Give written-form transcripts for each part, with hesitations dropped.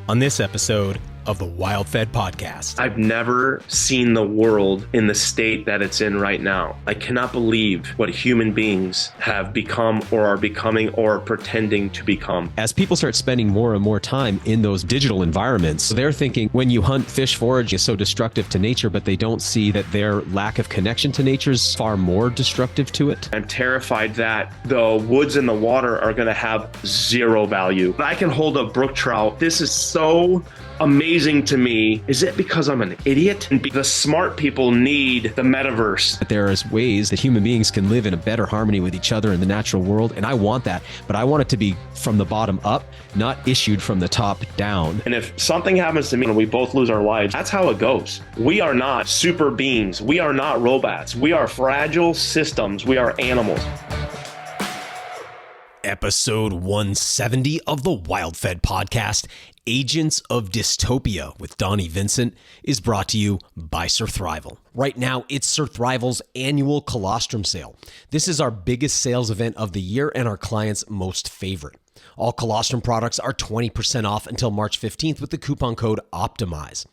on this episode of the WildFed podcast. I've never seen the world in the state that it's in right now. I cannot believe what human beings have become or are becoming or pretending to become. As people start spending more and more time in those digital environments, they're thinking when you hunt, fish, forage is so destructive to nature, but they don't see that their lack of connection to nature is far more destructive to it. I'm terrified that the woods and the water are going to have zero value. I can hold a brook trout. This is so amazing to me. Is it because I'm an idiot? The smart people need the metaverse. But there is ways that human beings can live in a better harmony with each other in the natural world, and I want that, but I want it to be from the bottom up, not issued from the top down. And if something happens to me and we both lose our lives, that's how it goes. We are not super beings. We are not robots. We are fragile systems. We are animals. Episode 170 of the WildFed podcast, Agents of Dystopia with Donnie Vincent, is brought to you by Surthrival. Right now, it's Surthrival's annual colostrum sale. This is our biggest sales event of the year and our clients' most favorite. All colostrum products are 20% off until March 15th with the coupon code OPTIMIZE.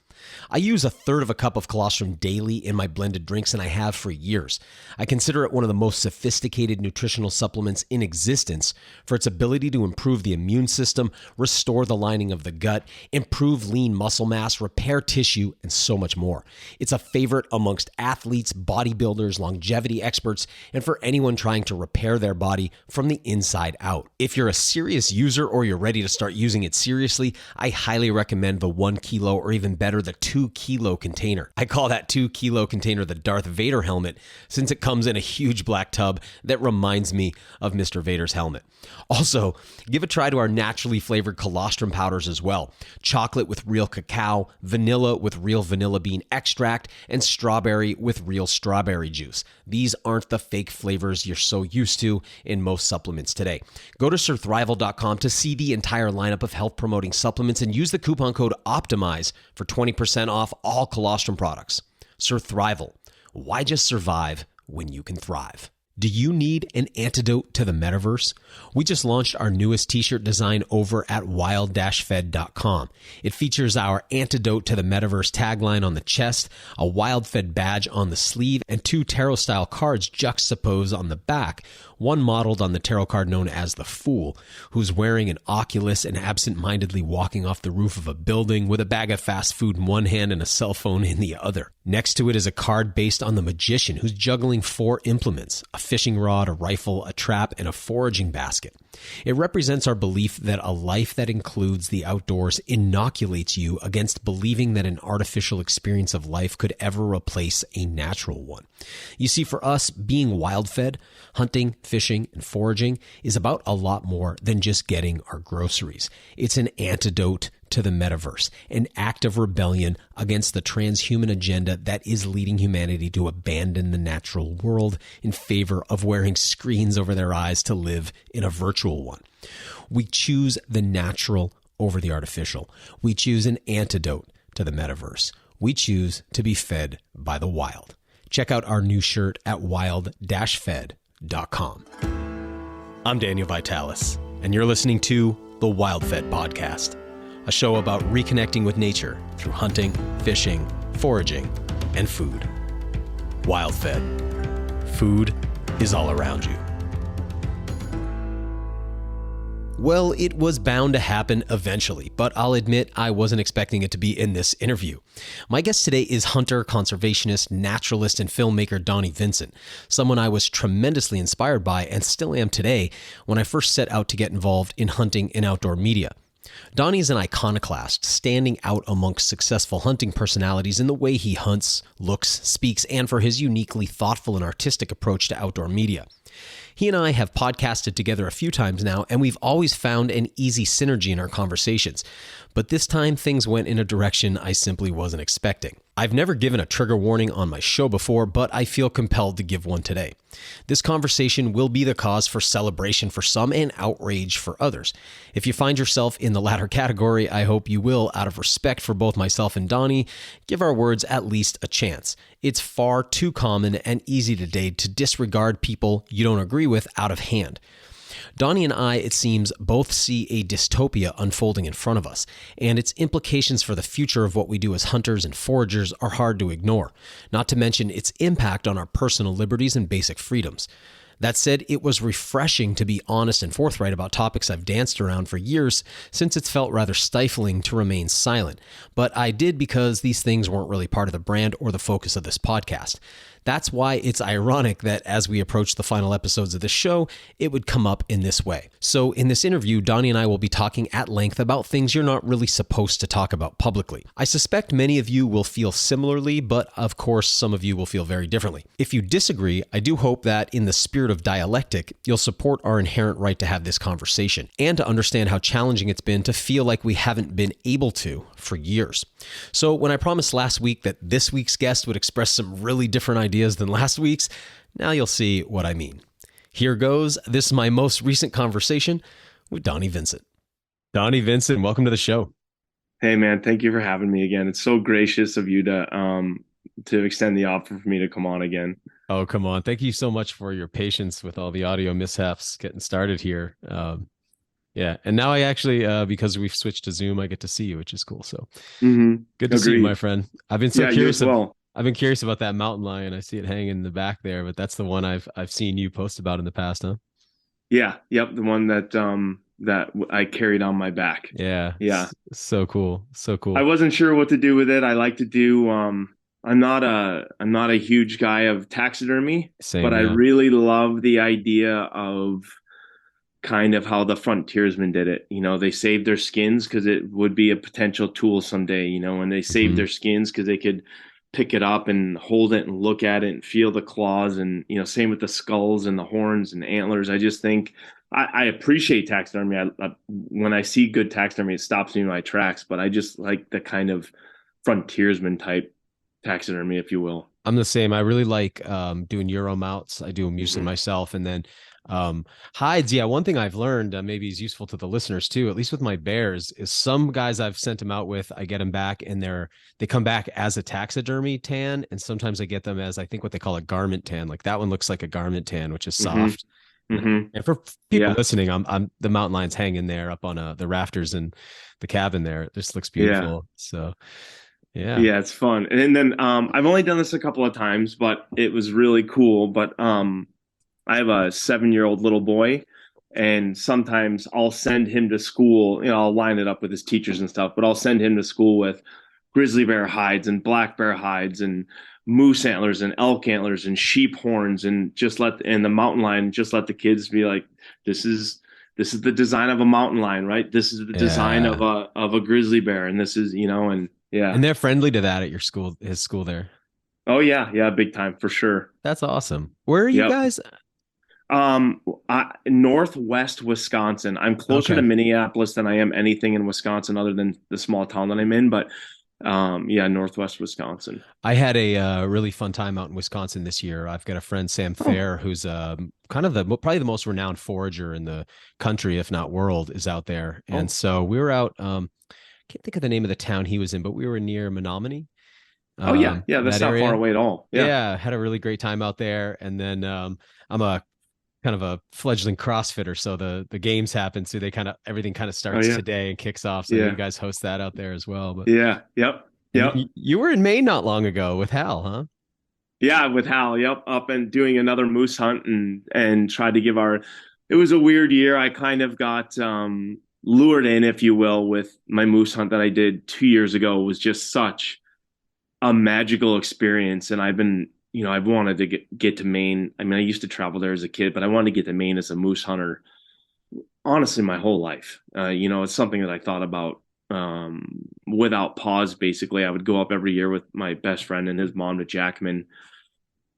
I use a third of a cup of colostrum daily in my blended drinks, and I have for years. I consider it one of the most sophisticated nutritional supplements in existence for its ability to improve the immune system, restore the lining of the gut, improve lean muscle mass, repair tissue, and so much more. It's a favorite amongst athletes, bodybuilders, longevity experts, and for anyone trying to repair their body from the inside out. If you're a serious user or you're ready to start using it seriously, I highly recommend the 1 kilo or even better, the 2 kilo container. I call that 2 kilo container the Darth Vader helmet, since it comes in a huge black tub that reminds me of Mr. Vader's helmet. Also, give a try to our naturally flavored colostrum powders as well. Chocolate with real cacao, vanilla with real vanilla bean extract, and strawberry with real strawberry juice. These aren't the fake flavors you're so used to in most supplements today. Go to surthrival.com to see the entire lineup of health promoting supplements and use the coupon code OPTIMIZE for 20% off all colostrum products. Surthrival. Why just survive when you can thrive? Do you need an antidote to the metaverse? We just launched our newest t-shirt design over at wild-fed.com. It features our antidote to the metaverse tagline on the chest, a WildFed badge on the sleeve, and 2 tarot-style cards juxtaposed on the back, one modeled on the tarot card known as the Fool, who's wearing an Oculus and absent-mindedly walking off the roof of a building with a bag of fast food in one hand and a cell phone in the other. Next to it is a card based on the Magician, who's juggling 4 implements, a fishing rod, a rifle, a trap, and a foraging basket. It represents our belief that a life that includes the outdoors inoculates you against believing that an artificial experience of life could ever replace a natural one. You see, for us, being wild-fed, hunting, fishing, and foraging is about a lot more than just getting our groceries. It's an antidote to the metaverse, an act of rebellion against the transhuman agenda that is leading humanity to abandon the natural world in favor of wearing screens over their eyes to live in a virtual one. We choose the natural over the artificial. We choose an antidote to the metaverse. We choose to be fed by the wild. Check out our new shirt at wild-fed.com. I'm Daniel Vitalis, and you're listening to the WildFed podcast, a show about reconnecting with nature through hunting, fishing, foraging, and food. WildFed. Food is all around you. Well, it was bound to happen eventually, but I'll admit I wasn't expecting it to be in this interview. My guest today is hunter, conservationist, naturalist, and filmmaker Donnie Vincent, someone I was tremendously inspired by and still am today when I first set out to get involved in hunting and outdoor media. Donnie is an iconoclast, standing out amongst successful hunting personalities in the way he hunts, looks, speaks, and for his uniquely thoughtful and artistic approach to outdoor media. He and I have podcasted together a few times now, and we've always found an easy synergy in our conversations. But this time, things went in a direction I simply wasn't expecting. I've never given a trigger warning on my show before, but I feel compelled to give one today. This conversation will be the cause for celebration for some and outrage for others. If you find yourself in the latter category, I hope you will, out of respect for both myself and Donnie, give our words at least a chance. It's far too common and easy today to disregard people you don't agree with out of hand. Donnie and I, it seems, both see a dystopia unfolding in front of us, and its implications for the future of what we do as hunters and foragers are hard to ignore, not to mention its impact on our personal liberties and basic freedoms. That said, it was refreshing to be honest and forthright about topics I've danced around for years, since it's felt rather stifling to remain silent. But I did because these things weren't really part of the brand or the focus of this podcast. That's why it's ironic that as we approach the final episodes of this show, it would come up in this way. So in this interview, Donnie and I will be talking at length about things you're not really supposed to talk about publicly. I suspect many of you will feel similarly, but of course, some of you will feel very differently. If you disagree, I do hope that in the spirit of dialectic, you'll support our inherent right to have this conversation and to understand how challenging it's been to feel like we haven't been able to for years. So when I promised last week that this week's guest would express some really different ideas than last week's, now you'll see what I mean. Here goes. This is my most recent conversation with Donnie Vincent. Donnie Vincent, welcome to the show. Hey man, thank you for having me again. It's so gracious of you to extend the offer for me to come on again. Oh, come on. Thank you so much for your patience with all the audio mishaps getting started here. Yeah. And now I actually, because we've switched to Zoom, I get to see you, which is cool. So good to see you, my friend. I've been so curious. I've been curious about that mountain lion. I see it hanging in the back there, but that's the one I've seen you post about in the past, huh? Yeah. Yep. The one that I carried on my back. Yeah. Yeah. So cool. So cool. I wasn't sure what to do with it. I like to do, I'm not a huge guy of taxidermy, but I really love the idea of kind of how the frontiersmen did it. You know, they saved their skins because it would be a potential tool someday, you know, and they saved their skins because they could pick it up and hold it and look at it and feel the claws, and, you know, same with the skulls and the horns and antlers. I just think I appreciate taxidermy. When I see good taxidermy, it stops me in my tracks, but I just like the kind of frontiersman type taxidermy, if you will. I'm the same. I really like doing Euro mounts. I do them usually myself. And then hides. Yeah. One thing I've learned maybe is useful to the listeners too, at least with my bears, is some guys I've sent them out with, I get them back and they come back as a taxidermy tan. And sometimes I get them as, I think, what they call a garment tan. Like that one looks like a garment tan, which is soft. And for people listening, I'm the mountain lions hanging there up on the rafters in the cabin there. It just looks beautiful. So yeah, it's fun. And then I've only done this a couple of times, but it was really cool. But I have a 7-year-old little boy, and sometimes I'll send him to school. You know, I'll line it up with his teachers and stuff, but I'll send him to school with grizzly bear hides and black bear hides and moose antlers and elk antlers and sheep horns, and the mountain lion, just let the kids be like, this is the design of a mountain lion, right? This is the design of a grizzly bear, and this is, you know, and yeah. And they're friendly to that at your school, his school there. Oh yeah, big time for sure. That's awesome. Where are you guys? Northwest Wisconsin. I'm closer to Minneapolis than I am anything in Wisconsin other than the small town that I'm in, but Northwest Wisconsin. I had a really fun time out in Wisconsin this year. I've got a friend, Sam Thayer, who's kind of probably the most renowned forager in the country, if not world, is out there. And so we were out, can't think of the name of the town he was in, but we were near Menominee. That's not area. Far away at all. Yeah, had a really great time out there. And then I'm a kind of a fledgling CrossFitter, so the games happen, so everything kind of starts today and kicks off. So you guys host that out there as well. But you were in Maine not long ago with Hal, huh? Yeah, with Hal. Yep, up and doing another moose hunt and tried to give it was a weird year. I kind of got lured in, if you will, with my moose hunt that I did 2 years ago. It was just such a magical experience, and I've wanted to get to Maine. I mean, I used to travel there as a kid, but I wanted to get to Maine as a moose hunter, honestly, my whole life. It's something that I thought about without pause, basically. I would go up every year with my best friend and his mom to Jackman,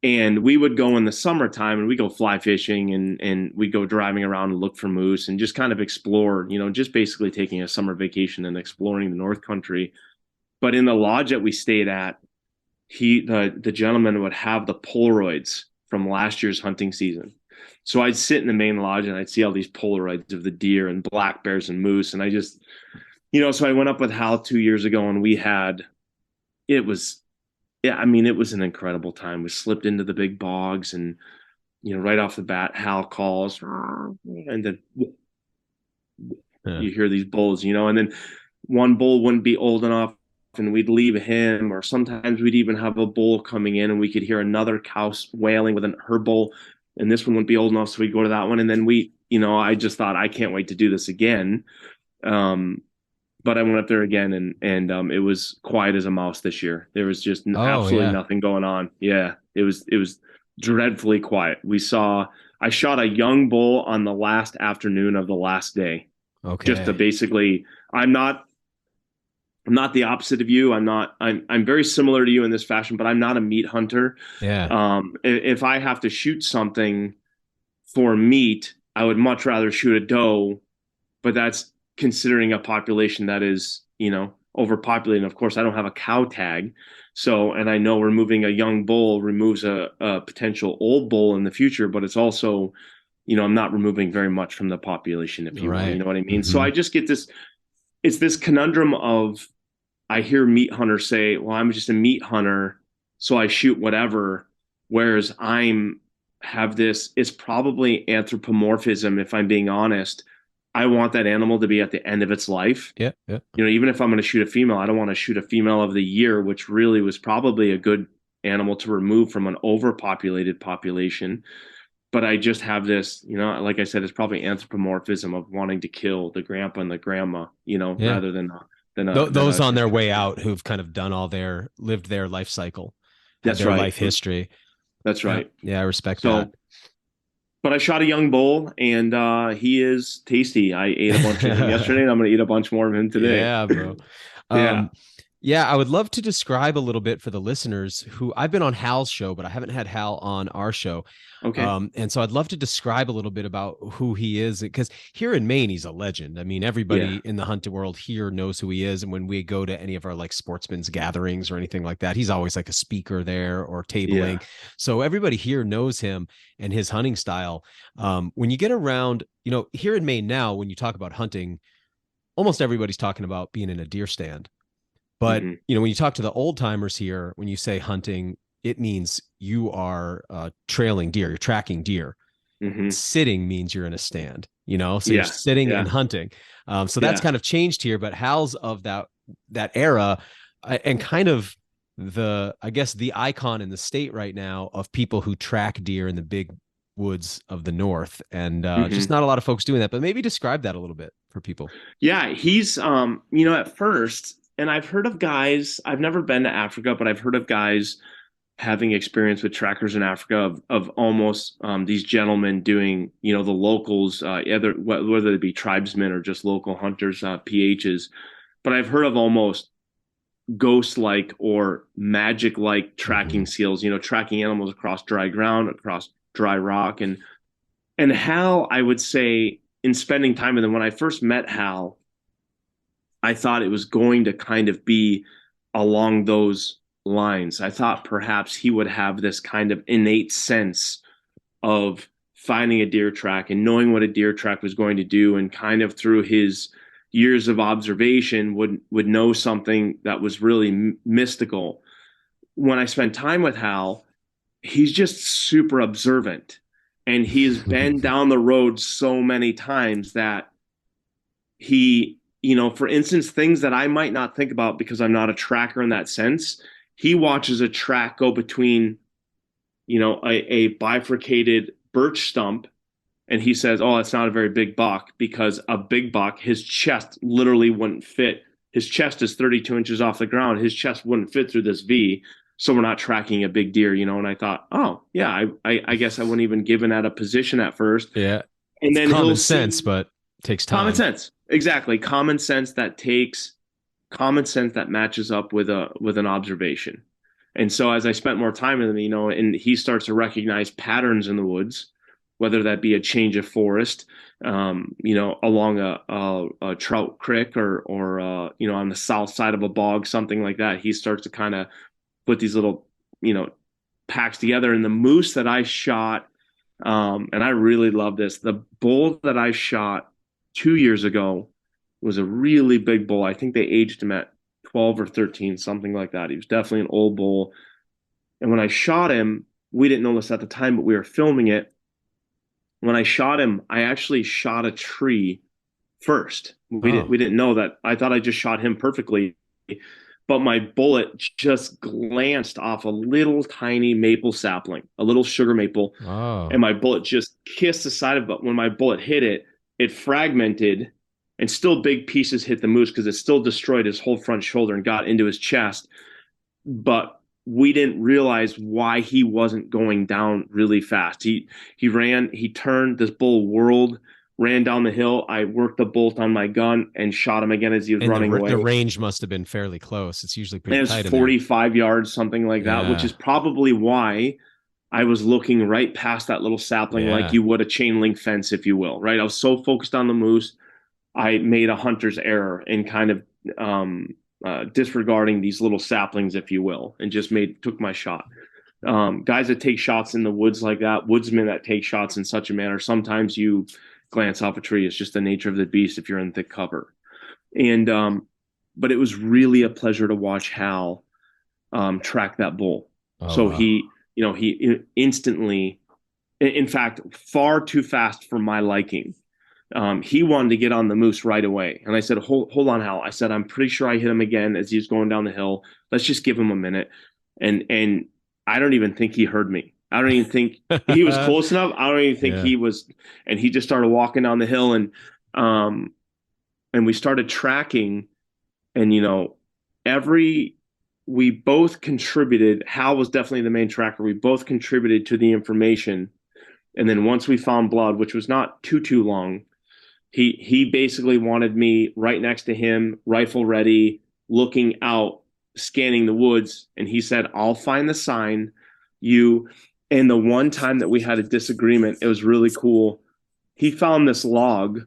and we would go in the summertime and we go fly fishing and we go driving around and look for moose and just kind of explore, just basically taking a summer vacation and exploring the North Country. But in the lodge that we stayed at, the gentleman would have the Polaroids from last year's hunting season. So I'd sit in the main lodge and I'd see all these Polaroids of the deer and black bears and moose. And I just, so I went up with Hal 2 years ago and it was an incredible time. We slipped into the big bogs and right off the bat, Hal calls, and then Yeah. you hear these bulls, and then one bull wouldn't be old enough and we'd leave him, or sometimes we'd even have a bull coming in and we could hear another cow wailing with her bull, and this one wouldn't be old enough, so we'd go to that one. And then I just thought, I can't wait to do this again. But I went up there again, and it was quiet as a mouse this year. There was just Oh absolutely yeah. nothing going on. Yeah, it was dreadfully quiet. I shot a young bull on the last afternoon of the last day, just to Okay. basically. I'm not the opposite of you. I'm very similar to you in this fashion, but I'm not a meat hunter. Yeah. If I have to shoot something for meat, I would much rather shoot a doe, but that's considering a population that is, overpopulated. And of course, I don't have a cow tag. So, and I know removing a young bull removes a potential old bull in the future, but it's also, I'm not removing very much from the population, if you will. You Right. know what I mean? So Hmm. I just get it's this conundrum of, I hear meat hunters say, well, I'm just a meat hunter, so I shoot whatever. Whereas it's probably anthropomorphism, if I'm being honest. I want that animal to be at the end of its life. Yeah. Yeah. Even if I'm going to shoot a female, I don't want to shoot a female of the year, which really was probably a good animal to remove from an overpopulated population. But I just have this, like I said, it's probably anthropomorphism of wanting to kill the grandpa and the grandma, Yeah. rather than a Those on their way distribution. out who've kind of done lived their life cycle, had That's their right. life history. That's Yeah. right. Yeah. I respect that. So, but I shot a young bull, and he is tasty. I ate a bunch of him yesterday, and I'm going to eat a bunch more of him today. Yeah, bro. Yeah. Um, yeah, I would love to describe a little bit for the listeners who I've been on Hal's show, but I haven't had Hal on our show. Okay. And so I'd love to describe a little bit about who he is, because here in Maine, he's a legend. I mean, Yeah. everybody in the hunting world here knows who he is. And when we go to any of our like sportsmen's gatherings or anything like that, he's always like a speaker there or Yeah. tabling. So everybody here knows him and his hunting style. When you get around, here in Maine now, when you talk about hunting, almost everybody's talking about being in a deer stand. But, Hmm. when you talk to the old timers here, when you say hunting, it means you are trailing deer, you're tracking deer. Hmm. Sitting means you're in a stand, so you're Yeah. sitting and Yeah. hunting. So that's Yeah. kind of changed here, but Hal's of that era, and kind of I guess the icon in the state right now of people who track deer in the big woods of the North. And just Hmm. not a lot of folks doing that, but maybe describe that a little bit for people. Yeah. He's, at first, and I've heard of guys, I've never been to Africa, but I've heard of guys having experience with trackers in Africa of almost these gentlemen doing, the locals, either whether it be tribesmen or just local hunters, PHs. But I've heard of almost ghost-like or magic-like tracking Mhm. seals, tracking animals across dry ground, across dry rock. And Hal, I would say, in spending time with him, when I first met Hal, I thought it was going to kind of be along those lines. I thought perhaps he would have this kind of innate sense of finding a deer track and knowing what a deer track was going to do, and kind of through his years of observation would know something that was really mystical. When I spent time with Hal, he's just super observant, and he's been down the road so many times that he, for instance, things that I might not think about because I'm not a tracker in that sense, he watches a track go between, a bifurcated birch stump, and he says, oh, it's not a very big buck, because a big buck, his chest literally wouldn't fit. His chest is 32 inches off the ground. His chest wouldn't fit through this V. So we're not tracking a big deer, And I thought, oh, yeah, I guess I wouldn't even given that a position at first. Yeah. And It's then he'll common sense, see but takes common time. sense. Exactly. Common sense that matches up with an observation. And so as I spent more time with him, and he starts to recognize patterns in the woods, whether that be a change of forest, along a trout creek, or on the south side of a bog, something like that. He starts to kind of put these little, packs together. And the moose that I shot, and I really love this, the bull that I shot 2 years ago was a really big bull. I think they aged him at 12 or 13, something like that. He was definitely an old bull. And when I shot him, we didn't know this at the time, but we were filming it. When I shot him, I actually shot a tree first. Oh, We didn't know that. I thought I just shot him perfectly, but my bullet just glanced off a little tiny maple sapling, a little sugar maple, and oh, my bullet just kissed the side of it. But when my bullet hit it, it fragmented, and still big pieces hit the moose because it still destroyed his whole front shoulder and got into his chest. But we didn't realize why he wasn't going down really fast. He ran, he turned, this bull whirled, ran down the hill. I worked the bolt on my gun and shot him again as he was and running the away. range must have been fairly close. It's usually And pretty it was tight in there. 45 yards, something like that, which Yeah, is probably why I was looking right past that little sapling like yeah. you would a chain link fence, if you will, right? I was so focused on the moose, I made a hunter's error in kind of disregarding these little saplings, if you will, and just took my shot. Guys that take shots in the woods like that, woodsmen that take shots in such a manner, sometimes you glance off a tree. It's just the nature of the beast if you're in thick cover. And but it was really a pleasure to watch Hal track that bull. Oh, So wow. he instantly, in fact, far too fast for my liking. He wanted to get on the moose right away. And I said, hold on, Hal. I said, I'm pretty sure I hit him again as he was going down the hill. Let's just give him a minute. And I don't even think he heard me. I don't even think he was close enough. I don't even think Yeah. he was. And he just started walking down the hill, um, and we started tracking. And, every, we both contributed. Hal was definitely the main tracker. We both contributed to the information. And then once we found blood, which was not too long, he basically wanted me right next to him, rifle ready, looking out, scanning the woods, and he said, "I'll find the sign." You and the one time that we had a disagreement, it was really cool. He found this log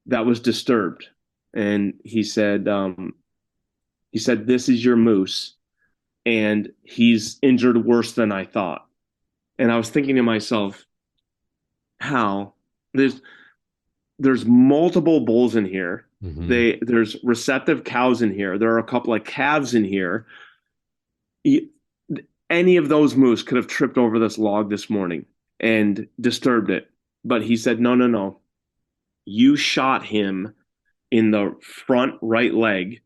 that was disturbed, and he said, "This is your moose, and he's injured worse than I thought." And I was thinking to myself, how there's multiple bulls in here. Hmm. There's receptive cows in here. There are a couple of calves in here. Any of those moose could have tripped over this log this morning and disturbed it. But he said, no, no, no. You shot him in the front right leg,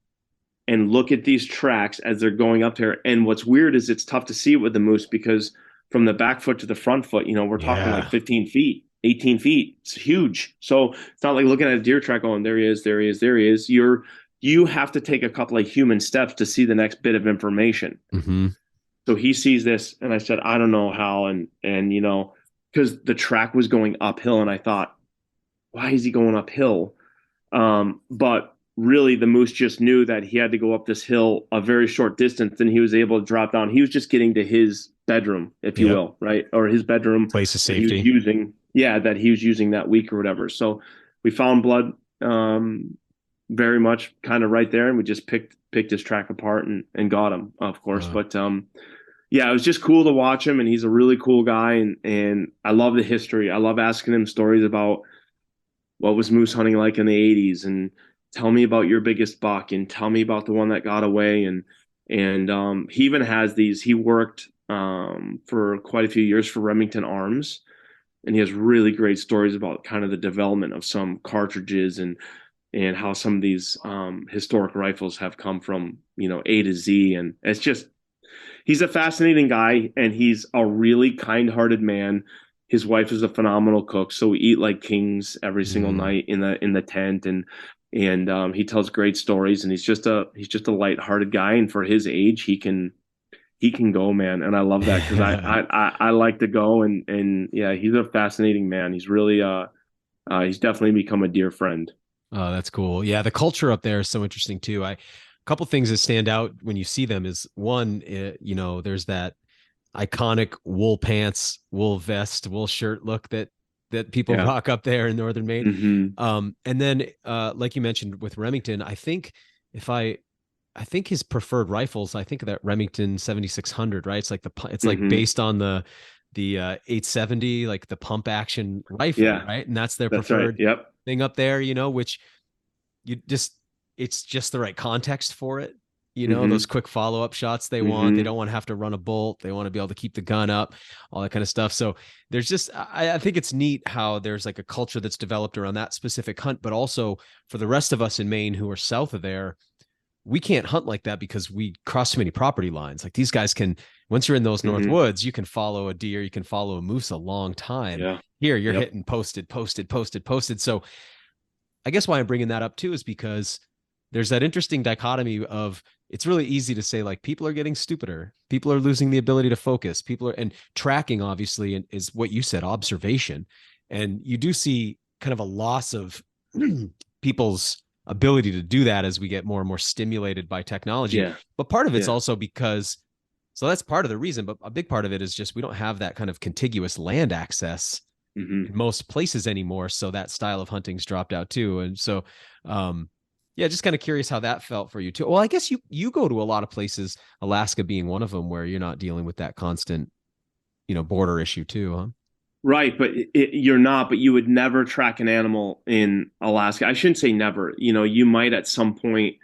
and look at these tracks as they're going up there. And what's weird is it's tough to see with the moose because from the back foot to the front foot, we're talking like Yeah. 15 feet, 18 feet. It's huge. So it's not like looking at a deer track going, there he is, there he is, there he is. You have to take a couple of human steps to see the next bit of information. Hmm. So he sees this, and I said, I don't know how, and because the track was going uphill, and I thought, why is he going uphill? But really, the moose just knew that he had to go up this hill a very short distance, and he was able to drop down. He was just getting to his bedroom, if you Yep. will, right? Or his bedroom Place of that he was safety. using. Yeah, that he was using that week or whatever. So we found blood, very much kind of right there, and we just picked his track apart and got him, of course. Uh, But yeah, it was just cool to watch him, and he's a really cool guy, and I love the history. I love asking him stories about what was moose hunting like in the 80s, and tell me about your biggest buck, and tell me about the one that got away. And he even has these. He worked for quite a few years for Remington Arms, and he has really great stories about kind of the development of some cartridges and how some of these historic rifles have come from A to Z. And it's just, he's a fascinating guy, and he's a really kind-hearted man. His wife is a phenomenal cook, so we eat like kings every single mm. night in the tent, and he tells great stories, and he's just a light-hearted guy, and for his age, he can go, man, and I love that because I like to go, and yeah, he's a fascinating man. He's really he's definitely become a dear friend. Oh, that's cool. Yeah, the culture up there is so interesting too. A couple things that stand out when you see them is one, there's that iconic wool pants, wool vest, wool shirt look that people Yeah. rock up there in northern Maine. Hmm. And then like you mentioned with Remington, if I think his preferred rifles, I think of that Remington 7600, right? It's like Hmm. based on the 870, like the pump action rifle, Yeah, right? And that's their that's right. preferred Yep. thing up there, which you just, it's just the right context for it, you know, those quick follow-up shots they want. They Mm-hmm. don't want to have to run a bolt. They want to be able to keep the gun up, all that kind of stuff. So there's just, I think it's neat how there's like a culture that's developed around that specific hunt, but also for the rest of us in Maine who are south of there, we can't hunt like that because we cross too many property lines. Like these guys can, once you're in those North Mm-hmm. Woods, you can follow a deer, you can follow a moose a long time. Yeah. Here, you're Yep. hitting posted. So I guess why I'm bringing that up too is because there's that interesting dichotomy of it's really easy to say like people are getting stupider, people are losing the ability to focus, people are, and tracking obviously is what you said, observation, and you do see kind of a loss of people's ability to do that as we get more and more stimulated by technology. Yeah. But part of it's Yeah. also because, so that's part of the reason, but a big part of it is just we don't have that kind of contiguous land access Mm-hmm. in most places anymore. So that style of hunting's dropped out too. And so, yeah, just kind of curious how that felt for you too. Well, I guess you go to a lot of places, Alaska being one of them, where you're not dealing with that constant, you know, border issue too, huh? Right, but you're not. But you would never track an animal in Alaska. I shouldn't say never. You know, you might at some point,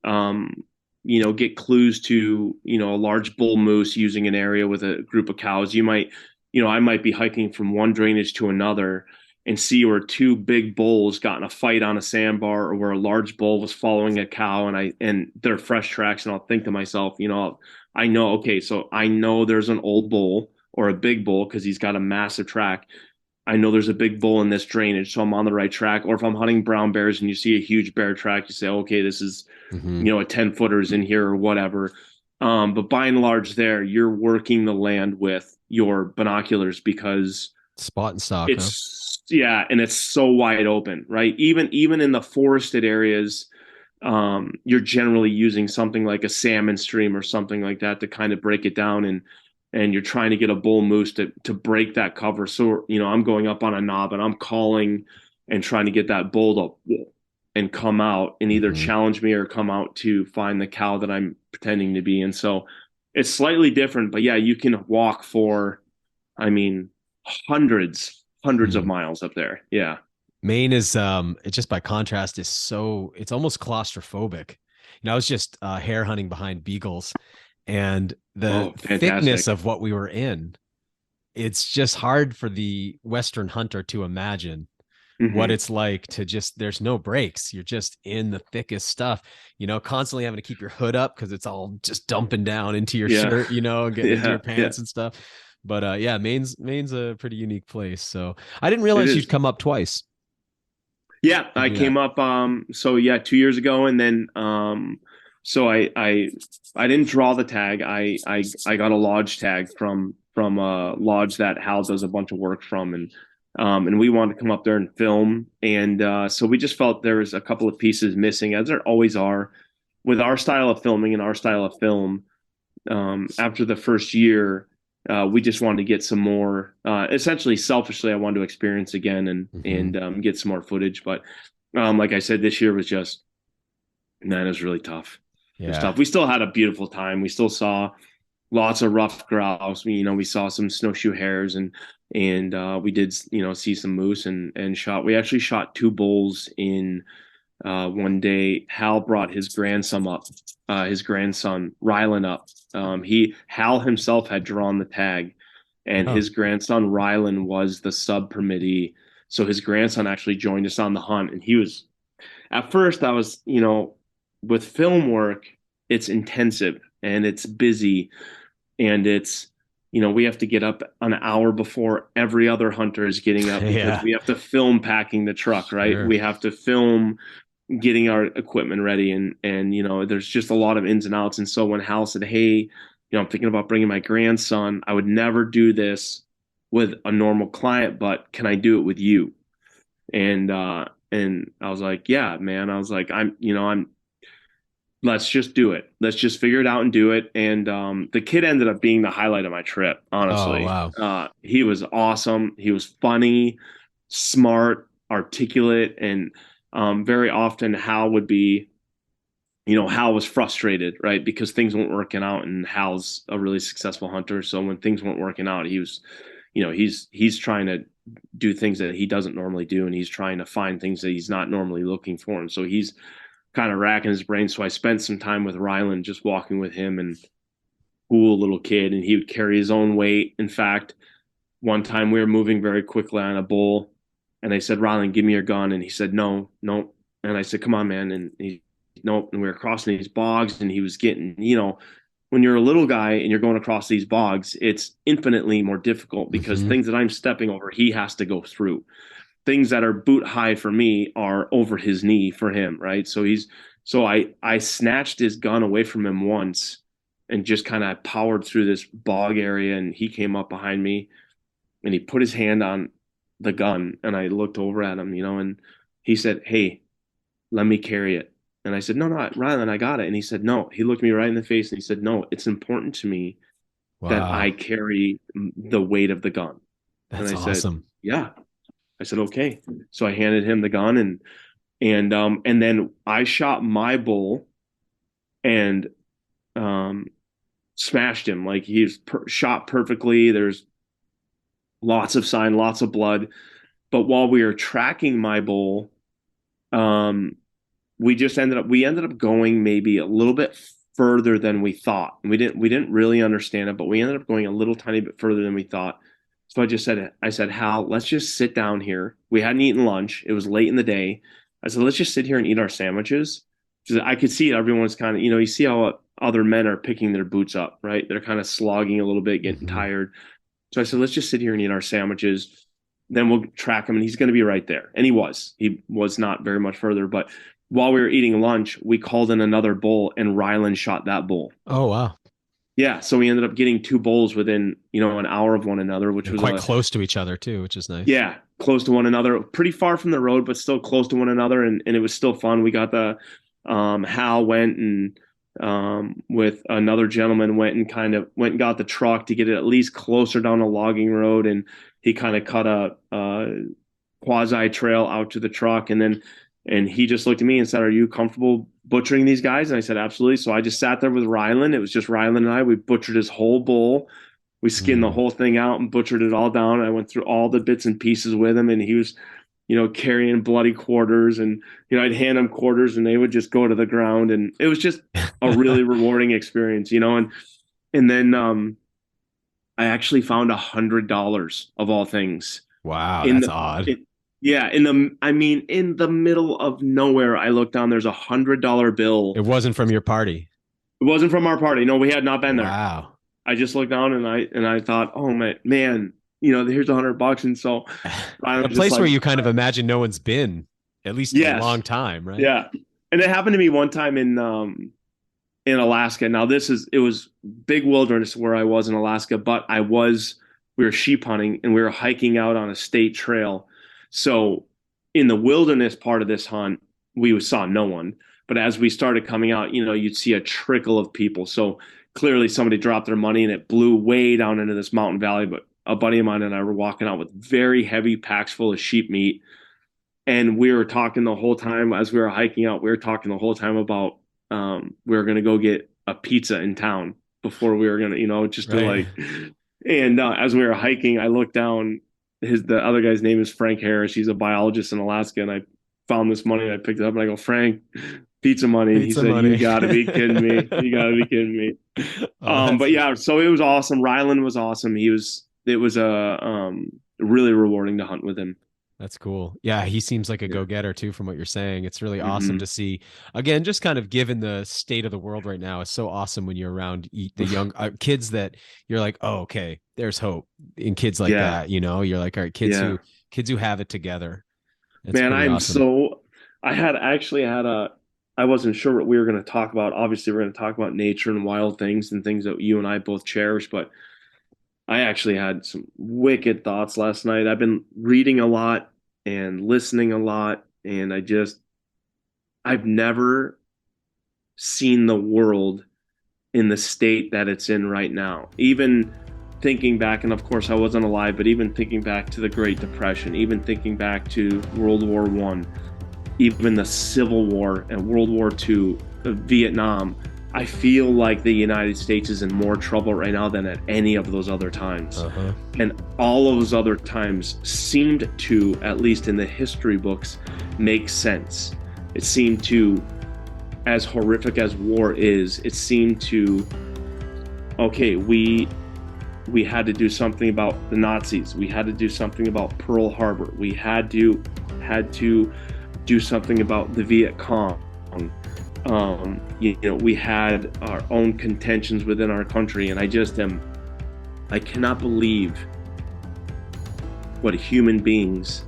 um, get clues to, a large bull moose using an area with a group of cows. You might, I might be hiking from one drainage to another and see where two big bulls got in a fight on a sandbar, or where a large bull was following a cow, and they're fresh tracks. And I'll think to myself, I know, okay, so I know there's an old bull or a big bull because he's got a massive track. I know there's a big bull in this drainage, so I'm on the right track. Or if I'm hunting brown bears and you see a huge bear track, you say, okay, this is, a 10 footers in here or whatever. But by and large, there you're working the land with your binoculars because Spot and stock, huh? and it's so wide open, right? Even in the forested areas, you're generally using something like a salmon stream or something like that to kind of break it down, and you're trying to get a bull moose to break that cover. So, I'm going up on a knob and I'm calling and trying to get that bull to and come out and either challenge me or come out to find the cow that I'm pretending to be. And so it's slightly different, but yeah, you can walk for, I mean, hundreds of miles up there. Yeah. Maine is it just by contrast is so it's almost claustrophobic. I was just hare hunting behind beagles, and the thickness of what we were in, it's just hard for the Western hunter to imagine what it's like to just, there's no breaks. You're just in the thickest stuff, constantly having to keep your hood up because it's all just dumping down into your shirt, getting into your pants and stuff. But yeah, Maine's a pretty unique place. So I didn't realize you'd come up twice. Yeah, I came up 2 years ago, and then so I didn't draw the tag. I got a lodge tag from a lodge that Hal does a bunch of work from, and we wanted to come up there and film, and so we just felt there was a couple of pieces missing, as there always are with our style of filming and our style of film. After the first year, we just wanted to get some more. Essentially, selfishly, I wanted to experience again and get some more footage. But like I said, this year was just, man, it was really tough. Yeah. It was tough. We still had a beautiful time. We still saw lots of rough grouse. We saw some snowshoe hares, and we did see some moose and shot. We actually shot two bulls in one day. Hal brought his grandson Rylan up. Hal himself had drawn the tag, and his grandson Rylan was the sub permittee. So his grandson actually joined us on the hunt, and he was, at first I was, with film work, it's intensive and it's busy, and it's, we have to get up an hour before every other hunter is getting up because we have to film packing the truck, right? Sure. We have to film getting our equipment ready, and there's just a lot of ins and outs. And so when Hal said, hey, I'm thinking about bringing my grandson, I would never do this with a normal client, but can I do it with you? And I was like, yeah, man. I was like, let's just do it. Let's just figure it out and do it. And the kid ended up being the highlight of my trip, honestly. Oh, wow. He was awesome. He was funny, smart, articulate, and very often Hal would be, Hal was frustrated, right? Because things weren't working out, and Hal's a really successful hunter. So when things weren't working out, he was, he's trying to do things that he doesn't normally do, and he's trying to find things that he's not normally looking for. And so he's kind of racking his brain. So I spent some time with Rylan, just walking with him, and cool little kid, and he would carry his own weight. In fact, one time we were moving very quickly on a bull, and I said, Rylan, give me your gun. And he said, no. And I said, come on, man. And he, nope. And we were crossing these bogs, and he was getting, when you're a little guy and you're going across these bogs, it's infinitely more difficult because things that I'm stepping over, he has to go through. Things that are boot high for me are over his knee for him, right? So I snatched his gun away from him once and just kind of powered through this bog area, and he came up behind me and he put his hand on the gun, and I looked over at him, and he said, hey, let me carry it. And I said, no, Rylan, I got it. And he said, no. He looked me right in the face and he said, no, it's important to me that I carry the weight of the gun. That's and I awesome. said, yeah. I said, okay. So I handed him the gun, and then I shot my bull and smashed him. Like, he's shot perfectly. There's lots of sign, lots of blood. But while we were tracking my bull, we ended up going maybe a little bit further than we thought. And we didn't really understand it, but we ended up going a little tiny bit further than we thought. So I said, Hal, let's just sit down here. We hadn't eaten lunch. It was late in the day. I said, let's just sit here and eat our sandwiches. I could see everyone's kind of, you see how other men are picking their boots up, right? They're kind of slogging a little bit, getting tired. So I said, let's just sit here and eat our sandwiches. Then we'll track him, and he's going to be right there. And he was not very much further. But while we were eating lunch, we called in another bull, and Rylan shot that bull. Oh, wow. Yeah. So we ended up getting two bulls within, an hour of one another, which was quite close to each other too, which is nice. Yeah. Close to one another, pretty far from the road, but still close to one another. And it was still fun. We got Hal went and, with another gentleman went and got the truck to get it at least closer down a logging road. And he kind of cut a quasi trail out to the truck. And he just looked at me and said, are you comfortable butchering these guys? And I said, absolutely. So I just sat there with Rylan. It was just Rylan and I. We butchered his whole bull. We skinned the whole thing out and butchered it all down. I went through all the bits and pieces with him, and he was, carrying bloody quarters, and, I'd hand him quarters and they would just go to the ground. And it was just a really rewarding experience, and then I actually found $100 of all things. Wow. That's odd. Yeah, in the middle of nowhere, I looked down. There's $100 bill. It wasn't from your party. It wasn't from our party. No, we had not been there. Wow. I just looked down and I thought, oh man, here's $100, and so a place where you kind of imagine no one's been at least in a long time, right? Yeah, and it happened to me one time in Alaska. Now it was big wilderness where I was in Alaska, but we were sheep hunting and we were hiking out on a state trail. So in the wilderness part of this hunt, we saw no one. But as we started coming out, you'd see a trickle of people. So clearly somebody dropped their money and it blew way down into this mountain valley. But a buddy of mine and I were walking out with very heavy packs full of sheep meat. And we were talking the whole time as we were hiking out, we were talking the whole time about we were going to go get a pizza in town before we were going to, just to right. And as we were hiking, I looked down. The other guy's name is Frank Harris. He's a biologist in Alaska, and I found this money and I picked it up and I go, Frank, pizza money. And he said, money. You gotta be kidding me. You gotta be kidding me. But yeah, so it was awesome. Rylan was awesome. It was really rewarding to hunt with him. That's cool. Yeah, he seems like a go-getter too, from what you're saying. It's really awesome to see. Again, just kind of given the state of the world right now, it's so awesome when you're around the young kids that you're like, oh, okay, there's hope in kids like that. You're like, all right, kids who have it together. It's man, I'm awesome. I wasn't sure what we were going to talk about. Obviously, we're going to talk about nature and wild things and things that you and I both cherish, but I actually had some wicked thoughts last night. I've been reading a lot and listening a lot, and I've never seen the world in the state that it's in right now. Even thinking back, and of course I wasn't alive, but even thinking back to the Great Depression, even thinking back to World War I, even the Civil War and World War II, Vietnam, I feel like the United States is in more trouble right now than at any of those other times. And all of those other times seemed to, at least in the history books, make sense. It seemed to as horrific as war is, it seemed to, okay, we had to do something about the Nazis. We had to do something about Pearl Harbor. We had to do something about the Viet Cong. We had our own contentions within our country, and I cannot believe what human beings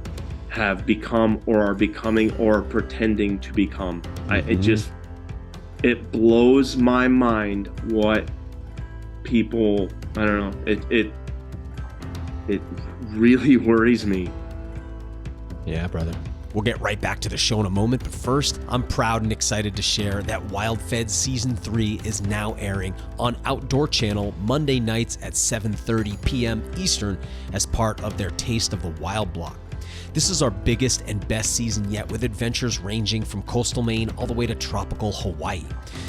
have become or are becoming or pretending to become. It blows my mind what people, I don't know, it really worries me. Yeah, brother. We'll get right back to the show in a moment, but first, I'm proud and excited to share that WildFed Season 3 is now airing on Outdoor Channel Monday nights at 7:30 p.m. Eastern as part of their Taste of the Wild block. This is our biggest and best season yet, with adventures ranging from coastal Maine all the way to tropical Hawaii.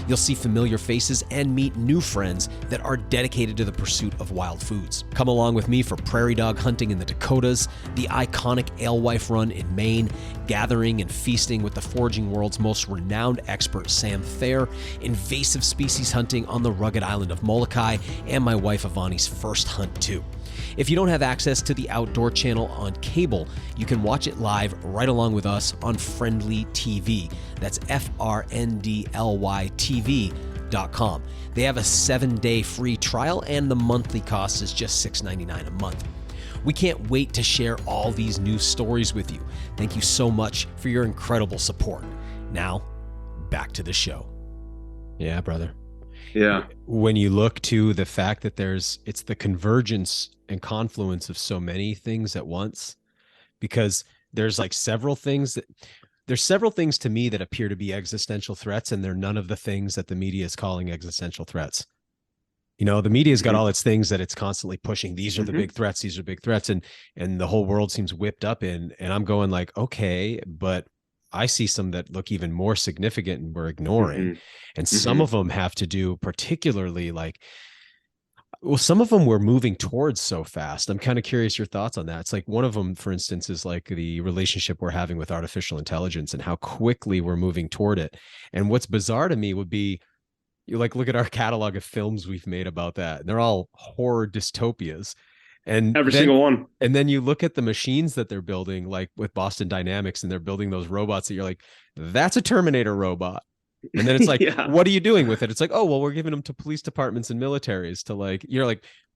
You'll see familiar faces and meet new friends that are dedicated to the pursuit of wild foods. Come along with me for prairie dog hunting in the Dakotas, the iconic alewife run in Maine, gathering and feasting with the foraging world's most renowned expert Sam Thayer, invasive species hunting on the rugged island of Molokai, and my wife Ivani's first hunt too. If you don't have access to the Outdoor Channel on cable, you can watch it live right along with us on Friendly TV. That's FRNDLY TV.com. They have a 7-day free trial, and the monthly cost is just $6.99 a month. We can't wait to share all these new stories with you. Thank you so much for your incredible support. Now, back to the show. Yeah, brother. Yeah. When you look to the fact that it's the convergence and confluence of so many things at once, because there's several things to me that appear to be existential threats, and they're none of the things that the media is calling existential threats. The media's got all its things that it's constantly pushing. These are the big threats. These are big threats. And the whole world seems whipped up in, and I'm going okay, but I see some that look even more significant and we're ignoring. And some of them have to do particularly some of them we're moving towards so fast. I'm kind of curious your thoughts on that. It's one of them, for instance, is the relationship we're having with artificial intelligence and how quickly we're moving toward it. And what's bizarre to me would be, you look at our catalog of films we've made about that. And they're all horror dystopias. And every single one. And then you look at the machines that they're building, with Boston Dynamics, and they're building those robots that you're like, that's a Terminator robot. And then it's Yeah. What are you doing with it? It's oh, well, we're giving them to police departments and militaries to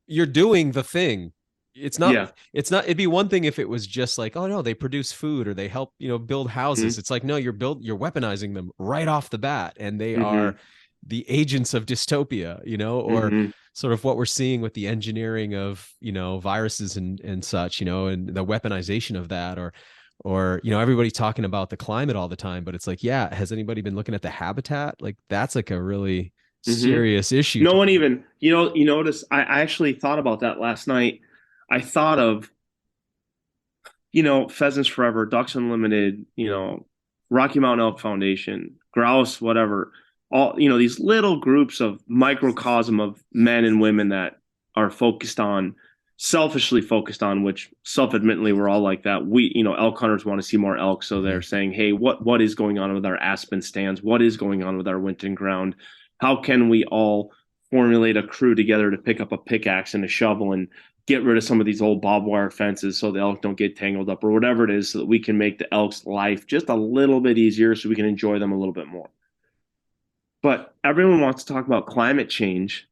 you're doing the thing. It's not, it'd be one thing if it was just oh no, they produce food or they help, build houses. It's no, you're weaponizing them right off the bat. And they are the agents of dystopia, or sort of what we're seeing with the engineering of, viruses and such, and the weaponization of that, or everybody talking about the climate all the time, but it's yeah, has anybody been looking at the habitat? That's a really serious issue. No one even, you notice, I actually thought about that last night. I thought of, Pheasants Forever, Ducks Unlimited, Rocky Mountain Elk Foundation, grouse, whatever, all, these little groups of microcosm of men and women that are selfishly focused on, which self-admittedly we're all like that. Elk hunters want to see more elk, so they're saying, hey, what is going on with our aspen stands? What is going on with our winter ground? How can we all formulate a crew together to pick up a pickaxe and a shovel and get rid of some of these old barbed wire fences so the elk don't get tangled up, or whatever it is, so that we can make the elk's life just a little bit easier so we can enjoy them a little bit more. But everyone wants to talk about climate change,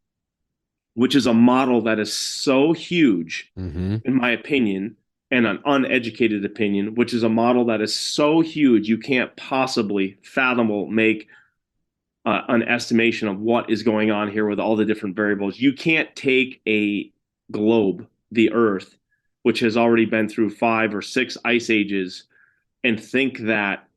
which is a model that is so huge, in my opinion, and an uneducated opinion, which is a model that is so huge you can't possibly make an estimation of what is going on here with all the different variables. You can't take a globe, the Earth, which has already been through 5 or 6 ice ages, and think that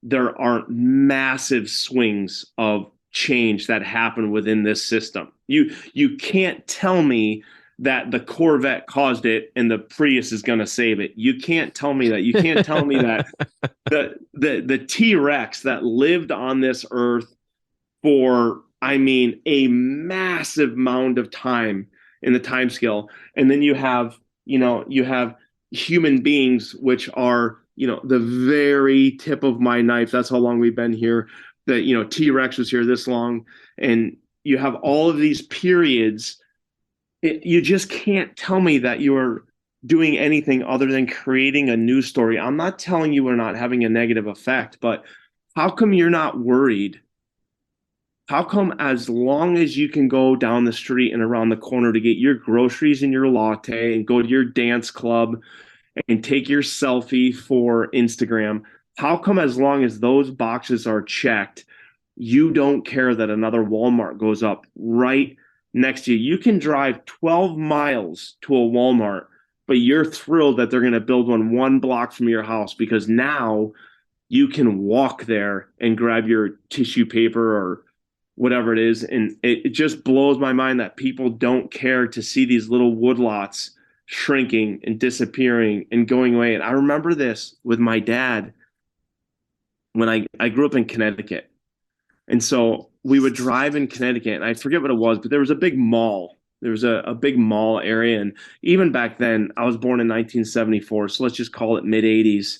there aren't massive swings of change that happen within this system. You can't tell me that the Corvette caused it and the Prius is going to save it. You can't tell me that. You can't tell me that the T-Rex that lived on this earth for, a massive amount of time in the time scale. And then you have human beings, which are, the very tip of my knife. That's how long we've been here. that, T-Rex was here this long, and you have all of these periods. You just can't tell me that you're doing anything other than creating a news story. I'm not telling you we're not having a negative effect, but how come you're not worried? How come as long as you can go down the street and around the corner to get your groceries and your latte and go to your dance club and take your selfie for Instagram, how come as long as those boxes are checked, you don't care that another Walmart goes up right next to you? You can drive 12 miles to a Walmart, but you're thrilled that they're going to build one block from your house because now you can walk there and grab your tissue paper or whatever it is. And it just blows my mind that people don't care to see these little woodlots shrinking and disappearing and going away. And I remember this with my dad when I grew up in Connecticut. And so we would drive in Connecticut, and I forget what it was, but there was a big mall. There was a big mall area. And even back then, I was born in 1974, so let's just call it mid-'80s.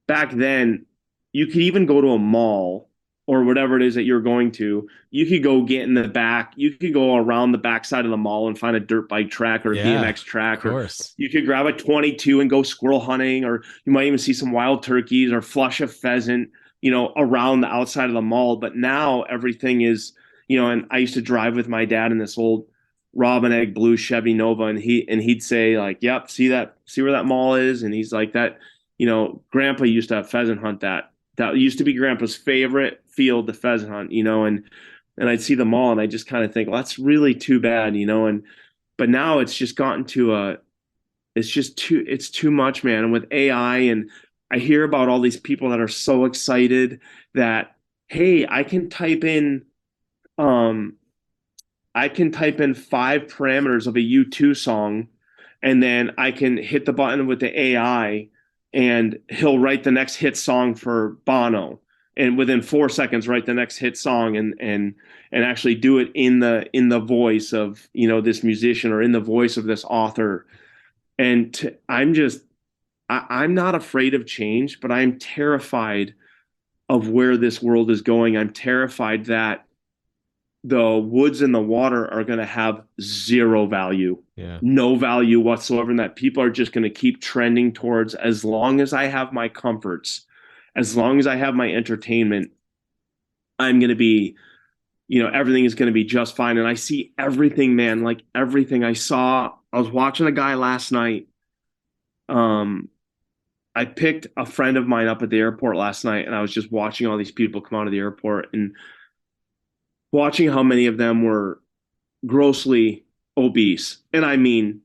Back then, you could even go to a mall or whatever it is that you're going to. You could go get in the back. You could go around the backside of the mall and find a dirt bike track or a BMX track. Or you could grab a 22 and go squirrel hunting, or you might even see some wild turkeys or flush a pheasant, around the outside of the mall. But now everything is, and I used to drive with my dad in this old Robin Egg blue Chevy Nova, and he'd say like, "Yep, see where that mall is," and he's like, "That, Grandpa used to have pheasant hunt that. That used to be Grandpa's favorite field to pheasant hunt," and I'd see the mall and I just kind of think, well, that's really too bad, but now it's just gotten to it's too much, man. And with AI, and I hear about all these people that are so excited that, hey, I can type in 5 parameters of a U2 song, and then I can hit the button with the AI and he'll write the next hit song for Bono, and within 4 seconds write the next hit song and actually do it in the voice of, this musician or in the voice of this author. And I'm not afraid of change, but I'm terrified of where this world is going. I'm terrified that the woods and the water are going to have zero value, no value whatsoever, and that people are just going to keep trending towards, as long as I have my comforts, as long as I have my entertainment, I'm going to be, everything is going to be just fine. And I see everything, man, like everything I was watching a guy last night. I picked a friend of mine up at the airport last night, and I was just watching all these people come out of the airport and watching how many of them were grossly obese. And I mean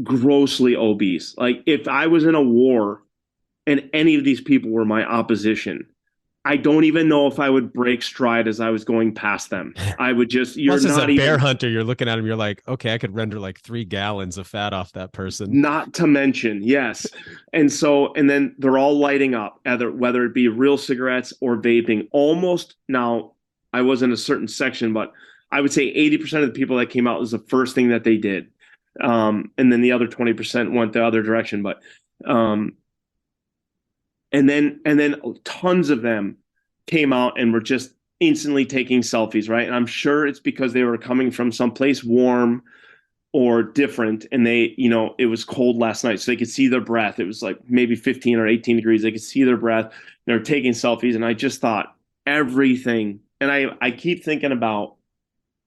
grossly obese. Like, if I was in a war and any of these people were my opposition, I don't even know if I would break stride as I was going past them. I would just, you're not as a bear hunter, you're looking at them, you're like, okay, I could render like 3 gallons of fat off that person. Not to mention, yes. And then they're all lighting up, whether it be real cigarettes or vaping. Almost, now, I was in a certain section, but I would say 80% of the people that came out was the first thing that they did. And then the other 20% went the other direction. But and then tons of them came out and were just instantly taking selfies, right? And I'm sure it's because they were coming from someplace warm or different, and they, it was cold last night, so they could see their breath. It was like maybe 15 or 18 degrees. They could see their breath. They're taking selfies, and I just thought everything. And I keep thinking about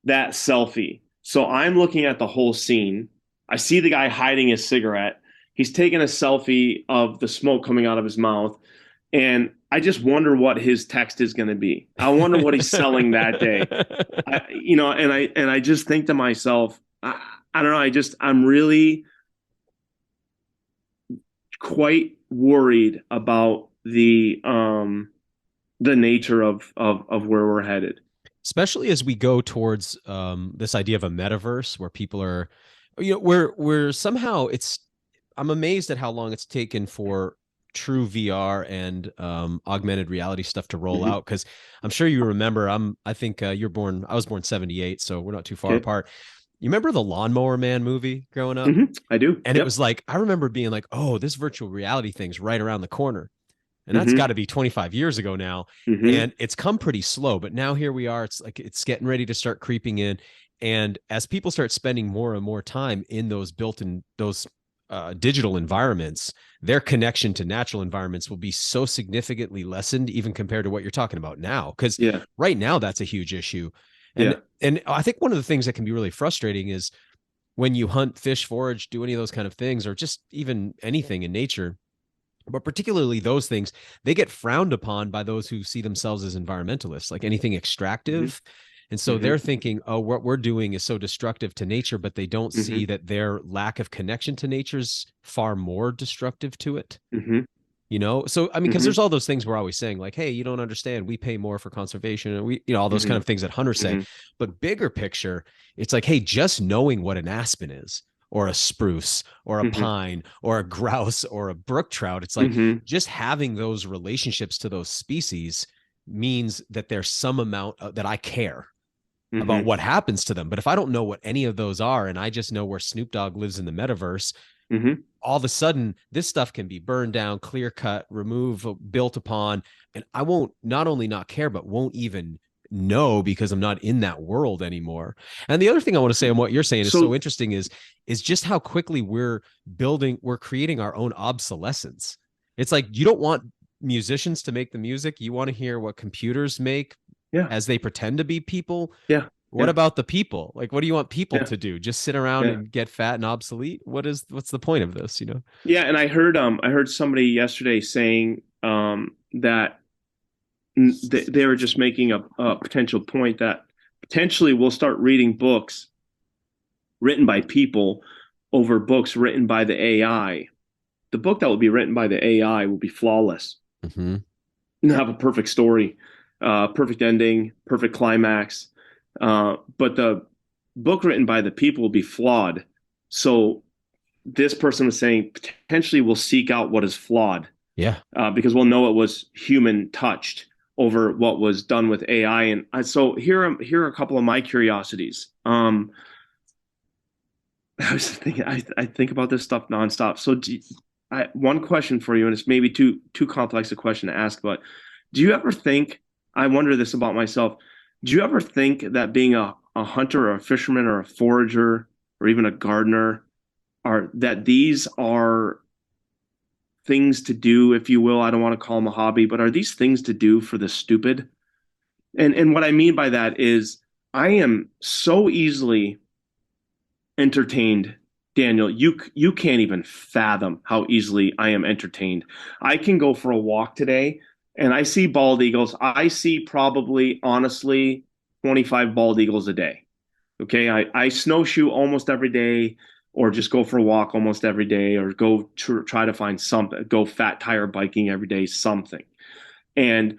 that selfie. So I'm looking at the whole scene. I see the guy hiding his cigarette. He's taking a selfie of the smoke coming out of his mouth. And I just wonder what his text is going to be. I wonder what he's selling that day. And I just think to myself, I don't know. I'm really quite worried about the nature of where we're headed, especially as we go towards this idea of a metaverse where people are, we're somehow I'm amazed at how long it's taken for true VR and augmented reality stuff to roll out. Cause I'm sure you remember, I think I was born 78. So we're not too far apart. You remember the Lawnmower Man movie growing up? I do. And it was like, I remember being like, oh, this virtual reality thing's right around the corner. And that's got to be 25 years ago now. Mm-hmm. And it's come pretty slow, but now here we are. It's like, it's getting ready to start creeping in. And as people start spending more and more time in those digital environments, their connection to natural environments will be so significantly lessened, even compared to what you're talking about now. Because right now, that's a huge issue. And I think one of the things that can be really frustrating is when you hunt, fish, forage, do any of those kind of things, or just even anything in nature, but particularly those things, they get frowned upon by those who see themselves as environmentalists, like anything extractive. And so they're thinking, oh, what we're doing is so destructive to nature, but they don't see that their lack of connection to nature is far more destructive to it. You know, so I mean, because there's all those things we're always saying, like, hey, you don't understand, we pay more for conservation, and we, you know, all those kind of things that hunters say. But bigger picture, it's like, hey, just knowing what an aspen is, or a spruce, or a pine, or a grouse, or a brook trout, it's like just having those relationships to those species means that there's some amount that I care about what happens to them. But if I don't know what any of those are, and I just know where Snoop Dogg lives in the metaverse, all of a sudden this stuff can be burned down, clear cut, removed, built upon, and I won't not only not care, but won't even know, because I'm not in that world anymore. And the other thing I want to say on what you're saying is so interesting is just how quickly we're creating our own obsolescence. It's like, you don't want musicians to make the music. You want to hear what computers make as they pretend to be people. What about the people? Like, what do you want people to do? Just sit around and get fat and obsolete? What's the point of this, you know? And I heard somebody yesterday saying that they were just making a potential point that potentially we'll start reading books written by people over books written by the AI. The book that will be written by the AI will be flawless. And have a perfect story, perfect ending, perfect climax. But the book written by the people will be flawed. So this person was saying potentially we'll seek out what is flawed. Because we'll know it was human touched over what was done with AI. And so here are a couple of my curiosities. I was thinking, I think about this stuff nonstop. So one question for you, and it's maybe too complex a question to ask, but do you ever think, I wonder this about myself, do you ever think that being a hunter or a fisherman or a forager or even a gardener, that these are things to do, if you will? I don't want to call them a hobby, but are these things to do for the stupid? And what I mean by that is I am so easily entertained, Daniel. You can't even fathom how easily I am entertained. I can go for a walk today and I see bald eagles. I see probably, honestly, 25 bald eagles a day. Okay, I snowshoe almost every day, or just go for a walk almost every day, or go try to find something, go fat tire biking every day, something. And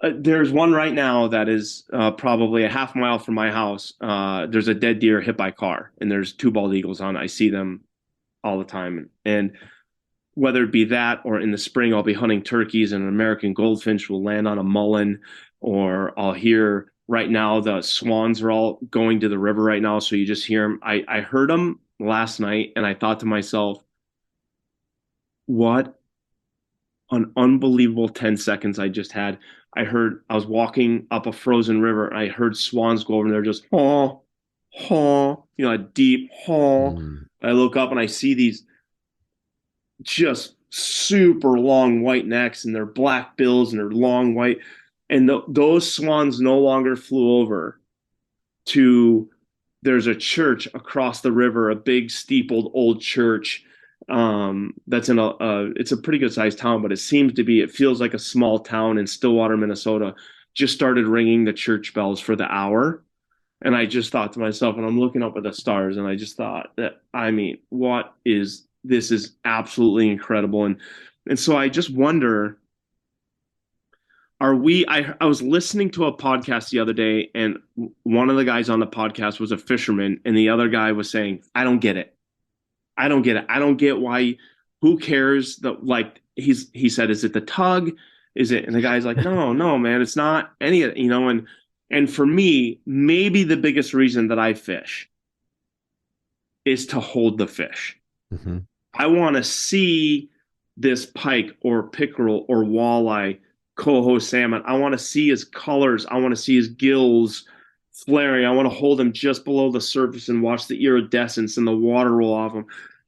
there's one right now that is probably a half mile from my house. There's a dead deer hit by a car, and there's two bald eagles on it. I see them all the time. And whether it be that, or in the spring, I'll be hunting turkeys and an American goldfinch will land on a mullen, or I'll hear, right now, the swans are all going to the river right now. So you just hear them. I heard them last night, and I thought to myself, what an unbelievable 10 seconds I just had. I was walking up a frozen river, and I heard swans go over, and they're just, haw, haw, a deep haw. I look up and I see these just super long white necks, and their black bills, and their long white, and those swans no longer flew over to, there's a church across the river, a big steepled old church that's in it's a pretty good sized town, but it feels like a small town in Stillwater, Minnesota. Just started ringing the church bells for the hour. And I just thought to myself, and I'm looking up at the stars, and I just thought that, this is absolutely incredible. And so I just wonder, I was listening to a podcast the other day, and one of the guys on the podcast was a fisherman, and the other guy was saying, I don't get it. I don't get why, who cares? He said, is it the tug? Is it? And the guy's like, no, man, it's not any of it, and for me, maybe the biggest reason that I fish is to hold the fish. I want to see this pike or pickerel or walleye, coho salmon. I want to see his colors. I want to see his gills flaring. I want to hold him just below the surface and watch the iridescence and the water roll off him.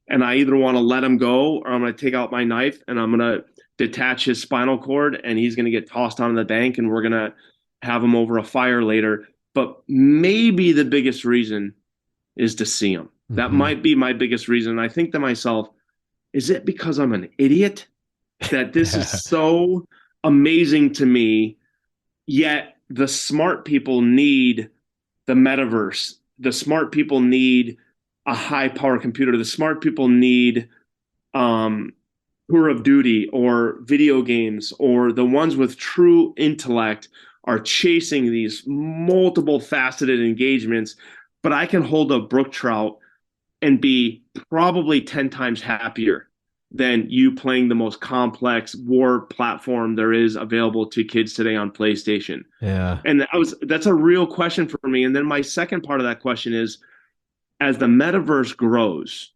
And I either want to let him go or I'm going to take out my knife and I'm going to detach his spinal cord and he's going to get tossed onto the bank and we're going to have him over a fire later. But maybe the biggest reason is to see him. That might be my biggest reason. I think to myself, is it because I'm an idiot that this is so amazing to me, yet the smart people need the metaverse. The smart people need a high power computer. The smart people need Tour of Duty or video games, or the ones with true intellect are chasing these multiple faceted engagements. But I can hold a brook trout and be probably 10 times happier than you playing the most complex war platform there is available to kids today on PlayStation. Yeah. And that's a real question for me. And then my second part of that question is, as the metaverse grows,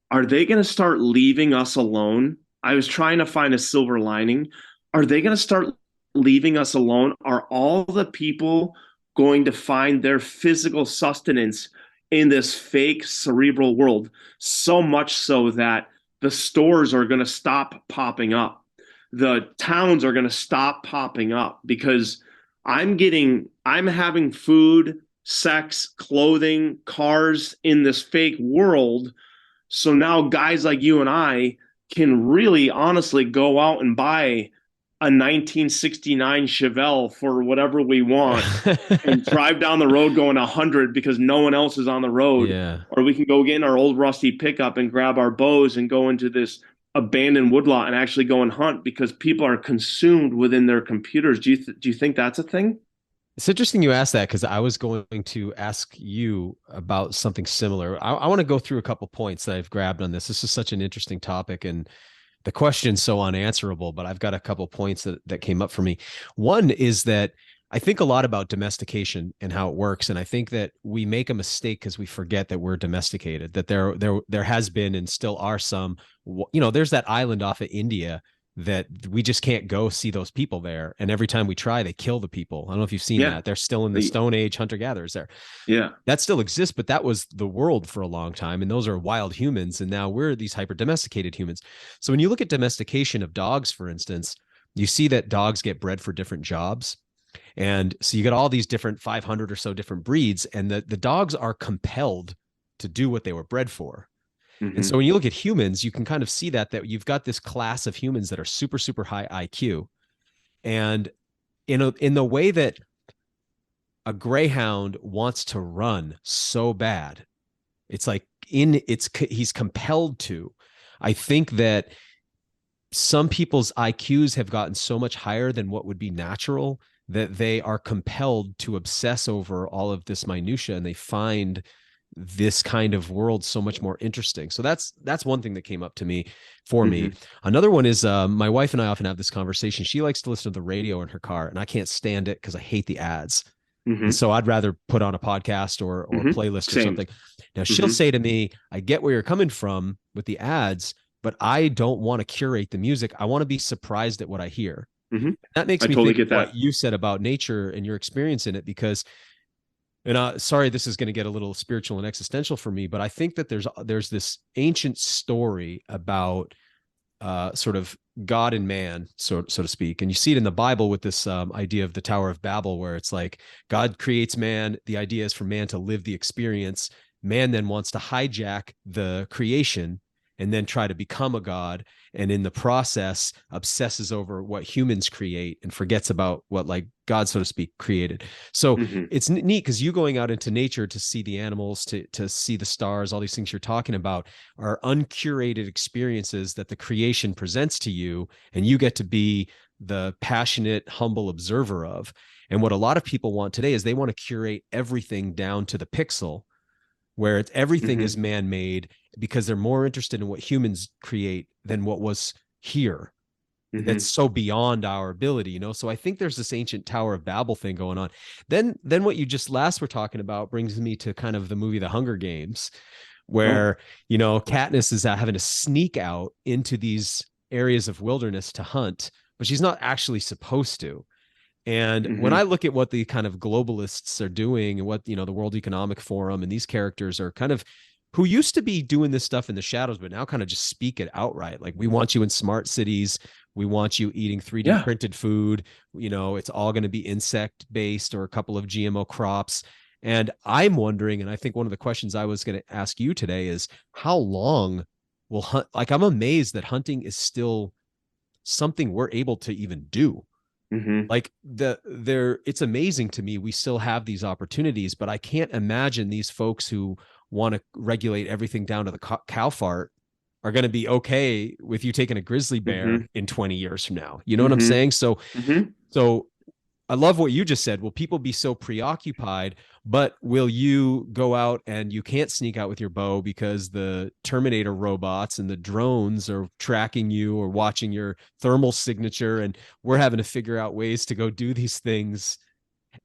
are they going to start leaving us alone? I was trying to find a silver lining. Are they going to start leaving us alone? Are all the people going to find their physical sustenance in this fake cerebral world? So much so that the stores are going to stop popping up. The towns are going to stop popping up because I'm having food, sex, clothing, cars in this fake world. So now guys like you and I can really honestly go out and buy a 1969 Chevelle for whatever we want and drive down the road going 100 because no one else is on the road. Yeah. Or we can go get in our old rusty pickup and grab our bows and go into this abandoned woodlot and actually go and hunt because people are consumed within their computers. Do you think that's a thing? It's interesting you asked that because I was going to ask you about something similar. I want to go through a couple points that I've grabbed on this. This is such an interesting topic and the question's so unanswerable, but I've got a couple points that came up for me. One is that I think a lot about domestication and how it works. And I think that we make a mistake because we forget that we're domesticated, that there has been and still are some, there's that island off of India that we just can't go see those people there. And every time we try, they kill the people. I don't know if you've seen that. They're still in the Stone Age hunter-gatherers there. Yeah. That still exists, but that was the world for a long time. And those are wild humans. And now we're these hyper-domesticated humans. So when you look at domestication of dogs, for instance, you see that dogs get bred for different jobs. And so you got all these different 500 or so different breeds, and the dogs are compelled to do what they were bred for. And so when you look at humans, you can kind of see that you've got this class of humans that are super, super high IQ. And in the way that a greyhound wants to run so bad, it's like he's compelled to. I think that some people's IQs have gotten so much higher than what would be natural that they are compelled to obsess over all of this minutia, and they find this kind of world so much more interesting. So that's one thing that came up to me me. Another one is my wife and I often have this conversation. She likes to listen to the radio in her car, and I can't stand it because I hate the ads. And so I'd rather put on a podcast or a playlist or something. Now she'll say to me, I get where you're coming from with the ads, but I don't want to curate the music. I want to be surprised at what I hear. That makes me totally think get that. what you said about nature and your experience in it, because sorry, this is going to get a little spiritual and existential for me, but I think that there's this ancient story about sort of God and man, so to speak. And you see it in the Bible with this idea of the Tower of Babel, where it's like God creates man. The idea is for man to live the experience. Man then wants to hijack the creation and then try to become a god, and in the process obsesses over what humans create and forgets about what, like, God, so to speak, created. So it's neat because you going out into nature to see the animals, to see the stars, all these things you're talking about are uncurated experiences that the creation presents to you, and you get to be the passionate, humble observer of. And what a lot of people want today is they want to curate everything down to the pixel, where everything is man-made, because they're more interested in what humans create than what was here. That's so beyond our ability, So I think there's this ancient Tower of Babel thing going on. Then what you just last were talking about brings me to kind of the movie The Hunger Games, Oh. where, you know, Katniss is having to sneak out into these areas of wilderness to hunt, but she's not actually supposed to. And when Mm-hmm. I look at what the kind of globalists are doing and what, you know, the World Economic Forum and these characters are kind of who used to be doing this stuff in the shadows, but now kind of just speak it outright. Like, we want you in smart cities. We want you eating 3D Yeah. printed food. You know, it's all going to be insect based or a couple of GMO crops. And I'm wondering, and I think one of the questions I was going to ask you today is how long will hunt? Like, I'm amazed that hunting is still something we're able to even do. Mm-hmm. Like, it's amazing to me we still have these opportunities, but I can't imagine these folks who want to regulate everything down to the cow fart are going to be okay with you taking a grizzly Mm-hmm. bear in 20 years from now. You know what I'm Mm-hmm. saying? So Mm-hmm. so I love what you just said. Will people be so preoccupied, but will you go out and you can't sneak out with your bow because the Terminator robots and the drones are tracking you or watching your thermal signature, and we're having to figure out ways to go do these things.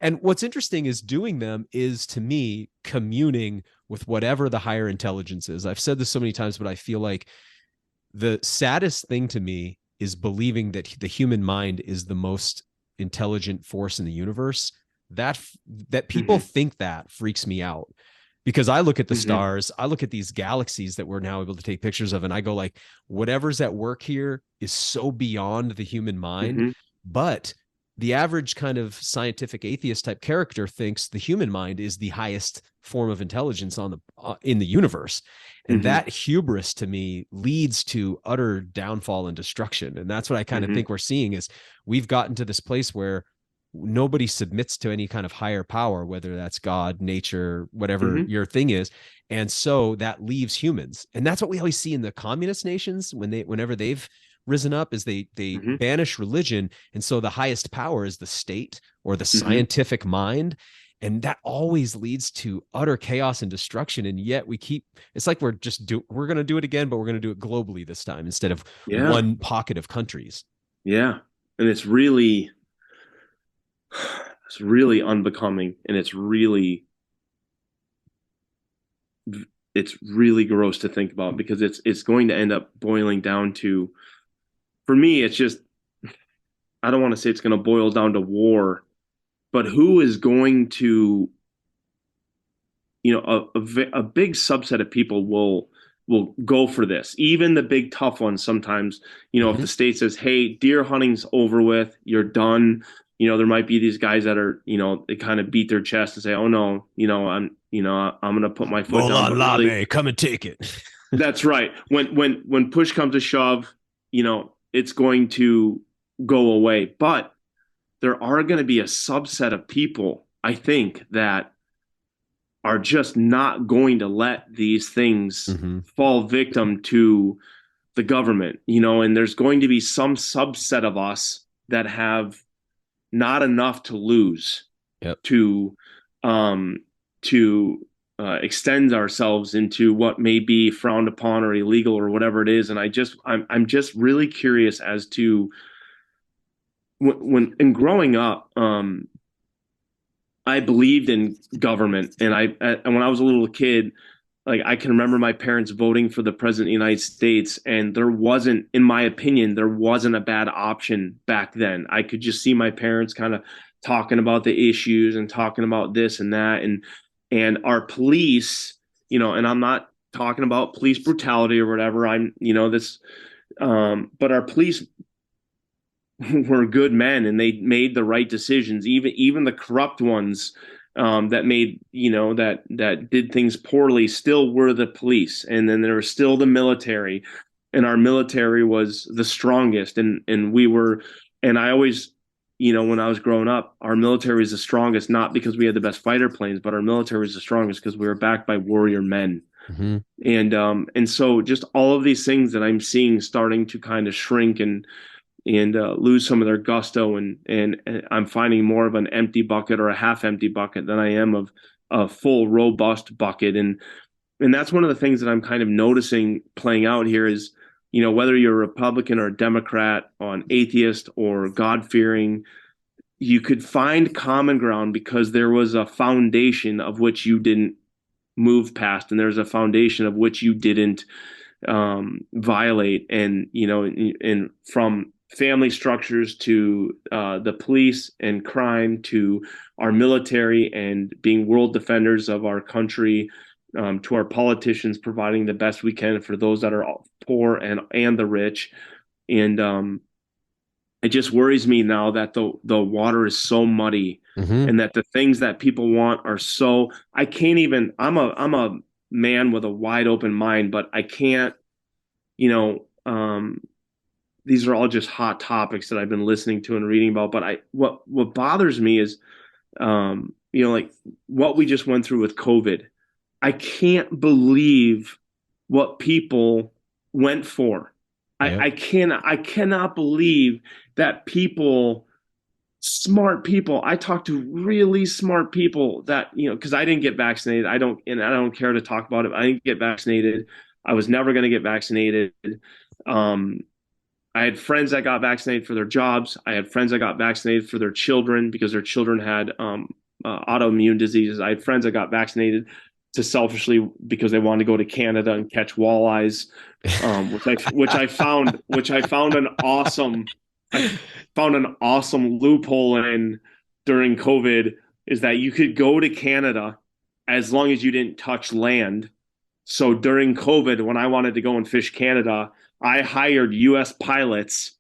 And what's interesting is doing them is, to me, communing with whatever the higher intelligence is. I've said this so many times, but I feel like the saddest thing to me is believing that the human mind is the most intelligent force in the universe. That people Mm-hmm. think that freaks me out, because I look at the Mm-hmm. stars, I look at these galaxies that we're now able to take pictures of, and I go like, whatever's at work here is so beyond the human mind. Mm-hmm. But the average kind of scientific atheist type character thinks the human mind is the highest form of intelligence on the in the universe. And Mm-hmm. that hubris to me leads to utter downfall and destruction. And that's what I kind of Mm-hmm. think we're seeing is we've gotten to this place where nobody submits to any kind of higher power, whether that's God, nature, whatever Mm-hmm. your thing is. And so that leaves humans. And that's what we always see in the communist nations whenever they've risen up, is they Mm-hmm. banish religion. And so the highest power is the state or the Mm-hmm. scientific mind. And that always leads to utter chaos and destruction. And yet it's like we're going to do it again, but we're going to do it globally this time instead of Yeah. one pocket of countries. Yeah. And it's really unbecoming, and it's really gross to think about, because it's going to end up boiling down to, for me, it's just, I don't want to say it's going to boil down to war, but who is going to, a big subset of people will go for this. Even the big tough ones sometimes, if Mm-hmm. the state says, hey, deer hunting's over with, you're done. There might be these guys that are, they kind of beat their chest and say, oh no, I'm going to put my foot down. Mola But really, Labe, come and take it. that's right. When push comes to shove, it's going to go away. But there are going to be a subset of people, I think, that are just not going to let these things Mm-hmm. fall victim to the government, and there's going to be some subset of us that have not enough to lose Yep. to extend ourselves into what may be frowned upon or illegal or whatever it is. And I'm just really curious as to when in growing up, I believed in government, and when I was a little kid, like, I can remember my parents voting for the president of the United States, and there wasn't, in my opinion, there wasn't a bad option back then. I could just see my parents kind of talking about the issues and talking about this and that, and our police, and I'm not talking about police brutality or whatever. But our police were good men, and they made the right decisions. Even the corrupt ones, that made, that did things poorly, still were the police. And then there was still the military, and our military was the strongest. And I always, when I was growing up, our military was the strongest, not because we had the best fighter planes, but our military was the strongest because we were backed by warrior men. Mm-hmm. And so just all of these things that I'm seeing starting to kind of shrink and lose some of their gusto, and I'm finding more of an empty bucket or a half empty bucket than I am of a full robust bucket. And that's one of the things that I'm kind of noticing playing out here is, whether you're a Republican or a Democrat, on atheist or God fearing, you could find common ground because there was a foundation of which you didn't move past, and there's a foundation of which you didn't violate. And and from family structures to the police and crime to our military and being world defenders of our country, to our politicians providing the best we can for those that are poor and the rich. And it just worries me now that the water is so muddy, Mm-hmm. and that the things that people want are so, I can't even, I'm a man with a wide open mind, but I can't, you know, these are all just hot topics that I've been listening to and reading about. But what bothers me is, like what we just went through with COVID. I can't believe what people went for. Yep. I cannot believe that people, smart people, I talk to really smart people that, because I didn't get vaccinated. I don't care to talk about it. I didn't get vaccinated. I was never going to get vaccinated. Um, I had friends that got vaccinated for their jobs. I had friends that got vaccinated for their children because their children had autoimmune diseases. I had friends that got vaccinated to selfishly because they wanted to go to Canada and catch walleyes, which I found an awesome loophole in during COVID, is that you could go to Canada as long as you didn't touch land. So during COVID, when I wanted to go and fish Canada, I hired U.S. pilots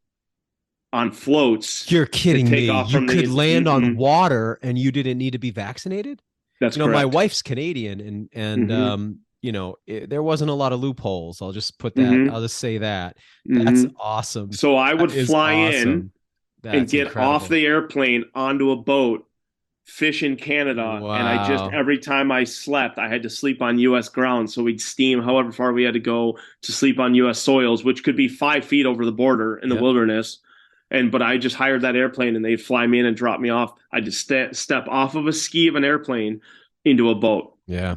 on floats You're to kidding take me. off You from could the. land on water and you didn't need to be vaccinated? That's My correct. wife's Canadian, and Hmm. there wasn't a lot of loopholes. I'll just put that. I'll Hmm. just say that. That's Hmm. awesome. So I That would is fly in awesome. and That's get off incredible. the airplane onto a boat, fish in Canada, and I just, Wow. every time I slept, I had to sleep on U.S. ground. So we'd steam however far we had to go to sleep on U.S. soils, which could be 5 feet over the border in the Yep. wilderness. But I just hired that airplane, and they'd fly me in and drop me off. I just step off of a ski of an airplane into a boat. Yeah.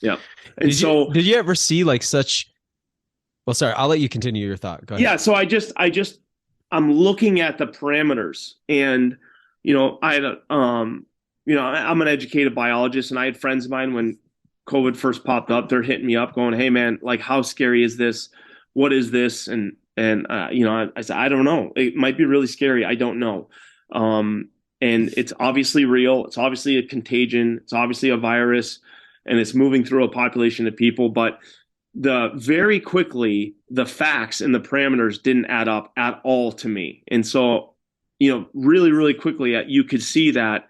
Yeah, and Did you so did you ever see like such? Well, sorry, I'll let you continue your thought. Go ahead. yeah, so I'm looking at the parameters, and I had I'm an educated biologist, and I had friends of mine when COVID first popped up. They're hitting me up, going, "Hey, man, like, how scary is this? What is this?" I said, "I don't know. It might be really scary. I don't know." Um, and it's obviously real. It's obviously a contagion. It's obviously a virus, and it's moving through a population of people, but the very quickly the facts and the parameters didn't add up at all to me. And so really, really quickly, you could see that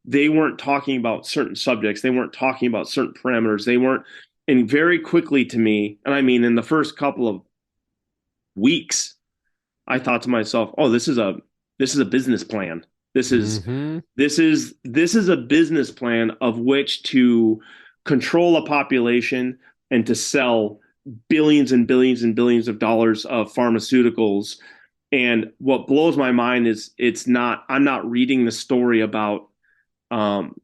they weren't talking about certain subjects, they weren't talking about certain parameters, they weren't. And very quickly to me, and I mean in the first couple of weeks, I thought to myself, oh, this is a business plan. This is Mm-hmm. this is a business plan of which to control a population and to sell billions and billions and billions of dollars of pharmaceuticals. And what blows my mind is I'm not reading the story about um,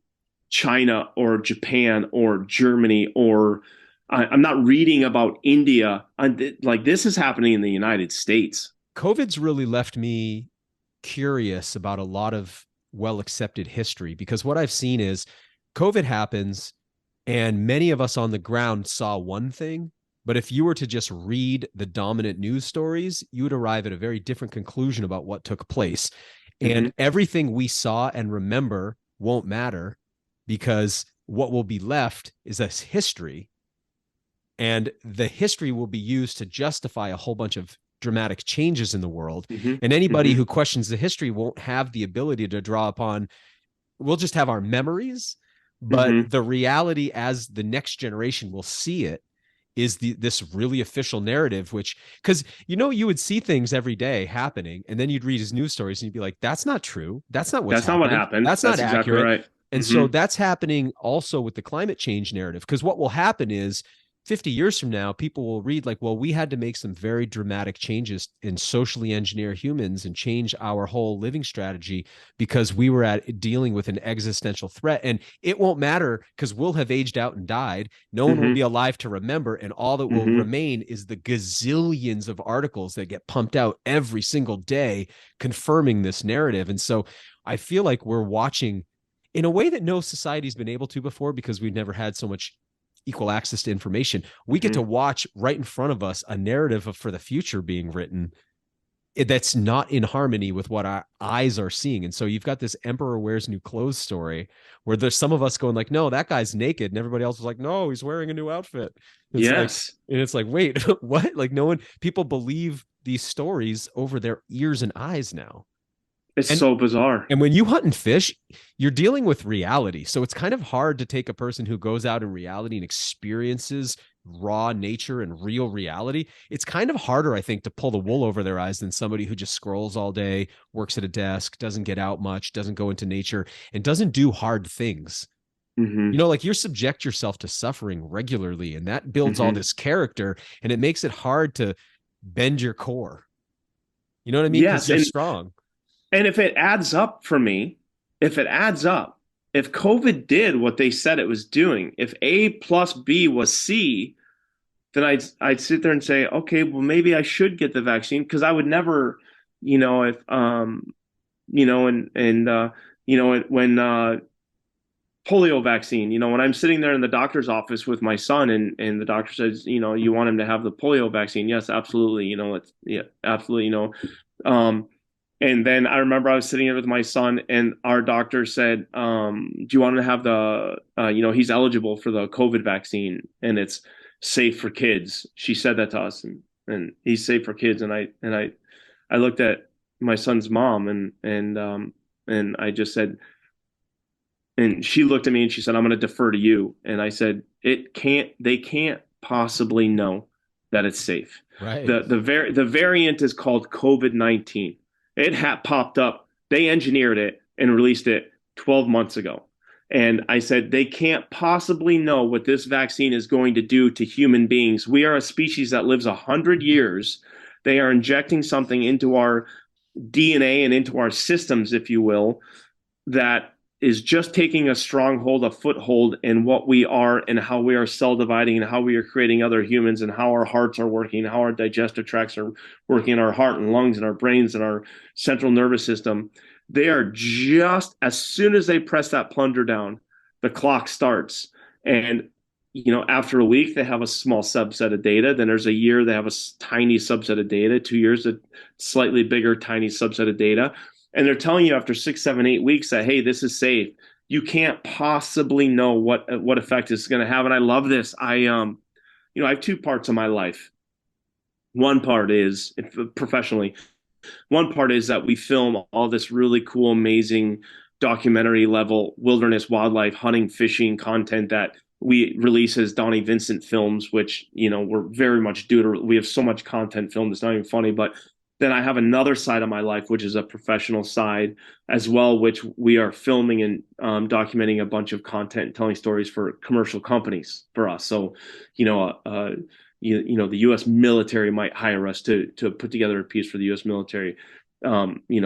China or Japan or Germany, or I'm not reading about India. Like, this is happening in the United States. COVID's really left me curious about a lot of well accepted history, because what I've seen is COVID happens and many of us on the ground saw one thing. But if you were to just read the dominant news stories, you would arrive at a very different conclusion about what took place. Mm-hmm. And everything we saw and remember won't matter, because what will be left is a history. And the history will be used to justify a whole bunch of dramatic changes in the world. Mm-hmm. And anybody Mm-hmm. who questions the history won't have the ability to draw upon, we'll just have our memories, but Mm-hmm. the reality as the next generation will see it is this really official narrative, which, because you would see things every day happening, and then you'd read his news stories and you'd be like, that's not true, that's not what's That's not what happening, happened. that's not That's exactly accurate. right. And so Mm-hmm. that's happening also with the climate change narrative, because what will happen is 50 years from now, people will read like, well, we had to make some very dramatic changes and socially engineer humans and change our whole living strategy because we were dealing with an existential threat. And it won't matter because we'll have aged out and died. No one will Mm-hmm. be alive to remember. And all that will Mm-hmm. remain is the gazillions of articles that get pumped out every single day confirming this narrative. And so I feel like we're watching in a way that no society's been able to before, because we've never had so much equal access to information. We get to watch right in front of us a narrative for the future being written that's not in harmony with what our eyes are seeing. And so you've got this Emperor Wears New Clothes story where there's some of us going like, no, that guy's naked. And everybody else was like, no, he's wearing a new outfit. Yes. And it's like, wait, what? Like people believe these stories over their ears and eyes now. It's so bizarre. And when you hunt and fish, you're dealing with reality. So it's kind of hard to take a person who goes out in reality and experiences raw nature and real reality. It's kind of harder, I think, to pull the wool over their eyes than somebody who just scrolls all day, works at a desk, doesn't get out much, doesn't go into nature, and doesn't do hard things. You know, like you subject yourself to suffering regularly, and that builds all this character, and it makes it hard to bend your core. You know what I mean? Yes, you're strong. And if it adds up for me, if COVID did what they said it was doing, if A plus B was C, then I'd sit there and say, okay, well, maybe I should get the vaccine, because I would never, when polio vaccine, when I'm sitting there in the doctor's office with my son and the doctor says, you want him to have the polio vaccine? Yes, absolutely. Absolutely. And then I remember I was sitting here with my son, and our doctor said, do you want him to have he's eligible for the COVID vaccine, and it's safe for kids. She said that to us, and he's safe for kids. And I looked at my son's mom, and I just said, and she looked at me and she said, I'm going to defer to you. And I said, they can't possibly know that it's safe. Right. The variant is called COVID-19. It had popped up. They engineered it and released it 12 months ago. And I said, they can't possibly know what this vaccine is going to do to human beings. We are a species that lives 100 years. They are injecting something into our DNA and into our systems, if you will, that is just taking a stronghold, a foothold in what we are and how we are cell dividing and how we are creating other humans and how our hearts are working, how our digestive tracts are working, our heart and lungs and our brains and our central nervous system. They are just, as soon as they press that plunger down, the clock starts. And, after a week, they have a small subset of data. Then there's a year, they have a tiny subset of data. 2 years, a slightly bigger, tiny subset of data. And they're telling you after 6, 7, 8 weeks that, hey, this is safe. You can't possibly know what effect it's going to have. And I love this. I have two parts of my life. One part is professionally. One part is that we film all this really cool, amazing documentary level wilderness, wildlife, hunting, fishing content that we release as Donnie Vincent films, which, we're very much we have so much content filmed. It's not even funny, but then I have another side of my life, which is a professional side as well, which we are filming and documenting a bunch of content and telling stories for commercial companies for us. So, the U.S. military might hire us to put together a piece for the U.S. military. Benelli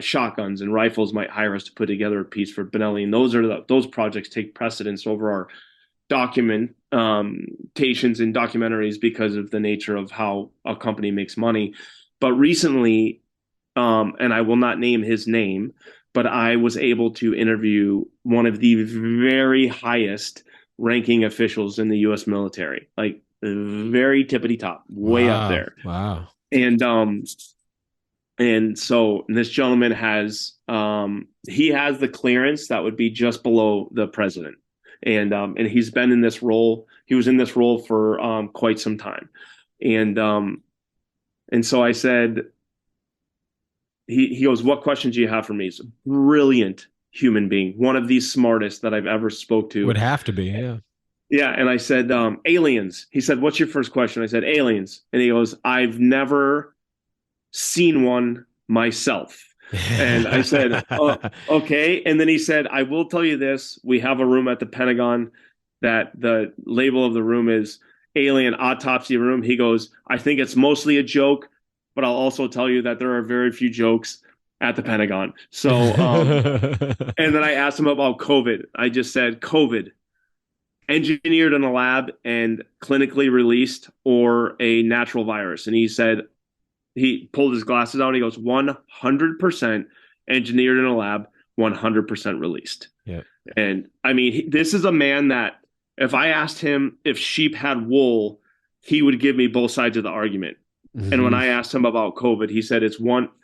shotguns and rifles might hire us to put together a piece for Benelli. And those projects take precedence over our documentations and documentaries because of the nature of how a company makes money. But recently, and I will not name his name, but I was able to interview one of the very highest ranking officials in the U.S. military, like very tippity top, way up there. Wow. And so this gentleman has he has the clearance that would be just below the president. And he's been in this role. He was in this role for quite some time. And so I said, he goes, what questions do you have for me? He's a brilliant human being, one of the smartest that I've ever spoke to. Would have to be, yeah. Yeah. And I said, aliens. He said, what's your first question? I said, aliens. And he goes, I've never seen one myself. And I said, oh, okay. And then he said, I will tell you this. We have a room at the Pentagon that the label of the room is alien autopsy room. He goes, I think it's mostly a joke, but I'll also tell you that there are very few jokes at the Pentagon. So, and then I asked him about COVID. I just said, COVID, engineered in a lab and clinically released, or a natural virus. And he said, he pulled his glasses down. He goes, 100% engineered in a lab, 100% released. Yeah. And I mean, this is a man that If I asked him if sheep had wool, he would give me both sides of the argument. And when I asked him about COVID, he said it's 100%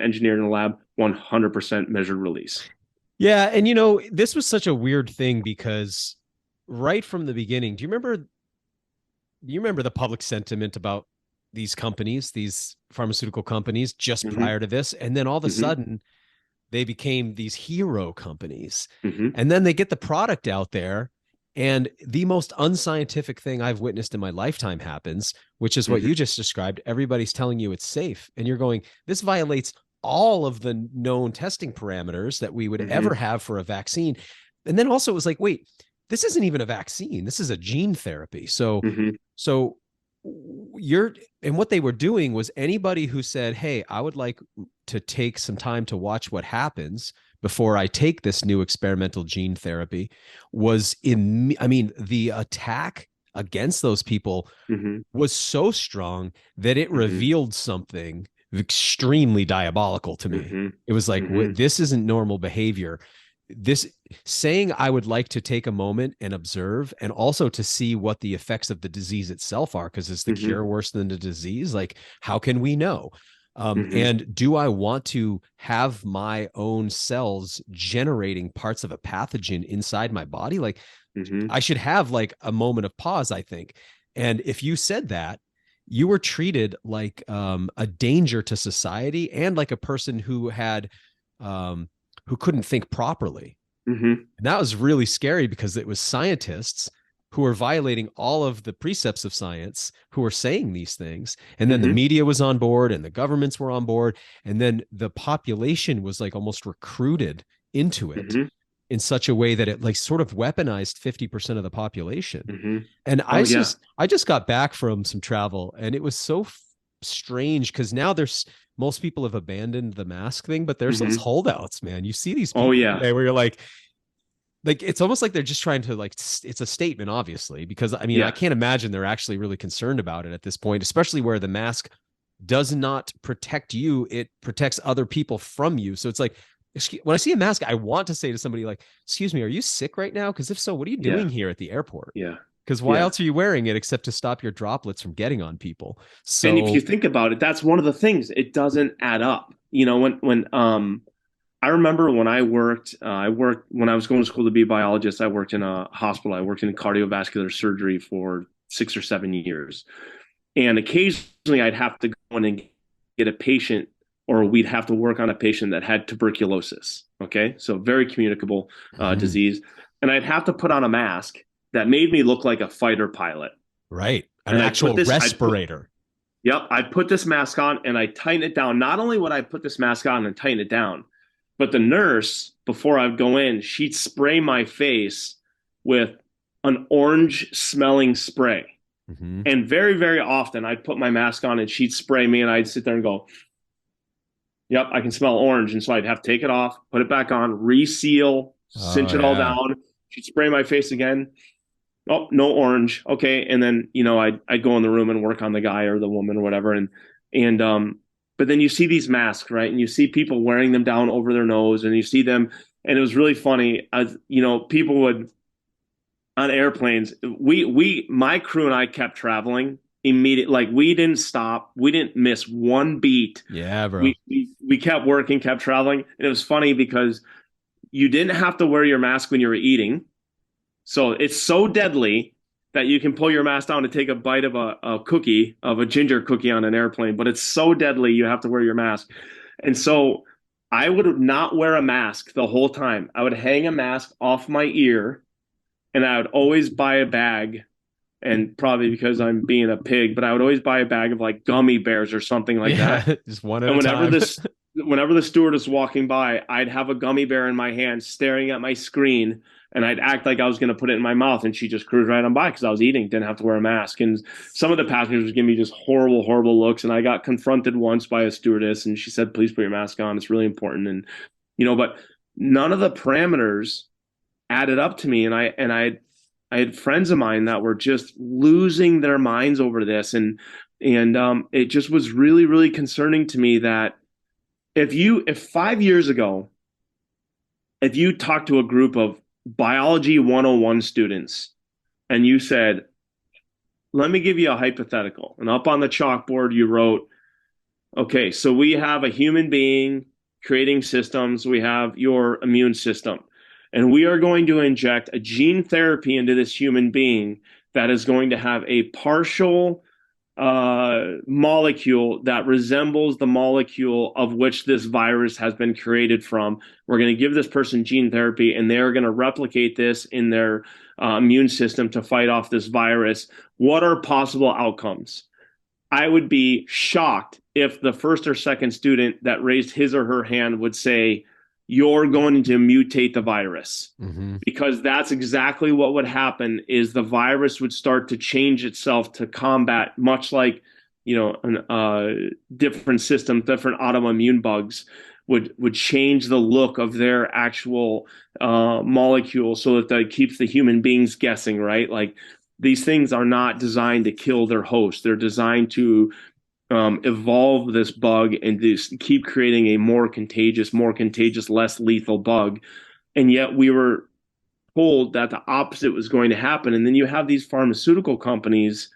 engineered in the lab, 100% measured release. Yeah, and you know, this was such a weird thing because right from the beginning, do you remember the public sentiment about these companies, these pharmaceutical companies just prior to this? And then all of a sudden they became these hero companies. And then they get the product out there, and the most unscientific thing I've witnessed in my lifetime happens, which is what you just described. Everybody's telling you it's safe, and you're going, this violates all of the known testing parameters that we would ever have for a vaccine. And then also it was like, wait, this isn't even a vaccine. This is a gene therapy. So and what they were doing was anybody who said, hey, I would like to take some time to watch what happens before I take this new experimental gene therapy was the attack against those people was so strong that it revealed something extremely diabolical to me. It was like, this isn't normal behavior. This saying I would like to take a moment and observe, and also to see what the effects of the disease itself are, because is the cure worse than the disease? Like, how can we know? And do I want to have my own cells generating parts of a pathogen inside my body? Like, I should have like a moment of pause, I think. And if you said that, you were treated like a danger to society, and like a person who had who couldn't think properly. And that was really scary, because it was scientists who were violating all of the precepts of science who were saying these things. And then the media was on board, and the governments were on board. And then the population was like almost recruited into it in such a way that it like sort of weaponized 50% of the population. And I just got back from some travel, and it was so strange, because now most people have abandoned the mask thing, but there's those holdouts, man. You see these people today where you're like it's almost like they're just trying to like, it's a statement, obviously, because I mean, I can't imagine they're actually really concerned about it at this point, especially where the mask does not protect you. It protects other people from you. So it's like, when I see a mask, I want to say to somebody like, excuse me, are you sick right now? Because if so, what are you doing here at the airport? Because why else are you wearing it except to stop your droplets from getting on people? So, and if you think about it, that's one of the things. It doesn't add up. You know, when I remember when I worked when I was going to school to be a biologist. I worked in a hospital. I worked in cardiovascular surgery for 6 or 7 years, and occasionally I'd have to go in and get a patient, or we'd have to work on a patient that had tuberculosis. Okay, so very communicable disease, and I'd have to put on a mask that made me look like a fighter pilot. Right. An actual respirator. I put this mask on and I tighten it down. Not only would I put this mask on and tighten it down, but the nurse, before I'd go in, she'd spray my face with an orange smelling spray. And very, very often I'd put my mask on and she'd spray me, and I'd sit there and go, yep, I can smell orange. And so I'd have to take it off, put it back on, reseal, cinch it all down. She'd spray my face again. Oh, no orange. Okay. And then, you know, I'd go in the room and work on the guy or the woman or whatever. But then you see these masks, right? And you see people wearing them down over their nose, and you see them. And it was really funny. As you know, people would, on airplanes, my crew and I kept traveling immediately. Like, we didn't stop. We didn't miss one beat. Yeah, bro. We kept working, kept traveling. And it was funny because you didn't have to wear your mask when you were eating. So it's so deadly that you can pull your mask down and take a bite of a cookie, of a ginger cookie on an airplane, but it's so deadly you have to wear your mask. And so I would not wear a mask the whole time. I would hang a mask off my ear, and I would always buy a bag, and probably because I'm being a pig, but I would always buy a bag of like gummy bears or something like that. Just one at a time. Whenever the steward was walking by, I'd have a gummy bear in my hand staring at my screen, and I'd act like I was going to put it in my mouth, and she just cruised right on by because I was eating, didn't have to wear a mask. And some of the passengers would give me just horrible, horrible looks. And I got confronted once by a stewardess, and she said, please put your mask on. It's really important. And, you know, but none of the parameters added up to me. And I had friends of mine that were just losing their minds over this. And it just was really, really concerning to me that if 5 years ago, if you talked to a group of biology 101 students and you said, let me give you a hypothetical. And up on the chalkboard, you wrote, okay, so we have a human being creating systems. We have your immune system. And we are going to inject a gene therapy into this human being that is going to have a partial molecule that resembles the molecule of which this virus has been created from. We're going to give this person gene therapy, and they're going to replicate this in their immune system to fight off this virus. What are possible outcomes? I would be shocked if the first or second student that raised his or her hand would say, you're going to mutate the virus. Mm-hmm. Because that's exactly what would happen is the virus would start to change itself to combat, much like, different systems, different autoimmune bugs would change the look of their actual molecule so that it keeps the human beings guessing, right? Like, these things are not designed to kill their host. They're designed to evolve this bug and just keep creating a more contagious, less lethal bug. And yet we were told that the opposite was going to happen. And then you have these pharmaceutical companies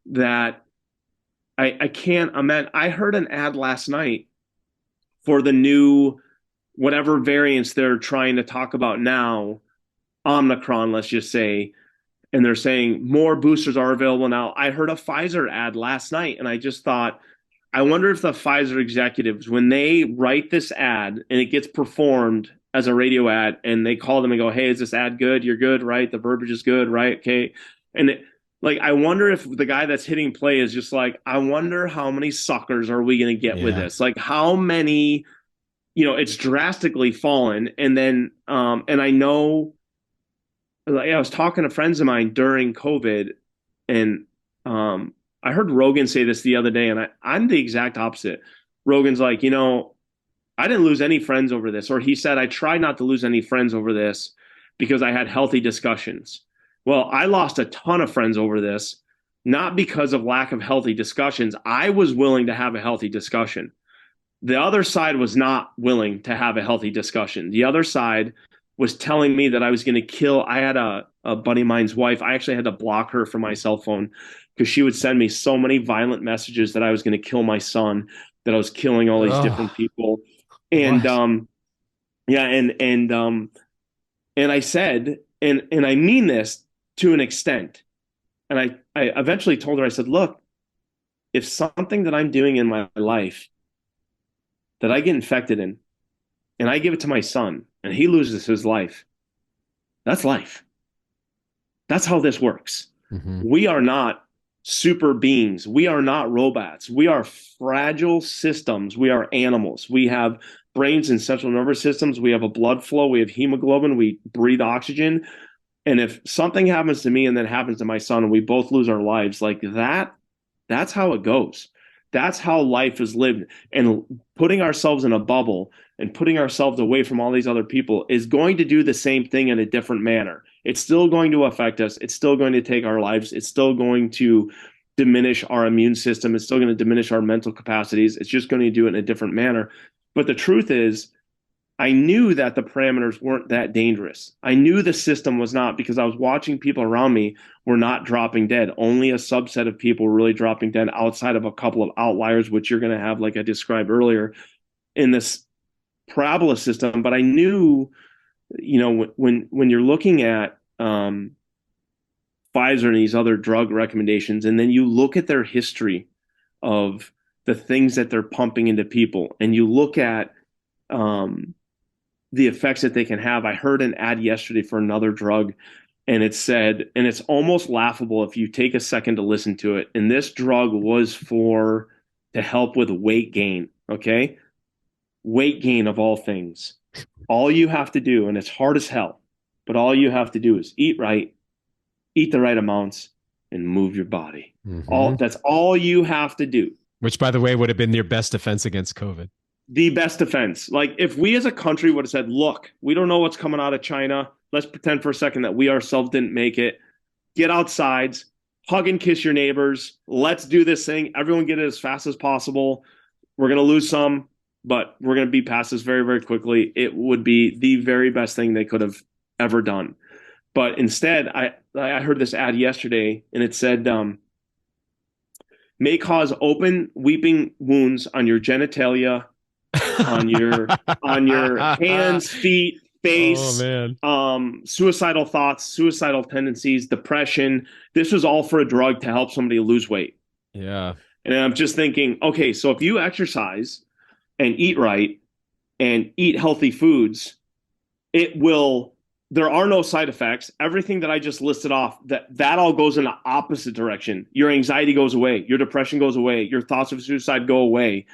that I can't imagine. I heard an ad last night for the new whatever variants they're trying to talk about now, Omicron, let's just say, and they're saying more boosters are available now. I heard a Pfizer ad last night, and I just thought, I wonder if the Pfizer executives, when they write this ad and it gets performed as a radio ad, and they call them and go, hey, is this ad good? You're good, right? The verbiage is good, right? Okay. And I wonder if the guy that's hitting play is just like, I wonder how many suckers are we going to get with this? Like, how many, it's drastically fallen. And then, and I know, I was talking to friends of mine during COVID, and I heard Rogan say this the other day, and I'm the exact opposite. Rogan's like, I didn't lose any friends over this. Or he said, I tried not to lose any friends over this because I had healthy discussions. Well, I lost a ton of friends over this, not because of lack of healthy discussions. I was willing to have a healthy discussion. The other side was not willing to have a healthy discussion. The other side was telling me that I was going to kill. I had a buddy of mine's wife. I actually had to block her from my cell phone because she would send me so many violent messages that I was going to kill my son, that I was killing all these different people. And and I said, and I mean this to an extent. And I eventually told her, I said, look, if something that I'm doing in my life that I get infected in, and I give it to my son, and he loses his life, that's life. That's how this works. Mm-hmm. We are not super beings. We are not robots. We are fragile systems. We are animals. We have brains and central nervous systems. We have a blood flow. We have hemoglobin. We breathe oxygen. And if something happens to me and then happens to my son, and we both lose our lives, like that's how it goes. That's how life is lived. And putting ourselves in a bubble and putting ourselves away from all these other people is going to do the same thing in a different manner. It's still going to affect us. It's still going to take our lives. It's still going to diminish our immune system. It's still going to diminish our mental capacities. It's just going to do it in a different manner. But the truth is, I knew that the parameters weren't that dangerous. I knew the system was not, because I was watching people around me were not dropping dead. Only a subset of people were really dropping dead, outside of a couple of outliers, which you're going to have, like I described earlier, in this parabola system. But I knew, when you're looking at Pfizer and these other drug recommendations, and then you look at their history of the things that they're pumping into people, and you look at the effects that they can have. I heard an ad yesterday for another drug, and it said, and it's almost laughable if you take a second to listen to it, and this drug was to help with weight gain, okay? Weight gain of all things. All you have to do, and it's hard as hell, but all you have to do is eat right, eat the right amounts, and move your body. Mm-hmm. That's all you have to do. Which, by the way, would have been your best defense against COVID. The best defense. Like, if we as a country would have said, look, we don't know what's coming out of China. Let's pretend for a second that we ourselves didn't make it. Get outside, hug and kiss your neighbors. Let's do this thing. Everyone get it as fast as possible. We're going to lose some, but we're going to be past this very, very quickly. It would be the very best thing they could have ever done. But instead, I heard this ad yesterday, and it said may cause open weeping wounds on your genitalia, on your hands, feet, Oh face, man. suicidal thoughts, suicidal tendencies, depression. This was all for a drug to help somebody lose weight. Yeah. And I'm just thinking, okay, so if you exercise and eat right and eat healthy foods, it will there are no side effects. Everything that I just listed off, that all goes in the opposite direction. Your anxiety goes away, your depression goes away, your thoughts of suicide go away.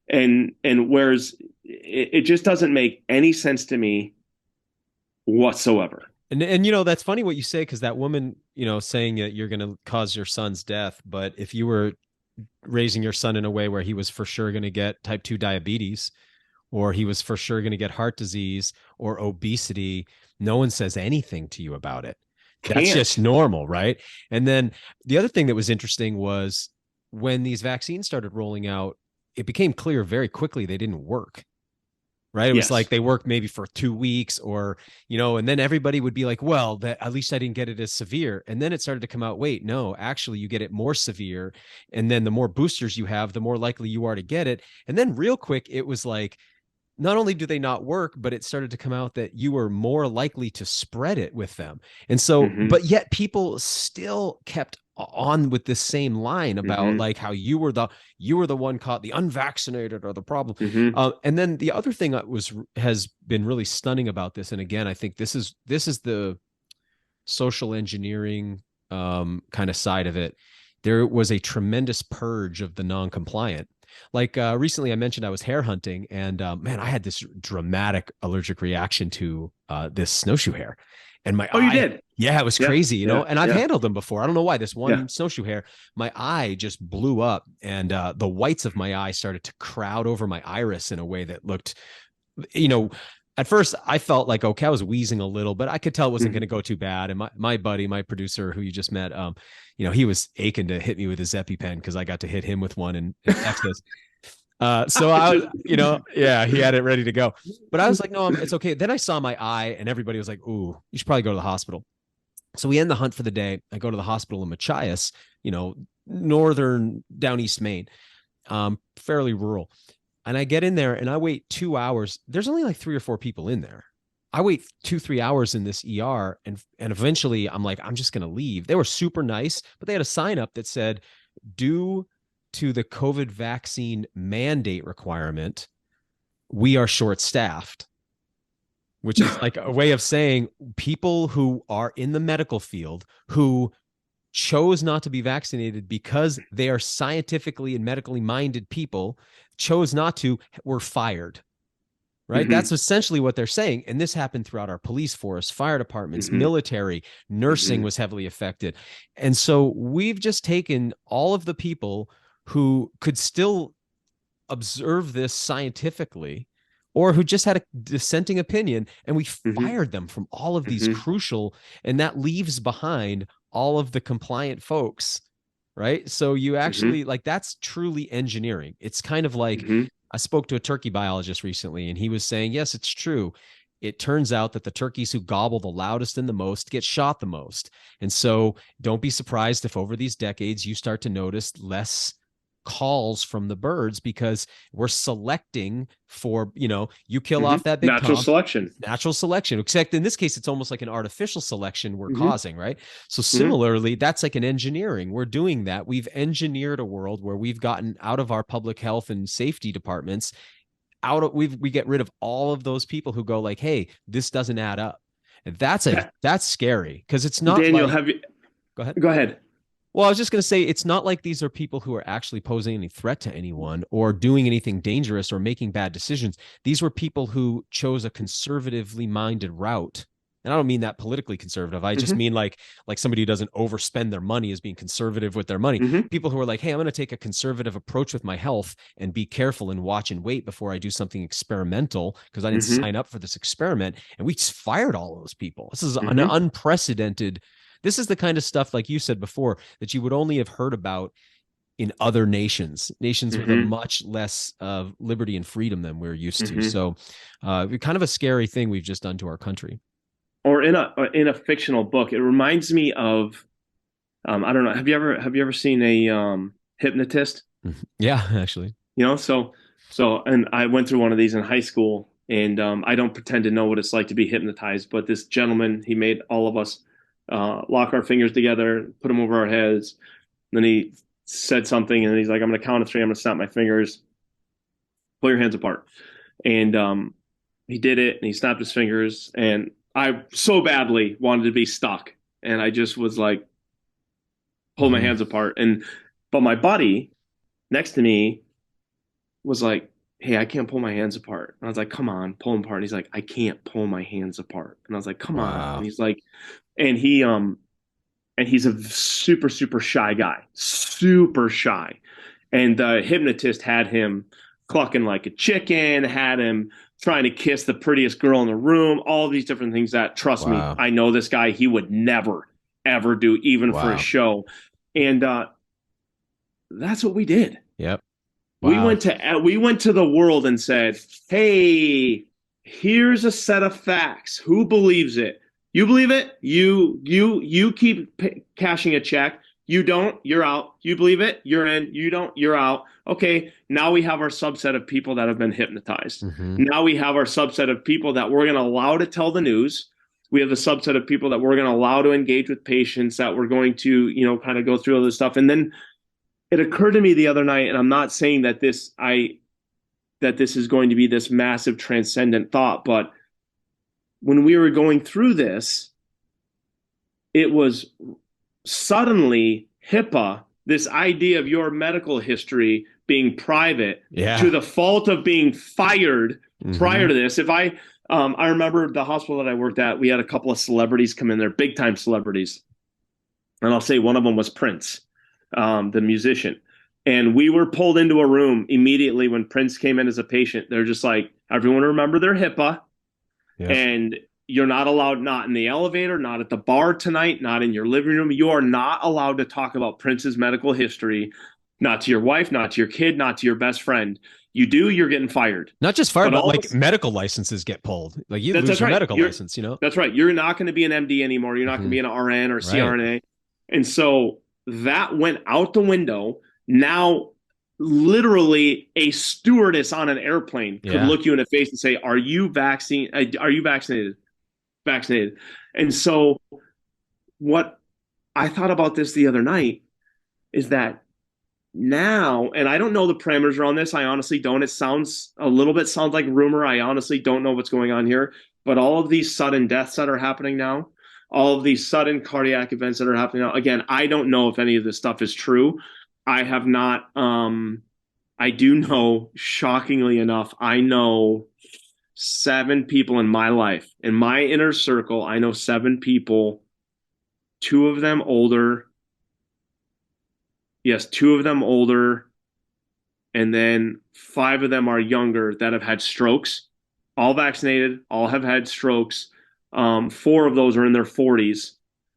And whereas it just doesn't make any sense to me whatsoever. And that's funny what you say, because that woman, saying that you're going to cause your son's death, but if you were raising your son in a way where he was for sure going to get type 2 diabetes, or he was for sure going to get heart disease or obesity, no one says anything to you about it. That's just normal, right? And then the other thing that was interesting was when these vaccines started rolling out, it became clear very quickly they didn't work. Right. It was like they worked maybe for 2 weeks or, and then everybody would be like, well, that at least I didn't get it as severe. And then it started to come out, wait, no, actually you get it more severe. And then the more boosters you have, the more likely you are to get it. And then real quick, it was like, not only do they not work, but it started to come out that you were more likely to spread it with them. And so, but yet people still kept on with this same line about like how you were the one caught, the unvaccinated are the problem. And then the other thing that has been really stunning about this, and again, I think this is the social engineering kind of side of it. There was a tremendous purge of the non-compliant. Like recently I mentioned I was hare hunting, and man, I had this dramatic allergic reaction to this snowshoe hare. And my eye, you did? Yeah, it was crazy, and I've handled them before. I don't know why. This one snowshoe hare, my eye just blew up, and the whites of my eye started to crowd over my iris in a way that looked, at first I felt like, okay, I was wheezing a little, but I could tell it wasn't going to go too bad. And my buddy, my producer, who you just met, he was aching to hit me with his EpiPen because I got to hit him with one in Texas. So I, he had it ready to go, but I was like, no, it's okay. Then I saw my eye and everybody was like, ooh, you should probably go to the hospital. So we end the hunt for the day. I go to the hospital in Machias, northern down East Maine, fairly rural. And I get in there and I wait 2 hours. There's only like 3 or 4 people in there. I wait 2-3 hours in this ER. And eventually I'm like, I'm just going to leave. They were super nice, but they had a sign up that said, due to the COVID vaccine mandate requirement, we are short-staffed, which is like a way of saying people who are in the medical field who chose not to be vaccinated because they are scientifically and medically minded people, chose not to, were fired. Right. That's essentially what they're saying. And this happened throughout our police force, fire departments, military, nursing was heavily affected. And so we've just taken all of the people who could still observe this scientifically or who just had a dissenting opinion, and we fired them from all of these crucial, and that leaves behind all of the compliant folks. Right. So you actually like, that's truly engineering. It's kind of like, I spoke to a turkey biologist recently, and he was saying, yes, it's true. It turns out that the turkeys who gobble the loudest and the most get shot the most. And so don't be surprised if over these decades you start to notice less calls from the birds, because we're selecting for, you kill off that big natural selection, except in this case, it's almost like an artificial selection we're causing, right? So similarly, that's like an engineering. We're doing that. We've engineered a world where we've gotten out of our public health and safety departments we get rid of all of those people who go like, hey, this doesn't add up. And that's scary, because it's not Daniel, Go ahead. Well, I was just going to say, it's not like these are people who are actually posing any threat to anyone or doing anything dangerous or making bad decisions. These were people who chose a conservatively minded route. And I don't mean that politically conservative. I just mean like somebody who doesn't overspend their money as being conservative with their money. People who are like, hey, I'm going to take a conservative approach with my health and be careful and watch and wait before I do something experimental, because I didn't sign up for this experiment. And we just fired all those people. This is an unprecedented. This is the kind of stuff, like you said before, that you would only have heard about in other nations with a much less liberty and freedom than we're used to. So kind of a scary thing we've just done to our country. or in a fictional book. It reminds me of I don't know. Have you ever seen a hypnotist? Yeah, actually. And I went through one of these in high school, and I don't pretend to know what it's like to be hypnotized, but this gentleman, he made all of us lock our fingers together, put them over our heads. Then he said something, and he's like, "I'm going to count to three. I'm going to snap my fingers. Pull your hands apart." And he did it, and he snapped his fingers, and I so badly wanted to be stuck, and I just was like, pull my hands apart. But my buddy next to me was like, "Hey, I can't pull my hands apart." And I was like, "Come on, pull them apart." And he's like, "I can't pull my hands apart." And I was like, "Come on." And he's like, and he's a super, super shy guy, super shy. And the hypnotist had him clucking like a chicken, had him trying to kiss the prettiest girl in the room, all these different things that, trust me, I know this guy, he would never, ever do, even for a show. And that's what we did. Yep. Wow. We went to the world and said, "Hey, here's a set of facts. Who believes it? You believe it? You keep cashing a check. You don't, you're out. You believe it? You're in. You don't, you're out." Okay, now we have our subset of people that have been hypnotized. Now we have our subset of people that we're going to allow to tell the news. We have the subset of people that we're going to allow to engage with patients, that we're going to, kind of go through all this stuff. And then it occurred to me the other night, and I'm not saying that this is going to be this massive transcendent thought, but when we were going through this, it was suddenly HIPAA, this idea of your medical history being private, to the fault of being fired prior to this. If I remember the hospital that I worked at, we had a couple of celebrities come in there, big time celebrities. And I'll say one of them was Prince, the musician. And we were pulled into a room immediately when Prince came in as a patient. They're just like, "Everyone remember their HIPAA. Yes. And you're not allowed, not in the elevator, not at the bar tonight, not in your living room. You are not allowed to talk about Prince's medical history, not to your wife, not to your kid, not to your best friend. You do, you're getting fired." Not just fired, but like medical licenses get pulled. Like you lose your medical license, That's right. You're not going to be an MD anymore. You're not going to be an RN or CRNA. Right. And so that went out the window. Now, literally, a stewardess on an airplane could look you in the face and say, Are you vaccinated? Vaccinated. And so what I thought about this the other night is that now, and I don't know the parameters around this. I honestly don't. It sounds like rumor. I honestly don't know what's going on here. But all of these sudden deaths that are happening now, all of these sudden cardiac events that are happening now, again, I don't know if any of this stuff is true. I have not, I do know, shockingly enough, I know 7 people in my life. In my inner circle, I know 7 people, 2 of them older. Yes, 2 of them older. And then 5 of them are younger that have had strokes. All vaccinated, all have had strokes. 4 of those are in their 40s,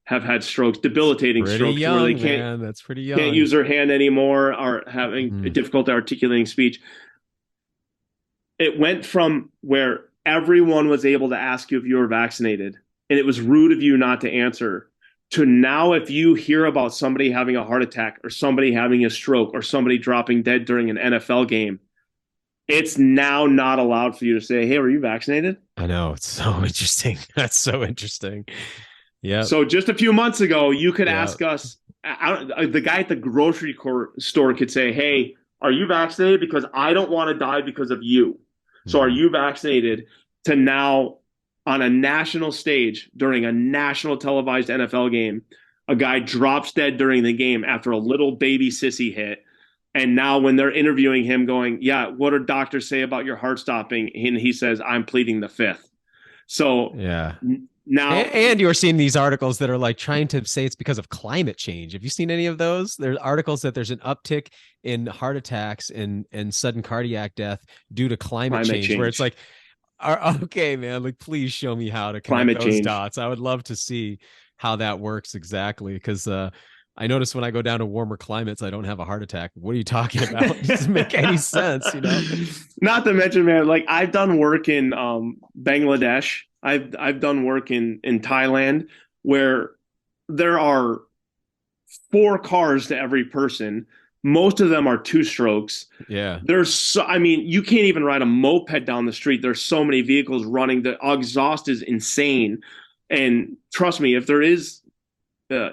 have had strokes, debilitating strokes, young, where they can't, that's pretty young. Can't use their hand anymore, are having difficulty articulating speech. It went from where everyone was able to ask you if you were vaccinated, and it was rude of you not to answer, to now if you hear about somebody having a heart attack or somebody having a stroke or somebody dropping dead during an NFL game, it's now not allowed for you to say, "Hey, were you vaccinated?" I know. It's so interesting. That's so interesting. Yeah. So just a few months ago, you could ask us, the guy at the grocery store could say, "Hey, are you vaccinated? Because I don't want to die because of you. So are you vaccinated?" To now, on a national stage, during a national televised NFL game, a guy drops dead during the game after a little baby sissy hit. And now when they're interviewing him going, "Yeah, what do doctors say about your heart stopping?" And he says, "I'm pleading the fifth." So now, and you're seeing these articles that are like trying to say it's because of climate change. Have you seen any of those? There's articles that there's an uptick in heart attacks and sudden cardiac death due to climate change, where it's like, okay, man, like please show me how to connect those dots. I would love to see how that works exactly, because I notice when I go down to warmer climates, I don't have a heart attack. What are you talking about? It doesn't make any sense, Not to mention, man, like I've done work in Bangladesh. I've done work in Thailand where there are 4 cars to every person. Most of them are two strokes. Yeah. I mean, you can't even ride a moped down the street. There's so many vehicles running. The exhaust is insane. And trust me, if there is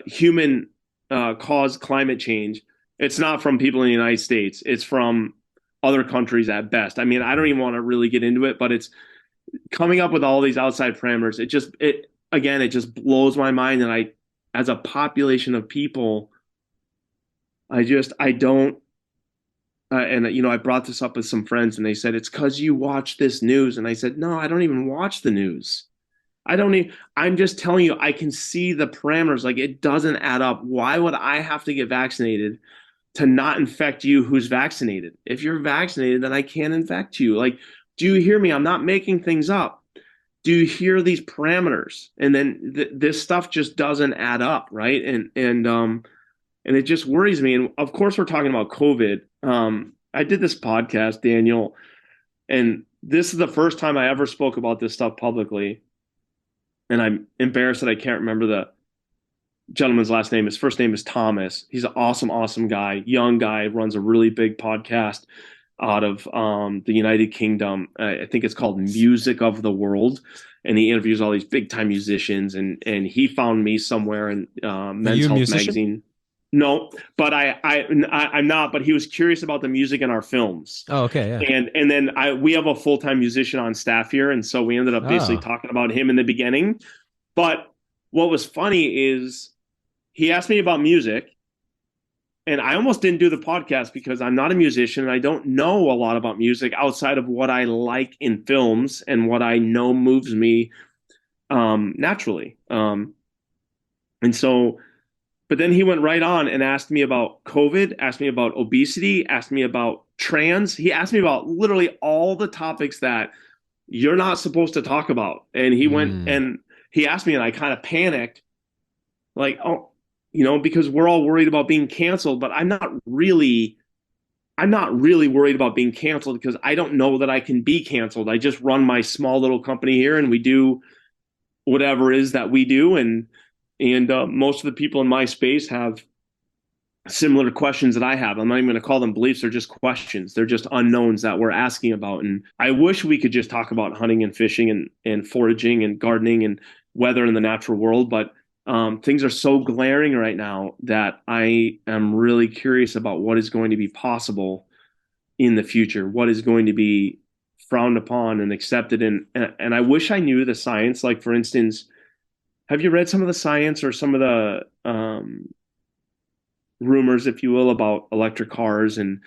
human caused climate change, it's not from people in the United States. It's from other countries at best. I mean, I don't even want to really get into it, but it's coming up with all these outside parameters. It just blows my mind. And as a population of people, I don't. I brought this up with some friends, and they said it's because you watch this news, and I said no, I don't even watch the news. I don't even. I'm just telling you, I can see the parameters. Like it doesn't add up. Why would I have to get vaccinated to not infect you who's vaccinated? If you're vaccinated, then I can't infect you. Like, do you hear me? I'm not making things up. Do you hear these parameters? And then this stuff just doesn't add up, right? And it just worries me. And of course, we're talking about COVID. I did this podcast, Daniel, and this is the first time I ever spoke about this stuff publicly. And I'm embarrassed that I can't remember the gentleman's last name. His first name is Thomas. He's an awesome, awesome guy, young guy, runs a really big podcast out of the United Kingdom. I think it's called Music of the World. And he interviews all these big time musicians. And he found me somewhere in Men's Health magazine. No, but I'm not. But he was curious about the music in our films. Oh, okay, yeah. And then we have a full-time musician on staff here, and so we ended up basically talking about him in the beginning. But what was funny is he asked me about music, and I almost didn't do the podcast because I'm not a musician and I don't know a lot about music outside of what I like in films and what I know moves me naturally. And so. But then he went right on and asked me about COVID, asked me about obesity, asked me about trans. He asked me about literally all the topics that you're not supposed to talk about. And he went and he asked me, and I kind of panicked, like, oh, because we're all worried about being canceled, but I'm not really worried about being canceled because I don't know that I can be canceled. I just run my small little company here and we do whatever it is that we do. And most of the people in my space have similar questions that I have. I'm not even going to call them beliefs. They're just questions. They're just unknowns that we're asking about. And I wish we could just talk about hunting and fishing and foraging and gardening and weather in the natural world. But things are so glaring right now that I am really curious about what is going to be possible in the future, what is going to be frowned upon and accepted. And I wish I knew the science. Like, for instance, have you read some of the science or some of the rumors, if you will, about electric cars and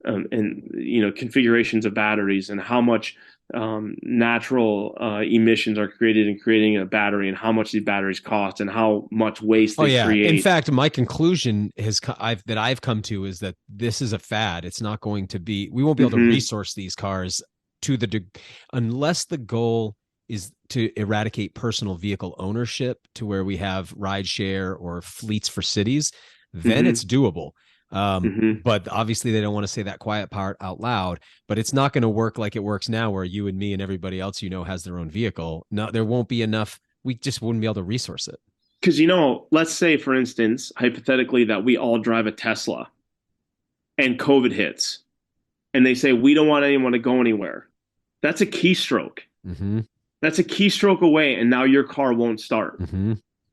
configurations of batteries and how much natural emissions are created in creating a battery and how much these batteries cost and how much waste they create? In fact, my conclusion that I've come to is that this is a fad. It's not going to be. We won't be able to resource these cars unless the goal is to eradicate personal vehicle ownership to where we have ride share or fleets for cities. Then it's doable. But obviously they don't want to say that quiet part out loud, but it's not going to work like it works now where you and me and everybody else, has their own vehicle. No, there won't be enough. We just wouldn't be able to resource it. Because, let's say, for instance, hypothetically, that we all drive a Tesla and COVID hits and they say, we don't want anyone to go anywhere. That's a keystroke. That's a keystroke away, and now your car won't start.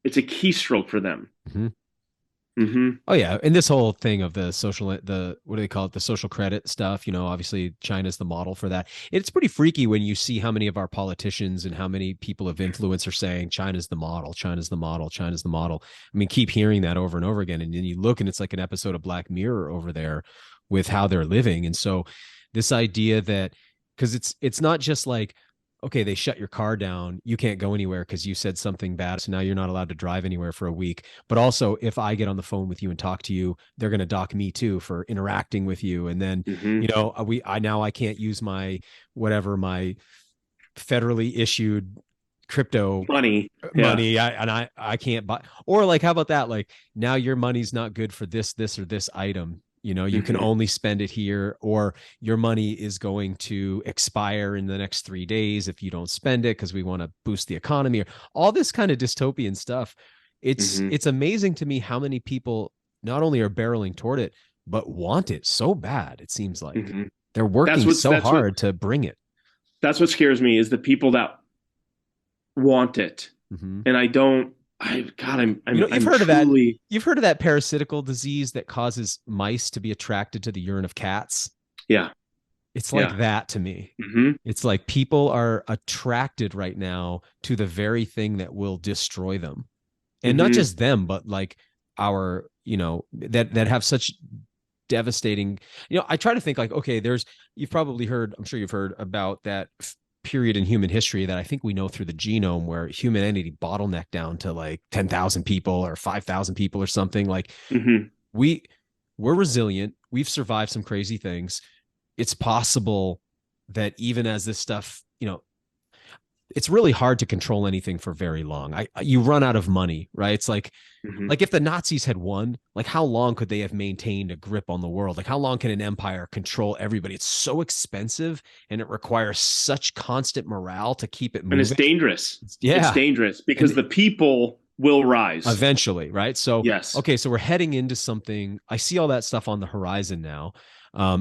It's a keystroke for them. Oh yeah, and this whole thing of the what do they call it? The social credit stuff. Obviously China's the model for that. It's pretty freaky when you see how many of our politicians and how many people of influence are saying China's the model, China's the model, China's the model. I mean, keep hearing that over and over again, and then you look, and it's like an episode of Black Mirror over there with how they're living. And so this idea that, because it's not just like, okay, they shut your car down, you can't go anywhere because you said something bad, so now you're not allowed to drive anywhere for a week. But also, if I get on the phone with you and talk to you, they're going to dock me too for interacting with you. And then, I can't use my federally issued crypto money. I can't buy, or like, how about that? Like, now your money's not good for this or this item. You know, you can only spend it here, or your money is going to expire in the next 3 days if you don't spend it because we want to boost the economy, or all this kind of dystopian stuff. It's amazing to me how many people not only are barreling toward it, but want it so bad. It seems like they're working so hard to bring it. That's what scares me, is the people that want it. And I don't. You've heard of that. You've heard of that parasitical disease that causes mice to be attracted to the urine of cats. Yeah. It's like that to me. It's like people are attracted right now to the very thing that will destroy them. And not just them, but like our, you know, that have such devastating, you know, I try to think like, okay, you've probably heard, I'm sure you've heard about that period in human history that I think we know through the genome where humanity bottlenecked down to like 10,000 people or 5,000 people or something. Like we're resilient. We've survived some crazy things. It's possible that even as this stuff, you know, it's really hard to control anything for very long. You run out of money, right? It's like, like if the Nazis had won, like how long could they have maintained a grip on the world? Like how long can an empire control everybody? It's so expensive and it requires such constant morale to keep it moving. And it's dangerous. It's dangerous because the people will rise eventually, right? So, yes. Okay, so we're heading into something. I see all that stuff on the horizon now.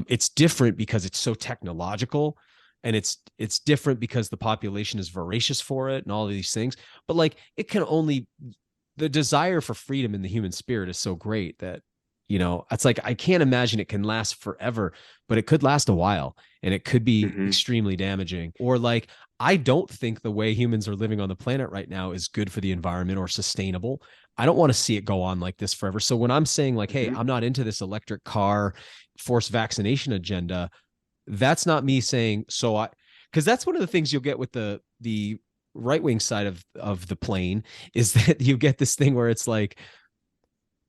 It's different because it's so technological. And it's different because the population is voracious for it and all of these things. But like the desire for freedom in the human spirit is so great that, you know, it's like I can't imagine it can last forever, but it could last a while and it could be extremely damaging. Or like, I don't think the way humans are living on the planet right now is good for the environment or sustainable. I don't want to see it go on like this forever. So when I'm saying like, hey, I'm not into this electric car forced vaccination agenda, that's not me saying because that's one of the things you'll get with the right-wing side of the plane is that you get this thing where it's like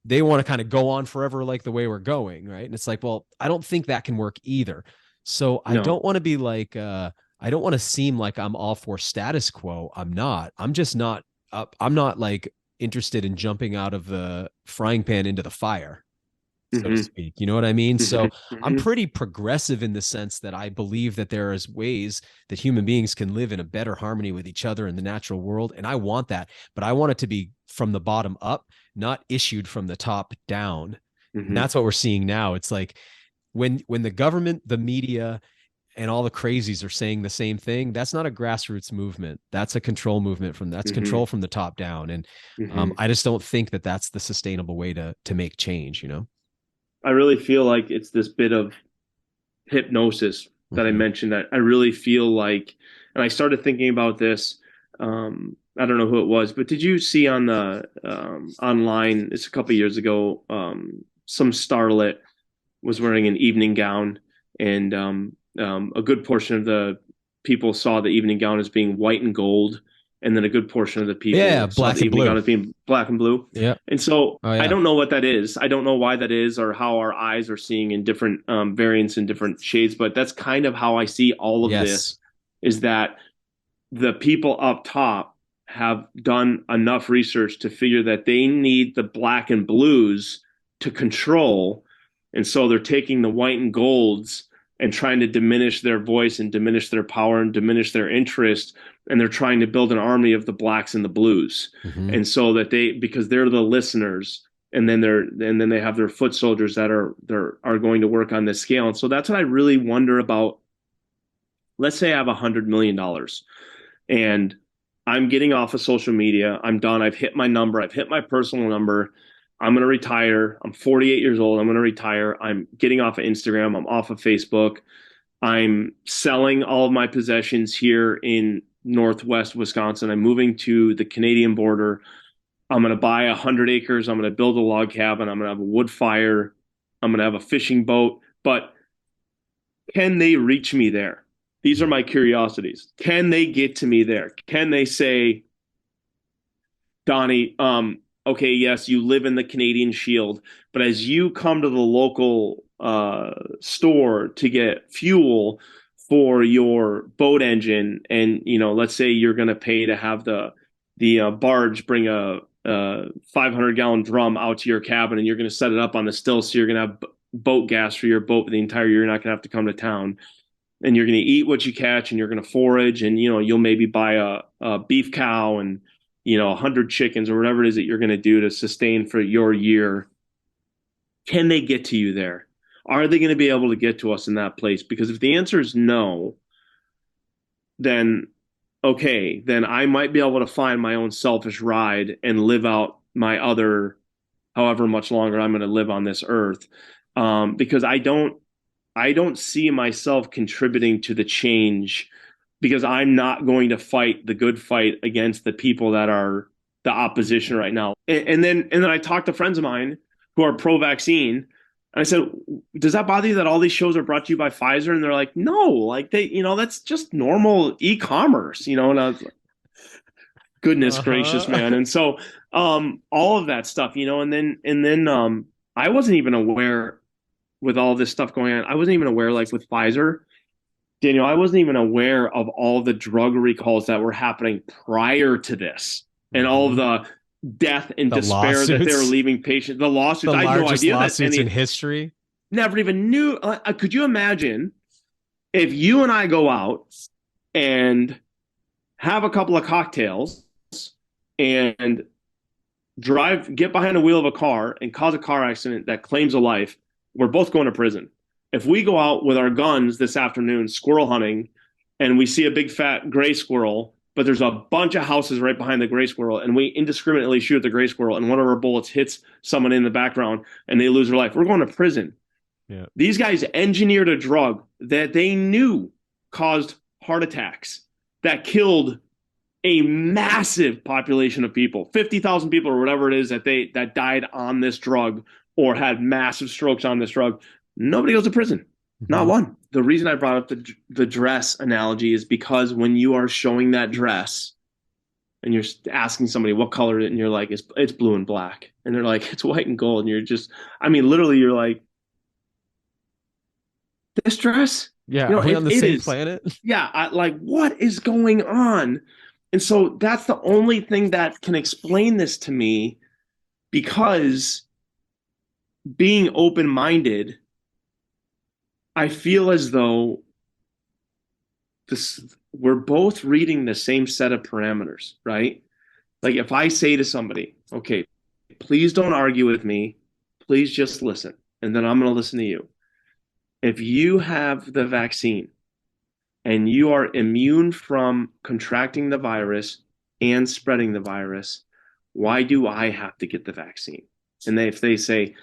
they want to kind of go on forever like the way we're going, right? And it's like, well, I don't think that can work either. So I don't want to be like I don't want to seem like I'm all for status quo. I'm not. I'm just not I'm not like interested in jumping out of the frying pan into the fire, so to speak. You know what I mean? So I'm pretty progressive in the sense that I believe that there is ways that human beings can live in a better harmony with each other in the natural world. And I want that, but I want it to be from the bottom up, not issued from the top down. And that's what we're seeing now. It's like when the government, the media, and all the crazies are saying the same thing, that's not a grassroots movement. That's a control movement that's control from the top down. And I just don't think that that's the sustainable way to make change, you know? I really feel like it's this bit of hypnosis that I mentioned. I really feel like, and I started thinking about this. I don't know who it was, but did you see on the online? It's a couple of years ago. Some starlet was wearing an evening gown, and a good portion of the people saw the evening gown as being white and gold. And then a good portion of the people saw the evening gown as being black and blue. Yeah. And so I don't know what that is. I don't know why that is or how our eyes are seeing in different variants and different shades. But that's kind of how I see all of this, is that the people up top have done enough research to figure that they need the black and blues to control. And so they're taking the white and golds and trying to diminish their voice and diminish their power and diminish their interest. And they're trying to build an army of the blacks and the blues. And so that because they're the listeners, and then they have their foot soldiers that are going to work on this scale. And so that's what I really wonder about. Let's say I have $100 million and I'm getting off of social media. I'm done. I've hit my number. I've hit my personal number. I'm going to retire. I'm 48 years old. I'm going to retire. I'm getting off of Instagram. I'm off of Facebook. I'm selling all of my possessions here in Northwest Wisconsin. I'm moving to the Canadian border. I'm going to buy 100 acres. I'm going to build a log cabin. I'm going to have a wood fire. I'm going to have a fishing boat. But can they reach me there? These are my curiosities. Can they get to me there? Can they say, Donnie, okay, yes, you live in the Canadian Shield, but as you come to the local store to get fuel for your boat engine, and let's say you're going to pay to have the barge bring a 500-gallon drum out to your cabin, and you're going to set it up on the still, so you're going to have boat gas for your boat for the entire year. You're not going to have to come to town, and you're going to eat what you catch, and you're going to forage, and you'll maybe buy a beef cow and 100 chickens or whatever it is that you're going to do to sustain for your year. Can they get to you there? Are they going to be able to get to us in that place? Because if the answer is no, then okay, then I might be able to find my own selfish ride and live out my other however much longer I'm going to live on this earth. Because I don't see myself contributing to the change, because I'm not going to fight the good fight against the people that are the opposition right now. And then I talked to friends of mine who are pro-vaccine, and I said, does that bother you that all these shows are brought to you by Pfizer? And they're like, no, like that's just normal e-commerce, and I was like, goodness gracious, man. And so all of that stuff, and then I wasn't even aware, with all this stuff going on, I wasn't even aware, like with Pfizer, Daniel, I wasn't even aware of all the drug recalls that were happening prior to this, and all of the death and despair lawsuits that they were leaving patients. The lawsuits, the I had no idea lawsuits in history. Never even knew. Could you imagine if you and I go out and have a couple of cocktails and get behind the wheel of a car and cause a car accident that claims a life? We're both going to prison. If we go out with our guns this afternoon squirrel hunting, and we see a big fat gray squirrel, but there's a bunch of houses right behind the gray squirrel, and we indiscriminately shoot at the gray squirrel, and one of our bullets hits someone in the background and they lose their life, we're going to prison. Yeah. These guys engineered a drug that they knew caused heart attacks, that killed a massive population of people, 50,000 people or whatever it is that died on this drug or had massive strokes on this drug. Nobody goes to prison. Not one. The reason I brought up the dress analogy is because when you are showing that dress and you're asking somebody what color it is, and you're like, it's blue and black, and they're like, it's white and gold, and you're just, literally, you're like, this dress? Yeah, are we on the same planet? Yeah, what is going on? And so that's the only thing that can explain this to me, because being open-minded, I feel as though we're both reading the same set of parameters, right? Like if I say to somebody, okay, please don't argue with me, please just listen, and then I'm going to listen to you. If you have the vaccine and you are immune from contracting the virus and spreading the virus, why do I have to get the vaccine? And if they say,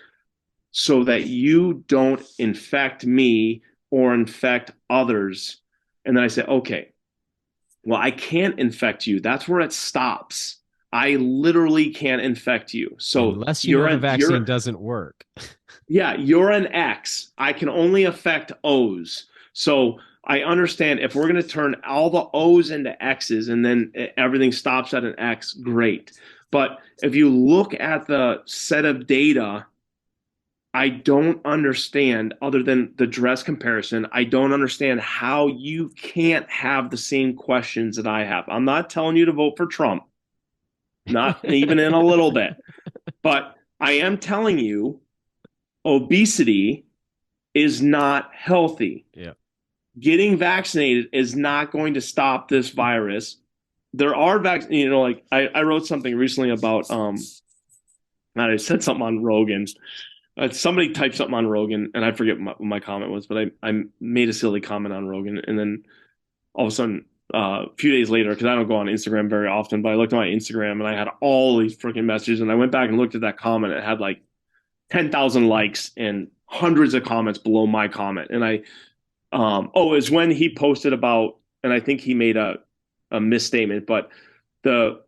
so that you don't infect me or infect others. And then I say, okay, well, I can't infect you. That's where it stops. I literally can't infect you. So unless the vaccine doesn't work. Yeah, you're an X. I can only affect O's. So I understand if we're going to turn all the O's into X's and then everything stops at an X, great. But if you look at the set of data, I don't understand, other than the dress comparison, I don't understand how you can't have the same questions that I have. I'm not telling you to vote for Trump, not even in a little bit. But I am telling you, obesity is not healthy. Yeah. Getting vaccinated is not going to stop this virus. There are vaccines, I wrote something recently about, I said something on Rogan. Somebody typed something on Rogan, and I forget what my comment was, but I made a silly comment on Rogan, and then all of a sudden, a few days later, because I don't go on Instagram very often, but I looked at my Instagram, and I had all these freaking messages, and I went back and looked at that comment, and it had like 10,000 likes and hundreds of comments below my comment, and it was when he posted about, and I think he made a misstatement, but the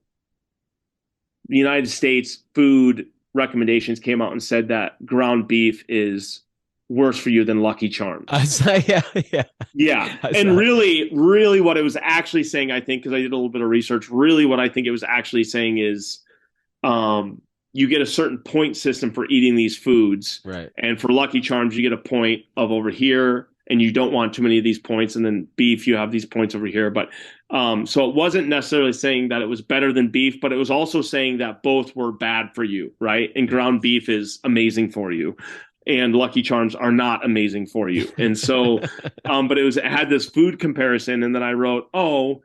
United States food recommendations came out and said that ground beef is worse for you than Lucky Charms. Yeah. And really what it was actually saying, I think, because I did a little bit of research, really what I think it was actually saying is you get a certain point system for eating these foods. Right. And for Lucky Charms, you get a point of over here, and you don't want too many of these points. And then beef, you have these points over here. But so it wasn't necessarily saying that it was better than beef, but it was also saying that both were bad for you, right? And ground beef is amazing for you. and Lucky Charms are not amazing for you. And so, but it had this food comparison, and then I wrote, oh,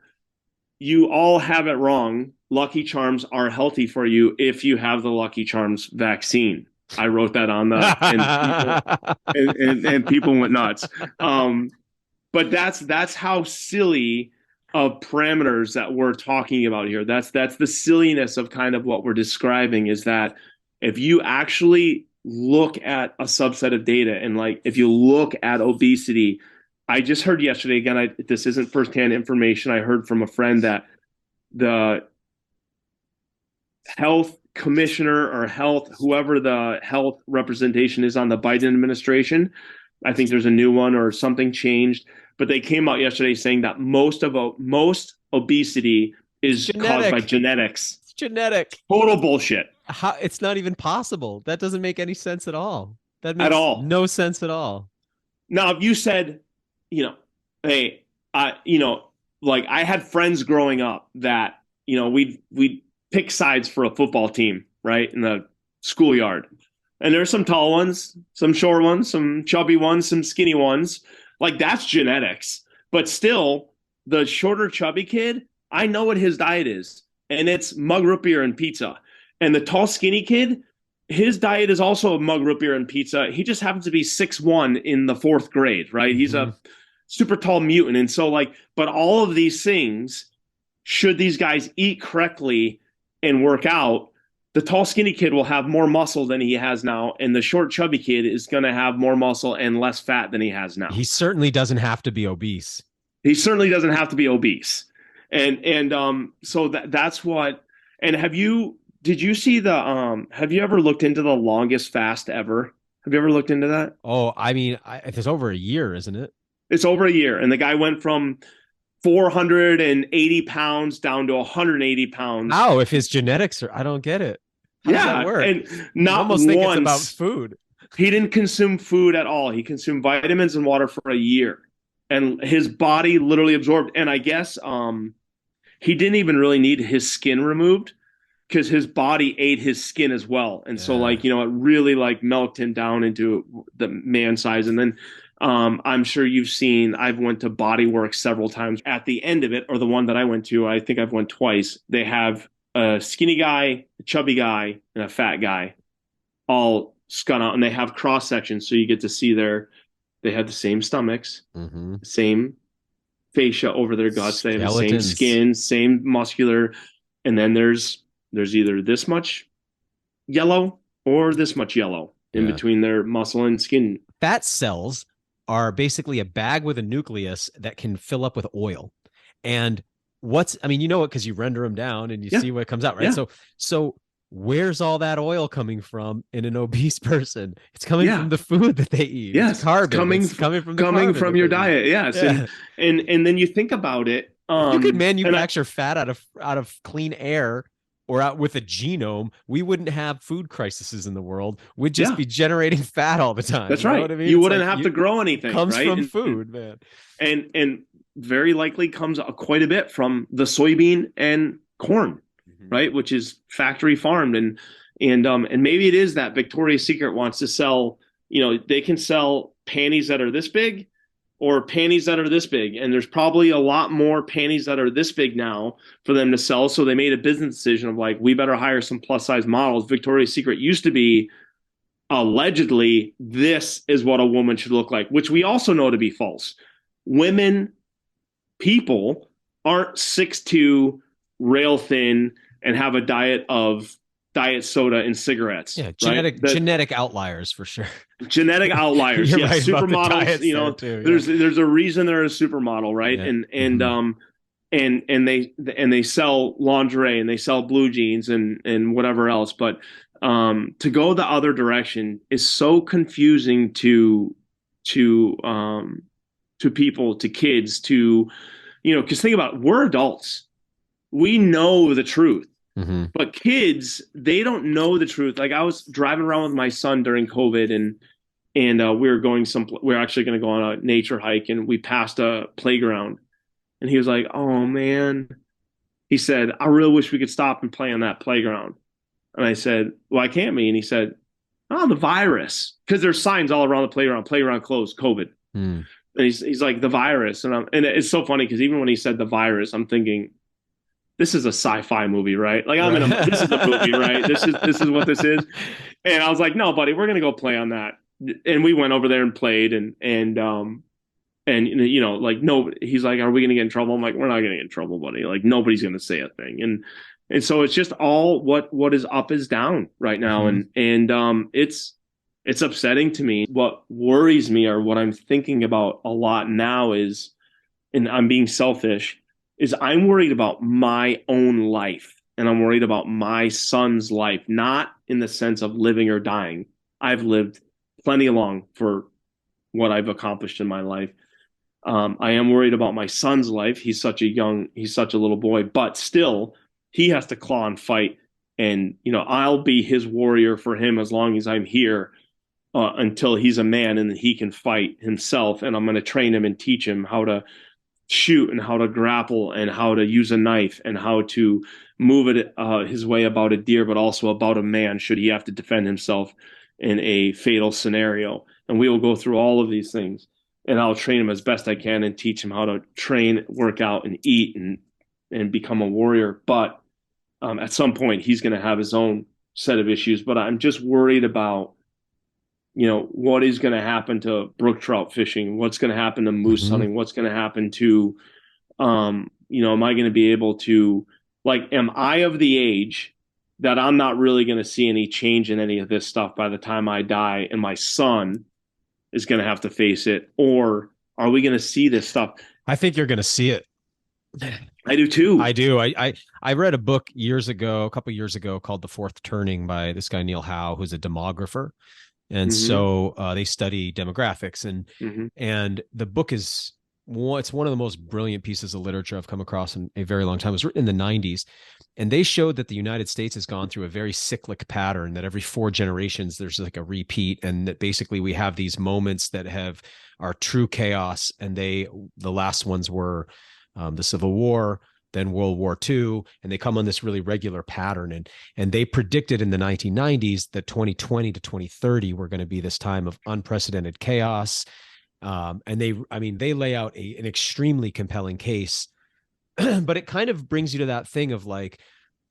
you all have it wrong. Lucky Charms are healthy for you if you have the Lucky Charms vaccine. I wrote that on and people went nuts. But that's how silly of parameters that we're talking about here. That's the silliness of kind of what we're describing, is that if you actually look at a subset of data, and like if you look at obesity, I just heard yesterday, again, this isn't firsthand information. I heard from a friend that the health commissioner or whoever the health representation is on the Biden administration, I think there's a new one or something changed, but they came out yesterday saying that most obesity is caused by genetics. It's genetic. Total bullshit. It's not even possible. That doesn't make any sense at all. That makes at all. No sense at all. Now, if you said, hey, like I had friends growing up that, we'd pick sides for a football team, right, in the schoolyard. And there's some tall ones, some short ones, some chubby ones, some skinny ones. Like, that's genetics. But still, the shorter chubby kid, I know what his diet is. And it's mug root beer and pizza. And the tall skinny kid, his diet is also mug root beer and pizza. He just happens to be 6'1" in the 4th grade, right? He's a super tall mutant. And so, but all of these things, should these guys eat correctly and work out, the tall skinny kid will have more muscle than he has now, and the short chubby kid is going to have more muscle and less fat than he has now. He certainly doesn't have to be obese. He certainly doesn't have to be obese. And so that's what. And did you see have you ever looked into the longest fast ever? Have you ever looked into that? Oh, I mean, it's over a year, isn't it? It's over a year. And the guy went from 480 pounds down to 180 pounds. How? If his genetics I don't get it. How does that work? And not I almost once, think it's about food. He didn't consume food at all. He consumed vitamins and water for a year, and his body literally absorbed. And I guess he didn't even really need his skin removed, because his body ate his skin as well. And so it really milked him down into the man size. And then I'm sure you've seen, I've went to Body Works several times. At the end of it, or the one that I went to, I think I've went twice, they have a skinny guy, a chubby guy, and a fat guy all scun out, and they have cross sections, so you get to see they have the same stomachs, same fascia over their guts, they have the same skin, same muscular, and then there's either this much yellow or this much yellow in between their muscle and skin. Fat cells are basically a bag with a nucleus that can fill up with oil. And you know it because you render them down and you see what comes out, right? Yeah. So where's all that oil coming from in an obese person? It's coming from the food that they eat. Yes, it's carbon. It's coming from your diet. Yes, yeah. and then you think about it. You could manufacture fat out of clean air or out with a genome. We wouldn't have food crises in the world. We'd just be generating fat all the time. That's right. Know what I mean? You wouldn't have to grow anything. Comes right? from food, man. And very likely comes quite a bit from the soybean and corn, right? Which is factory farmed. And maybe it is that Victoria's Secret wants to sell, they can sell panties that are this big or panties that are this big. And there's probably a lot more panties that are this big now for them to sell. So they made a business decision of we better hire some plus size models. Victoria's Secret used to be allegedly, this is what a woman should look like, which we also know to be false. People aren't 6'2", rail thin, and have a diet of diet soda and cigarettes. Yeah, genetic outliers for sure. Genetic outliers. Yeah, right, supermodels. There's a reason they're a supermodel, right? Yeah. And they sell lingerie and they sell blue jeans and whatever else. But to go the other direction is so confusing to people, to kids, to because think about it, we're adults. We know the truth. But kids, they don't know the truth. Like, I was driving around with my son during COVID, and we were actually going to go on a nature hike, and we passed a playground, and he was like, "Oh man," he said, "I really wish we could stop and play on that playground." And I said, "Why can't we?" And he said, Oh, the virus. Because there's signs all around the playground closed, COVID. Hmm. And he's like, the virus. And it's so funny because even when he said the virus, I'm thinking, this is a sci-fi movie, right? Like this is a movie, right? This is what this is. And I was like, no, buddy, we're gonna go play on that. And we went over there and played and like no, he's like, are we gonna get in trouble? I'm like, we're not gonna get in trouble, buddy. Like nobody's gonna say a thing. And so it's just all what is up is down right now. Mhm. And it's upsetting to me. What worries me or what I'm thinking about a lot now is, and I'm being selfish, is I'm worried about my own life and I'm worried about my son's life, not in the sense of living or dying. I've lived plenty long for what I've accomplished in my life. I am worried about my son's life. He's such a little boy, but still, he has to claw and fight. And, I'll be his warrior for him as long as I'm here until he's a man and he can fight himself. And I'm going to train him and teach him how to shoot and how to grapple and how to use a knife and how to move it his way about a deer, but also about a man should he have to defend himself in a fatal scenario. And we will go through all of these things. And I'll train him as best I can and teach him how to train, work out, and eat and become a warrior. But at some point, he's going to have his own set of issues. But I'm just worried about what is going to happen to brook trout fishing? What's going to happen to moose Mhm. hunting? What's going to happen to, am I going to be able to, like, am I of the age that I'm not really going to see any change in any of this stuff by the time I die and my son is going to have to face it? Or are we going to see this stuff? I think you're going to see it. I do too. I do. I read a book a couple years ago, called The Fourth Turning by this guy Neil Howe, who's a demographer, and Mm-hmm. so they study demographics, Mm-hmm. and the book is it's one of the most brilliant pieces of literature I've come across in a very long time. It was written in the 90s, and they showed that the United States has gone through a very cyclic pattern, that every 4 generations there's like a repeat, and that basically we have these moments that are true chaos, and the last ones were the Civil War, then World War II, and they come on this really regular pattern. And they predicted in the 1990s that 2020 to 2030 were going to be this time of unprecedented chaos. And they lay out an extremely compelling case, but it kind of brings you to that thing of like,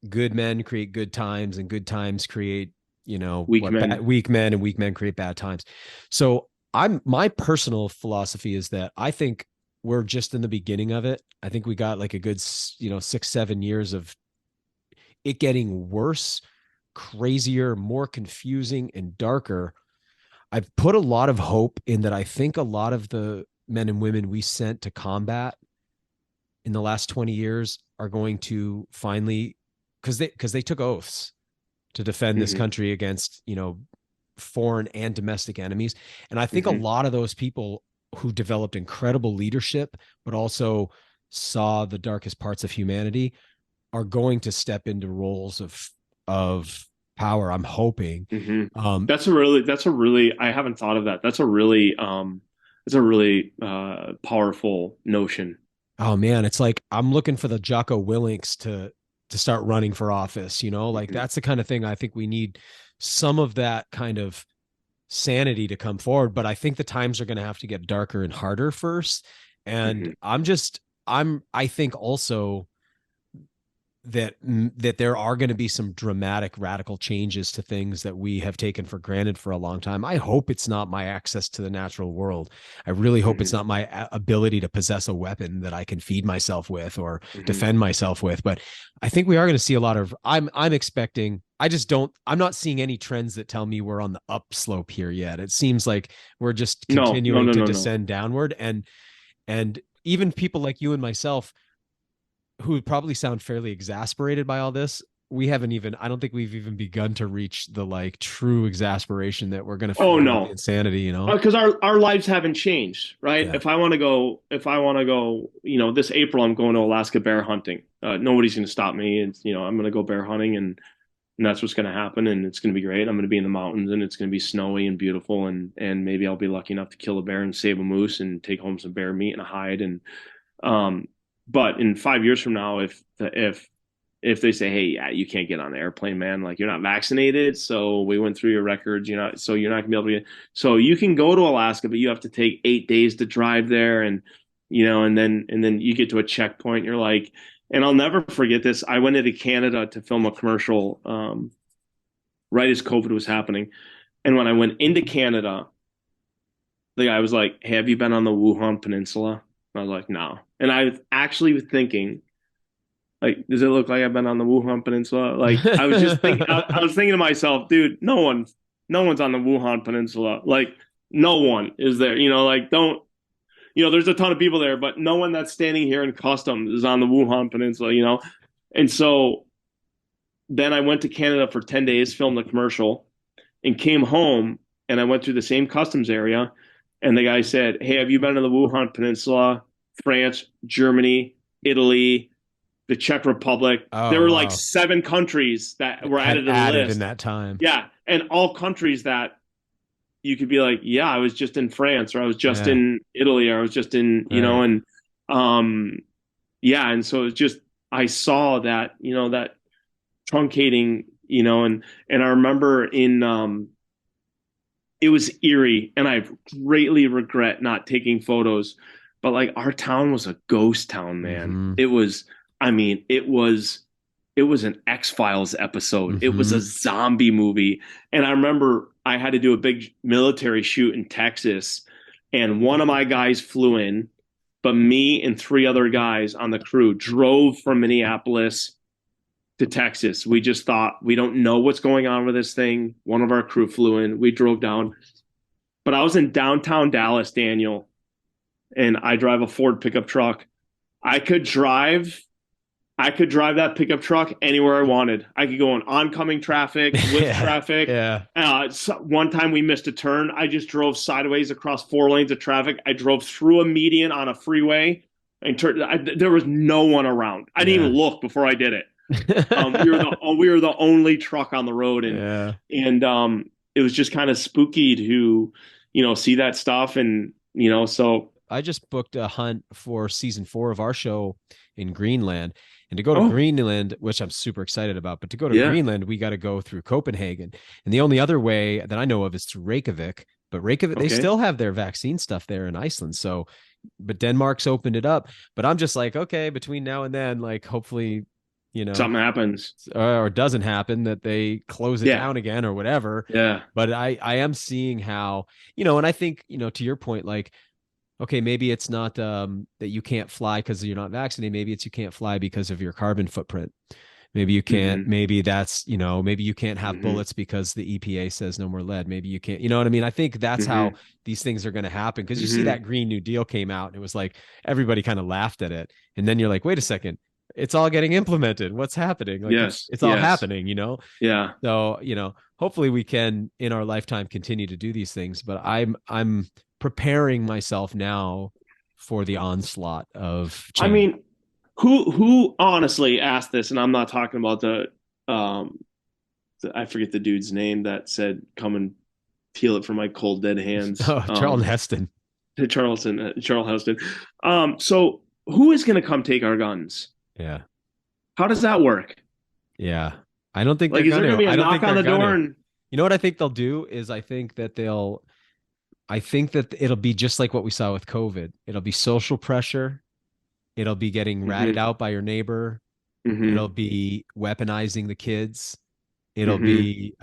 good men create good times, and good times create, Weak men. weak men, and weak men create bad times. So my personal philosophy is that I think we're just in the beginning of it. I think we got like a good, 6-7 years of it getting worse, crazier, more confusing, and darker. I've put a lot of hope in that. I think a lot of the men and women we sent to combat in the last 20 years are going to finally, because they took oaths to defend this Mm-hmm. country against, foreign and domestic enemies. And I think a Mm-hmm. lot of those people who developed incredible leadership, but also saw the darkest parts of humanity, are going to step into roles of power. I'm hoping. Mm-hmm. Um, That's a really, I haven't thought of that. It's a really powerful notion. oh man, it's like I'm looking for the Jocko Willinks to start running for office. Like Mm-hmm. that's the kind of thing I think we need. Some of that kind of sanity to come forward, but I think the times are going to have to get darker and harder first. And Mm-hmm. I think also that there are going to be some dramatic radical changes to things that we have taken for granted for a long time. I hope it's not my access to the natural world. I really hope it's Mm-hmm. not my ability to possess a weapon that I can feed myself with or Mm-hmm. defend myself with. But I think we are going to see a lot of, I'm expecting, I'm not seeing any trends that tell me we're on the upslope here yet. It seems like we're just No, no, continuing no, to no, no. descend downward. And even people like you and myself, who probably sound fairly exasperated by all this, I don't think we've even begun to reach the like true exasperation that we're going to Oh feel, the no, insanity. because our lives haven't changed, right? Yeah. If I want to go, this April I'm going to Alaska bear hunting. Nobody's going to stop me. And I'm going to go bear hunting, and that's what's going to happen, and it's going to be great. I'm going to be in the mountains, and it's going to be snowy and beautiful, and maybe I'll be lucky enough to kill a bear and save a moose and take home some bear meat and a hide. And um, but in 5 years from now, if if they say, hey, yeah, you can't get on the airplane, man, like you're not vaccinated, so we went through your records, so you're not gonna be able to get, so you can go to Alaska, but you have to take 8 days to drive there, and and then you get to a checkpoint, you're like, and I'll never forget this. I went into Canada to film a commercial right as COVID was happening, and when I went into Canada, the guy was like, hey, have you been on the Wuhan Peninsula? And I was like, no. And I actually was thinking, like, does it look like I've been on the Wuhan Peninsula? Like, I was just thinking, I was thinking to myself, dude, no one's on the Wuhan Peninsula. Like, no one is there. Like, don't, there's a ton of people there, but no one that's standing here in customs is on the Wuhan Peninsula. And so then I went to Canada for 10 days, filmed the commercial, and came home, and I went through the same customs area. And the guy said, hey, have you been to the Wuhan Peninsula, France, Germany, Italy, the Czech Republic? Oh, there were wow. like 7 countries that were added to the list in that time. Yeah, and all countries that you could be like, yeah, I was just in France, or I was just in Italy, or I was just in, yeah, and so it's just, I saw that, that truncating, and I remember it was eerie, and I greatly regret not taking photos, but like our town was a ghost town, man. Mm-hmm. It was an X-Files episode. Mm-hmm. It was a zombie movie. And I remember I had to do a big military shoot in Texas, and one of my guys flew in, but me and 3 other guys on the crew drove from Minneapolis to Texas. We just thought, we don't know what's going on with this thing. One of our crew flew in. We drove down. But I was in downtown Dallas, Daniel, and I drive a Ford pickup truck. I could drive that pickup truck anywhere I wanted. I could go in oncoming traffic, with traffic. Yeah. One time we missed a turn. I just drove sideways across 4 lanes of traffic. I drove through a median on a freeway and there was no one around. I didn't even look before I did it. We were the only truck on the road, and it was just kind of spooky to, see that stuff, and so I just booked a hunt for season 4 of our show in Greenland. And to go to Greenland, which I'm super excited about, but to go to Greenland, we got to go through Copenhagen. And the only other way that I know of is through Reykjavik. But Reykjavik, they still have their vaccine stuff there in Iceland. So, but Denmark's opened it up. But I'm just like, okay, between now and then, like, hopefully, something happens or doesn't happen, that they close it down again or whatever. Yeah. But I am seeing how, and I think, to your point, like, okay, maybe it's not that you can't fly because you're not vaccinated. Maybe it's you can't fly because of your carbon footprint. Maybe you can't, maybe that's, maybe you can't have bullets because the EPA says no more lead. Maybe you can't, you know what I mean? I think that's how these things are going to happen, because you see that Green New Deal came out and it was like, everybody kind of laughed at it. And then you're like, wait a second, it's all getting implemented. What's happening? Like, it's all happening, Yeah. So, hopefully we can in our lifetime continue to do these things, but I'm preparing myself now for the onslaught of change. I mean, who honestly asked this, and I'm not talking about I forget the dude's name that said, come and peel it from my cold dead hands. Charlton Heston. Charles Heston. So who is going to come take our guns? Yeah. How does that work? Yeah. I don't think is there going to be a knock on the door? And you know what I think they'll do is I think that it'll be just like what we saw with COVID. It'll be social pressure. It'll be getting ratted out by your neighbor. It'll be weaponizing the kids. It'll be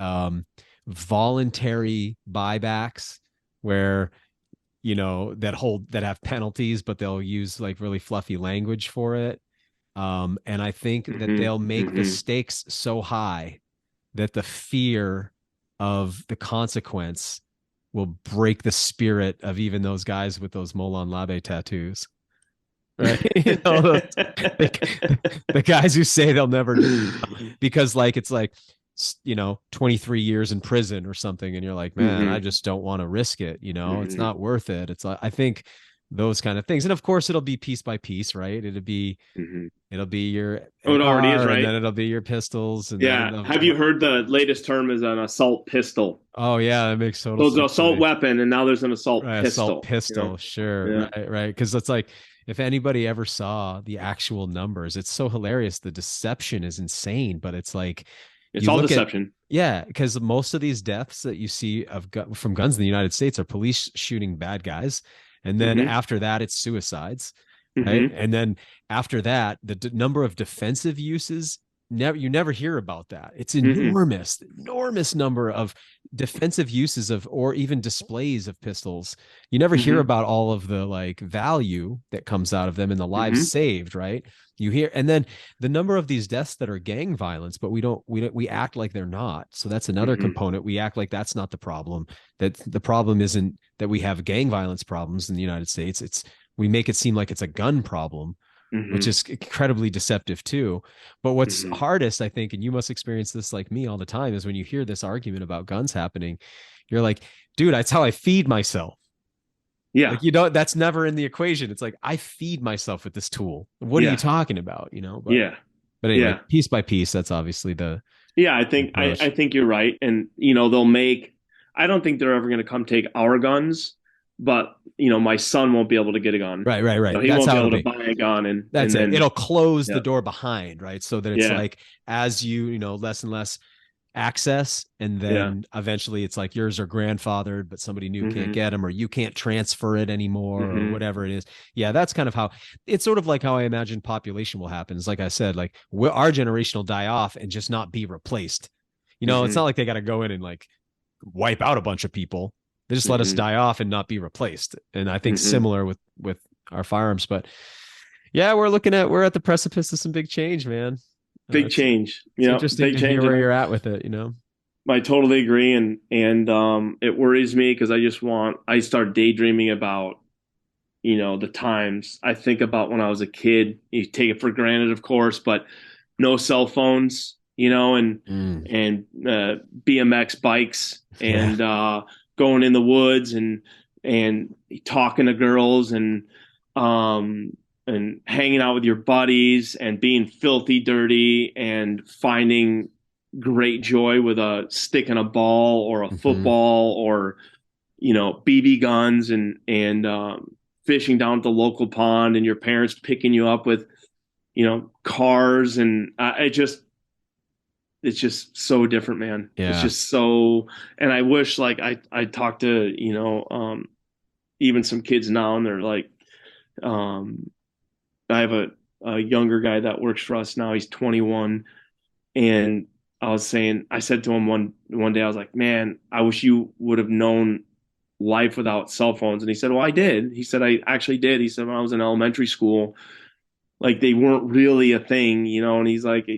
voluntary buybacks where, that have penalties, but they'll use like really fluffy language for it. And I think that they'll make the stakes so high that the fear of the consequence will break the spirit of even those guys with those Molon Labe tattoos. Right? The guys who say they'll never do it, because like, it's like, 23 years in prison or something. And you're like, man, I just don't want to risk it. It's not worth it. It's like, I think those kind of things. And of course it'll be piece by piece, right? Hmm. It'll be your Oh, it already is, AR, and right? then it'll be your pistols, and then Yeah. Have you heard the latest term is an assault pistol? oh yeah, that makes total So it's an sense to assault me. weapon, and now there's an assault Right, assault pistol. pistol, sure, Yeah. right. Because it's like, if anybody ever saw the actual numbers, it's so hilarious. The deception is insane, but it's like, It's you all look at, deception. yeah, because most of these deaths that you see from guns in the United States are police shooting bad guys, and then Hmm. after that, it's suicides, right? Hmm. And then after that, the number of defensive uses, you never hear about that. It's Mm-mm. enormous number of defensive uses of, or even displays of pistols. You never hear Hmm. about all of the like value that comes out of them and the lives Hmm. saved, right? You hear, and then the number of these deaths that are gang violence, but we act like they're not. So that's another Hmm. component. We act like that's not the problem. That the problem isn't that we have gang violence problems in the United States. It's, we make it seem like it's a gun problem, which Hmm. is incredibly deceptive too. But what's Hmm. hardest, I think, and you must experience this like me all the time, is when you hear this argument about guns happening, you're like, dude, that's how I feed myself. Yeah. Like, you know, that's never in the equation. It's like, I feed myself with this tool. What are you Yeah. talking about? You know, Yeah. but anyway, Yeah. piece by piece, that's obviously the Yeah. I approach. think you're right. And they'll make I don't think they're ever gonna come take our guns, but my son won't be able to get a gun. Right. He That's won't how be it'll able to be. buy a gun and That's it. then It'll close the yeah. door behind, right? So that it's Yeah. like, as you know, less and less access, and Yeah. then eventually it's like yours are grandfathered, but somebody new can't Hmm. get them, or you can't transfer it anymore, or Hmm. whatever it is. Yeah, that's kind of how it's sort of like how I imagine population will happen. Is like I said, like our generation will die off and just not be replaced. You know, it's Hmm. not like they got to go in and like wipe out a bunch of people. They just let us Hmm. die off and not be replaced. And I think Hmm. similar with our firearms. But yeah, we're at the precipice of some big change, man. Big It's change. interesting Big to hear change. where And you're at with it, you know. I totally agree. And it worries me because I start daydreaming about the times. I think about when I was a kid. You take it for granted, of course, but no cell phones, and Mm. and BMX bikes Yeah. and going in the woods and talking to girls um and hanging out with your buddies and being filthy dirty and finding great joy with a stick and a ball or a Hmm. football or BB guns and fishing down at the local pond and your parents picking you up with cars and it's just so different, man. It's Yeah. just so, and I wish like I talked to even some kids now and they're like um I have a younger guy that works for us now. He's 21, and I said to him one day, I was like, man, I wish you would have known life without cell phones. And he said, well, I did. He said, I actually did. He said, when I was in elementary school, like they weren't really a thing, and he's like,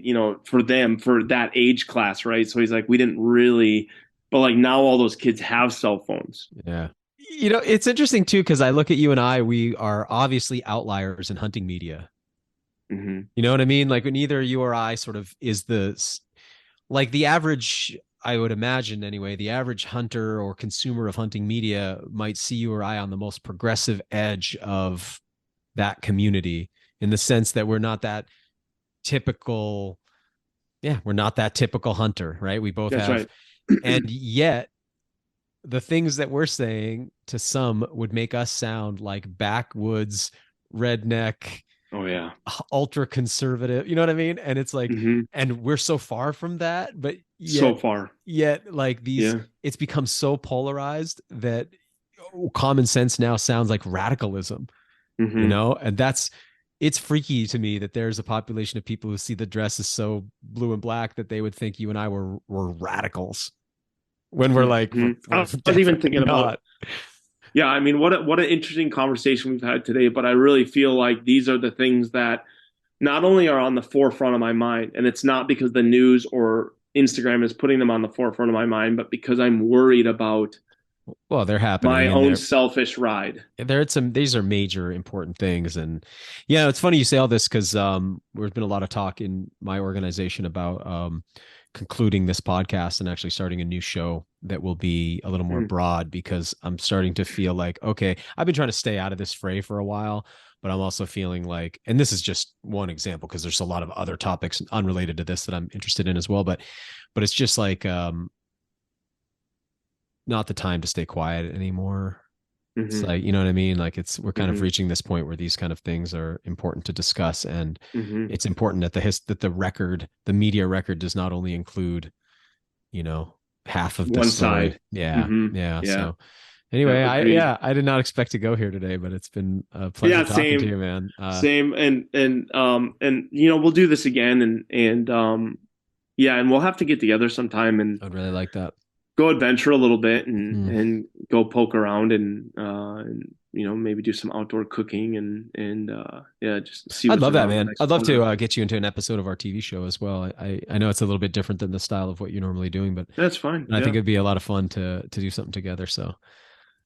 for them, for that age class, right? So he's like, we didn't really, but like now all those kids have cell phones. Yeah. You know, it's interesting too, because I look at you and I, we are obviously outliers in hunting media. Hmm. You know what I mean? Like, when neither you or I sort of is like the average, I would imagine anyway, the average hunter or consumer of hunting media might see you or I on the most progressive edge of that community, in the sense that we're not that typical. Yeah, we're not that typical hunter, right? We both That's have, right. and yet the things that we're saying to some would make us sound like backwoods, redneck, Oh yeah. ultra conservative. You know what I mean? And it's like, Hmm. and we're so far from that, but So yet, far. like these, Yeah. it's become so polarized that common sense now sounds like radicalism, you Hmm. know? And it's freaky to me that there's a population of people who see the dress as so blue and black that they would think you and I were radicals, when we're like, Hmm. we're I was even definitely thinking about, not. yeah, I mean, what an interesting conversation we've had today, but I really feel like these are the things that not only are on the forefront of my mind, and it's not because the news or Instagram is putting them on the forefront of my mind, but because I'm worried about Well, they're my happening, and own selfish ride. these are major important things. And yeah, it's funny you say all this, because there's been a lot of talk in my organization about concluding this podcast and actually starting a new show that will be a little more broad, because I'm starting to feel like, okay, I've been trying to stay out of this fray for a while, but I'm also feeling like, and this is just one example because there's a lot of other topics unrelated to this that I'm interested in as well, but it's just like not the time to stay quiet anymore. It's like, you know what I mean? Like we're kind of reaching this point where these kind of things are important to discuss, and it's important that the media record does not only include, half of the one story. side. Yeah. So anyway, I did not expect to go here today, but it's been a pleasure talking to you, man. Same. And we'll do this again, and we'll have to get together sometime, and I'd really like that. Go adventure a little bit and go poke around and maybe do some outdoor cooking and just see. I'd love that, man. I'd love to get you into an episode of our TV show as well. I know it's a little bit different than the style of what you're normally doing, but that's fine. I think it'd be a lot of fun to do something together. So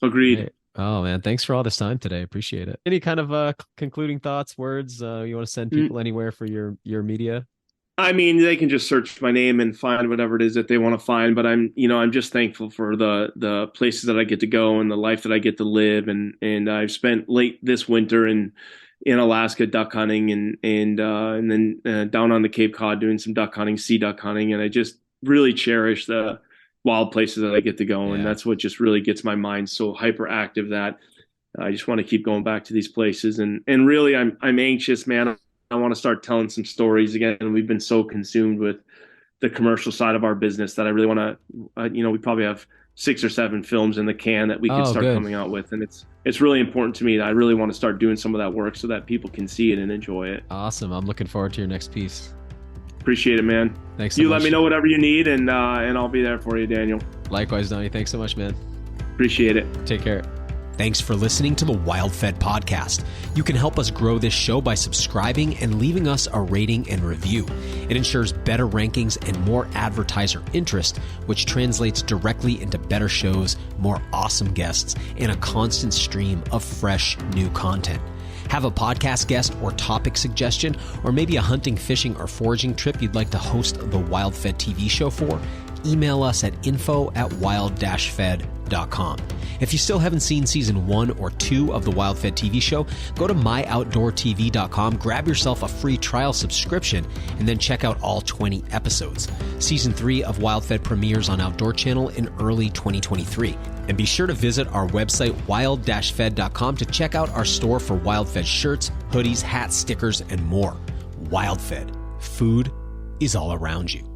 agreed. Hey, oh man, thanks for all this time today. Appreciate it. Any kind of concluding thoughts, words you want to send people anywhere for your media? I mean, they can just search my name and find whatever it is that they want to find. But I'm just thankful for the places that I get to go and the life that I get to live. And I've spent late this winter in Alaska duck hunting and then down on the Cape Cod doing some duck hunting, sea duck hunting. And I just really cherish the wild places that I get to go. And that's what just really gets my mind so hyperactive that I just want to keep going back to these places. And really, I'm anxious, man. I want to start telling some stories again. We've been so consumed with the commercial side of our business that I really want to, we probably have 6 or 7 films in the can that we can start coming out with. And it's really important to me that I really want to start doing some of that work so that people can see it and enjoy it. Awesome. I'm looking forward to your next piece. Appreciate it, man. Thanks so much. You let me know whatever you need and I'll be there for you, Daniel. Likewise, Donnie. Thanks so much, man. Appreciate it. Take care. Thanks for listening to the WildFed podcast. You can help us grow this show by subscribing and leaving us a rating and review. It ensures better rankings and more advertiser interest, which translates directly into better shows, more awesome guests, and a constant stream of fresh new content. Have a podcast guest or topic suggestion, or maybe a hunting, fishing, or foraging trip you'd like to host the WildFed TV show for? Email us at info@wild-fed.com. If you still haven't seen season 1 or 2 of the WildFed TV show, go to myoutdoortv.com, grab yourself a free trial subscription, and then check out all 20 episodes. Season 3 of WildFed premieres on Outdoor Channel in early 2023. And be sure to visit our website, wild-fed.com, to check out our store for WildFed shirts, hoodies, hats, stickers, and more. WildFed. Food is all around you.